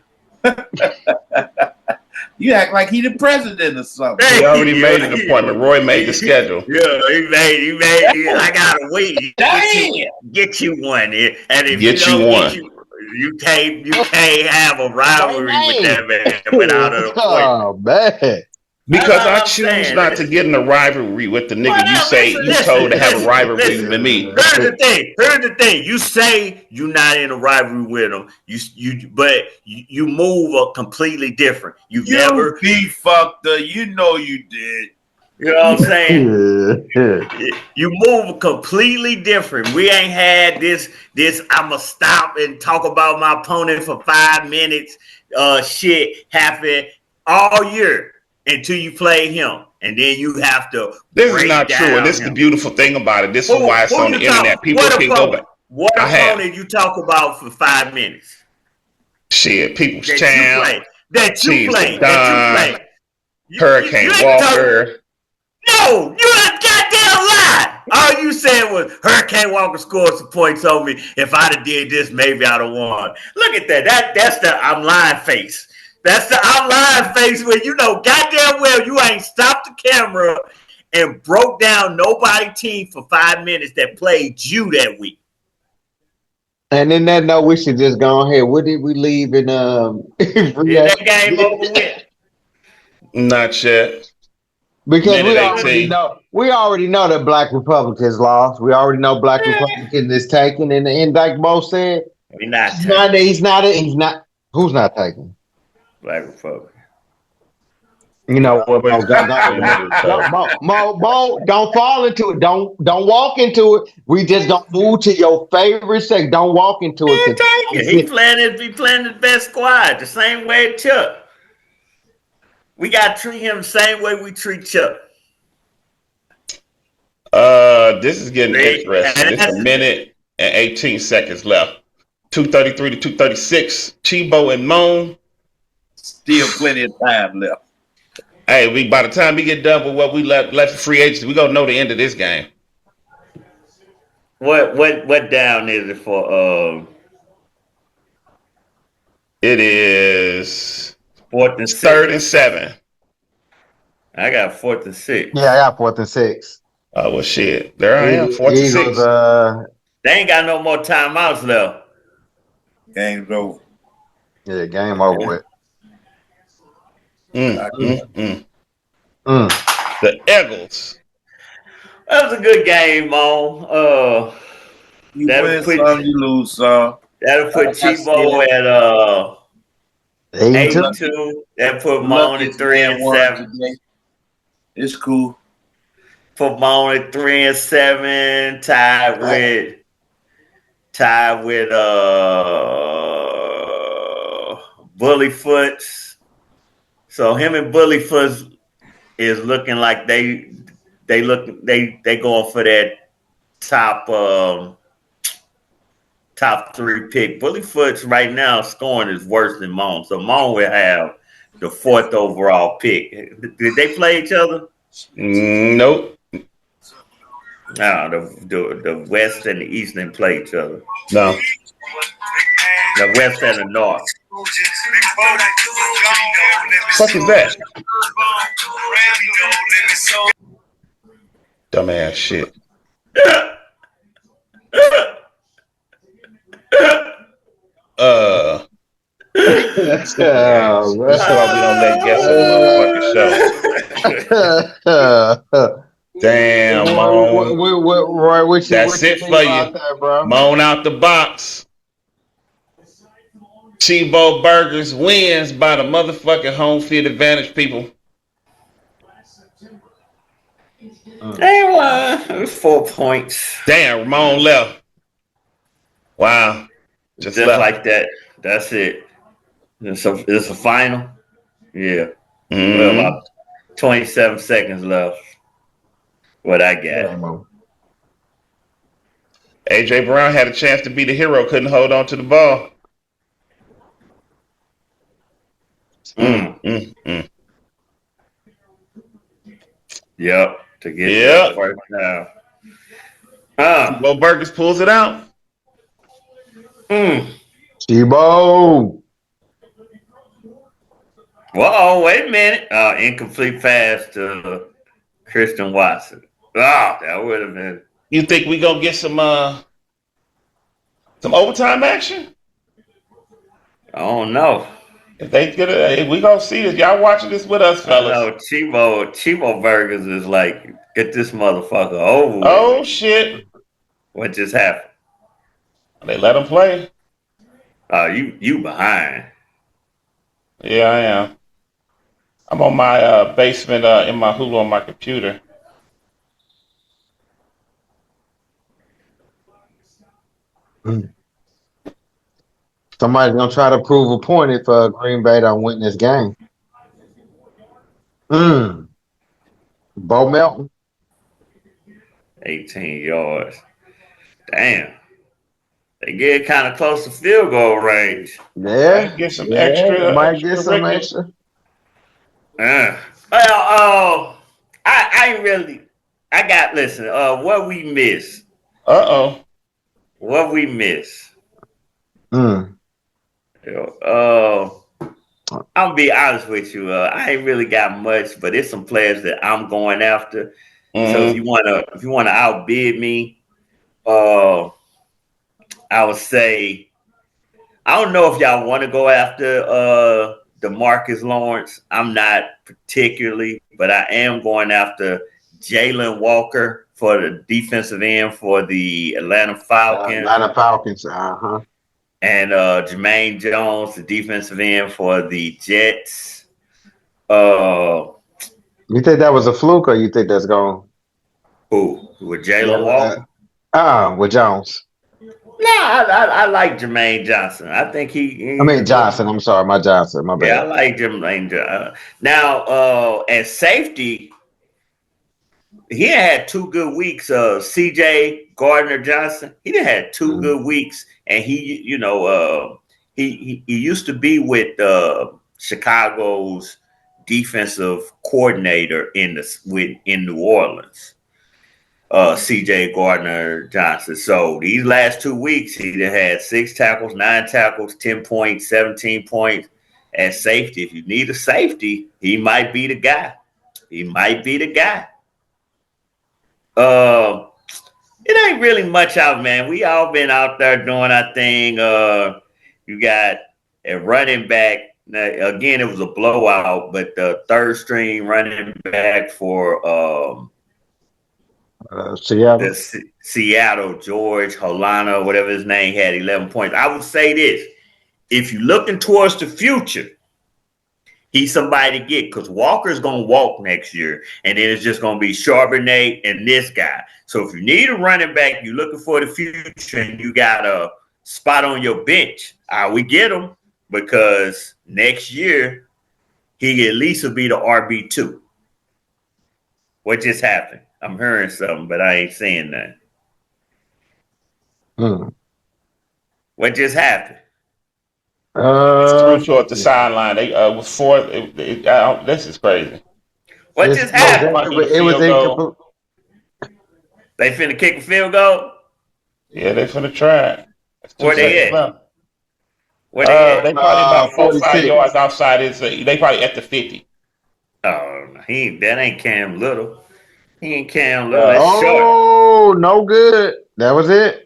S6: You act like he the president or something.
S2: He already made an appointment. Roy made the schedule.
S4: Yeah, he made. I gotta wait. Get you one, and if
S2: get you one.
S4: You can't have a rivalry with that man without an appointment.
S3: Oh man.
S2: Because I choose not to get in a rivalry with the nigga you told to have a rivalry with me.
S4: Here's the thing. You say you're not in a rivalry with him. You move completely different. You never
S6: be fucked up. You know you did.
S4: You know what I'm saying? You move completely different. We ain't had this I'ma stop and talk about my opponent for 5 minutes shit happen all year until you play him. And then you have to
S2: This is not true. And this is the beautiful thing about it. This is why it's on the internet. People can go back.
S4: What opponent you talk about for 5 minutes?
S2: Shit, People's Champ.
S4: That you play.
S2: Hurricane Walker.
S4: No, you a goddamn lie. All you said was Hurricane Walker scored some points on me. If I'd have did this, maybe I'd have won. Look at that. That's the I'm lying face. That's the I'm lying face where you know goddamn well you ain't stopped the camera and broke down nobody team for 5 minutes that played you that week.
S3: And in that note, we should just go ahead. What did we leave in
S4: Is that game over with?
S2: Not yet.
S3: Because we already know that Black Republicans lost. We already know Black Republicans is taking, and like Mo said, he's not. Who's not taking?
S4: Black Republican.
S3: You know what? Mo, don't fall into it. Don't walk into it. We just don't move to your favorite section. Don't walk into it.
S4: He playing his best squad the same way Chuck. We gotta treat him the same way we treat Chuck.
S2: This is getting interesting. It's a minute and 18 seconds left. 233 to 236. Chibo and Moan.
S6: Still plenty of time left.
S2: Hey, by the time we get done with what we left for free agents, we gonna know the end of this game.
S4: What down is it for?
S2: It is
S4: 4th and 6.
S2: 3rd and 7.
S4: I got 4th and 6.
S3: Yeah, I got 4th and 6.
S2: Oh well, shit. There I am. 4th and 6.
S4: They ain't got no more timeouts left.
S6: Game's over.
S3: Yeah, game over with. Mm.
S2: The Eagles.
S4: That was a good game, Mo.
S6: You
S4: That'll
S6: win
S4: put
S6: some, you lose some.
S4: that'll put
S6: Like I
S4: Chibo
S6: said,
S4: at
S3: 8 and 2.
S4: 8-2. That put Mon
S6: lucky
S4: at
S6: to
S4: three
S6: win
S4: and
S6: one
S4: seven.
S6: today. It's cool.
S4: Put Mon at 3-7. Tied with Bullyfoots. So him and Bullyfoots is looking like they going for that top top 3 pick. Bullyfoots right now scoring is worse than Mon. So Mon will have the 4th overall pick. Did they play each other?
S2: Nope.
S4: No, the West and the East didn't play each other.
S2: No.
S4: The West and the North.
S2: Fuck is that? Dumbass shit. Stupid ass. This is why we don't let guests on the motherfucking show. Damn, Moan.
S3: Roy, what you
S2: That's it
S3: think
S2: for
S3: about
S2: you.
S3: that, bro?
S2: Moan out the box. Chibo Burgers wins by the motherfucking home field advantage, people.
S4: They won. It was 4 points.
S2: Damn, Ramon left. Wow.
S4: Just
S2: left.
S4: like that. That's it. It's a final. Yeah.
S2: Mm-hmm.
S4: Well, about 27 seconds left. What I got.
S2: AJ Brown had a chance to be the hero, couldn't hold on to the ball.
S4: Yep. To get that first down.
S2: Bo Burgers pulls it out.
S3: Chibo.
S4: Whoa, wait a minute. Incomplete pass to Christian Watson. Oh, that would have been.
S2: You think we gonna get some overtime action?
S4: I don't know.
S2: If they get it, we gonna see this. Y'all watching this with us, fellas?
S4: I know Chibo Burgers is like, get this motherfucker over with.
S2: Oh shit!
S4: What just happened?
S2: They let him play.
S4: You behind?
S2: Yeah, I am. I'm on my basement in my Hulu on my computer.
S3: Somebody's gonna try to prove a point if Green Bay don't win this game. Bo Melton.
S4: 18 yards. Damn. They get kind of close to field goal range.
S3: Yeah.
S2: Might get some extra.
S3: Might get some extra.
S4: Well, I ain't really. I got listen. What we miss? What we miss? I'll be honest with you. I ain't really got much, but it's some players that I'm going after. So if you wanna outbid me, I would say I don't know if y'all want to go after DeMarcus Lawrence. I'm not particularly, but I am going after Jalen Walker for the defensive end for the Atlanta Falcons. And Jermaine Jones, the defensive end for the Jets.
S3: You think that was a fluke, or you think that's going?
S4: Who? With Jalen Walker?
S3: With Jones.
S4: No, I like Jermaine Johnson. I think he
S3: Johnson. I'm sorry, my Johnson. My bad.
S4: Yeah, I like Jermaine Johnson. Now, at safety, he had 2 good weeks. CJ Gardner Johnson, he done had 2 good weeks, and he used to be with Chicago's defensive coordinator in New Orleans. CJ Gardner Johnson. So these last 2 weeks, he done had 6 tackles, 9 tackles, 10 points, 17 points at safety. If you need a safety, he might be the guy. It ain't really much out, man. We all been out there doing our thing. You got a running back. Now, again, it was a blowout, but the third string running back for
S3: Seattle.
S4: Seattle, George Holana, whatever his name, had 11 points. I would say this: if you're looking towards the future, he's somebody to get because Walker's going to walk next year, and then it's just going to be Charbonnet and this guy. So if you need a running back, you're looking for the future, and you got a spot on your bench, I would get him because next year he at least will be the RB2. What just happened? I'm hearing something, but I ain't saying nothing. What just happened?
S2: Threw toward the sideline. They was four. This is crazy.
S4: What just happened?
S3: It was incomplete.
S4: They finna kick a field goal?
S2: Yeah, they finna try.
S4: Where they at? Where
S2: they probably about 4 or 5 yards outside. They probably at the 50.
S4: Oh, that ain't Cam Little. He ain't Cam Little. That's short.
S3: Oh, no good. That was it.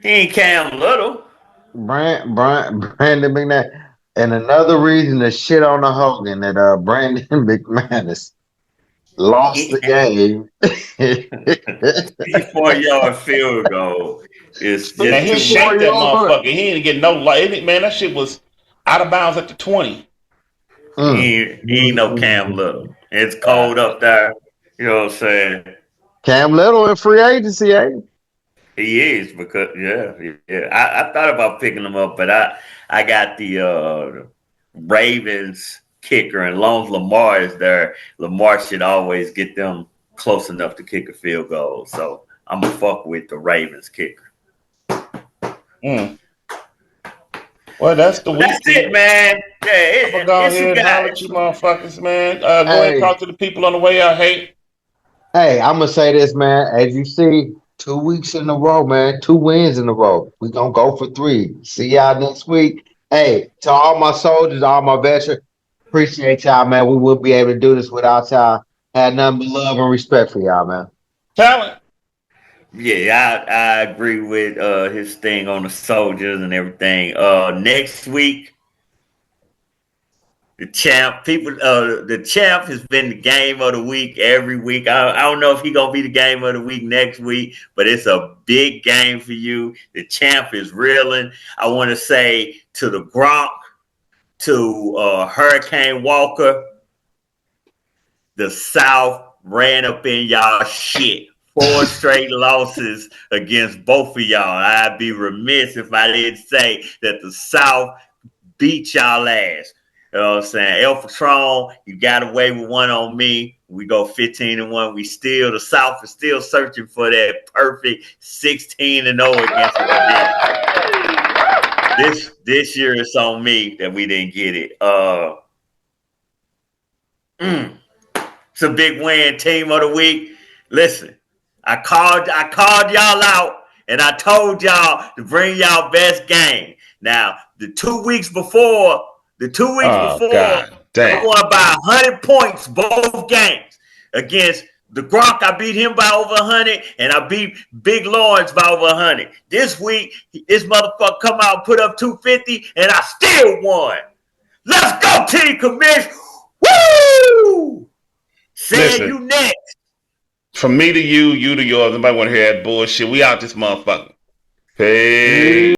S4: He ain't Cam Little.
S3: Brandon McManus. And another reason to shit on the Hogan that Brandon McManus lost the game.
S4: 54-yard field goal. It's just
S2: and he shanked that motherfucker. He didn't get no light. Man, that shit was out of bounds at the 20.
S4: He ain't no Cam Little. It's cold up there. You know what I'm saying?
S3: Cam Little in free agency, ain't
S4: he? Is because I thought about picking him up, but I got the Ravens kicker, and long as Lamar is there, Lamar should always get them close enough to kick a field goal. So I'm gonna fuck with the Ravens kicker.
S2: Well, that's the week.
S4: That's it, man. Yeah,
S2: go ahead and holler at you motherfuckers, man. Go ahead and talk to the people on the way out. Hey,
S3: I'm gonna say this, man. As you see, 2 weeks in a row, man. 2 wins in a row. We're gonna go for 3. See y'all next week. Hey, to all my soldiers, all my veterans, appreciate y'all, man. We wouldn't be able to do this without y'all. Had nothing but love and respect for y'all, man.
S2: Talent.
S4: Yeah, I agree with his thing on the soldiers and everything. Next week, the champ has been the game of the week every week. I don't know if he's gonna be the game of the week next week, but it's a big game for you. The champ is reeling. I want to say to the Gronk, to Hurricane Walker, the South ran up in y'all shit. 4 straight losses against both of y'all. I'd be remiss if I didn't say that the South beat y'all ass. You know what I'm saying? El Patron, you got away with one on me. We go 15-1. The South is still searching for that perfect 16-0 against the This year it's on me that we didn't get it. It's a big win, team of the week. Listen. I called y'all out, and I told y'all to bring y'all best game. Now, the 2 weeks before, I won by 100 points both games against the Gronk. I beat him by over 100, and I beat Big Lawrence by over 100. This week, this motherfucker come out and put up 250, and I still won. Let's go, Team Commish. Woo! Say you next.
S2: From me to you, you to yours. Nobody want to hear that bullshit. We out this motherfucker. Hey.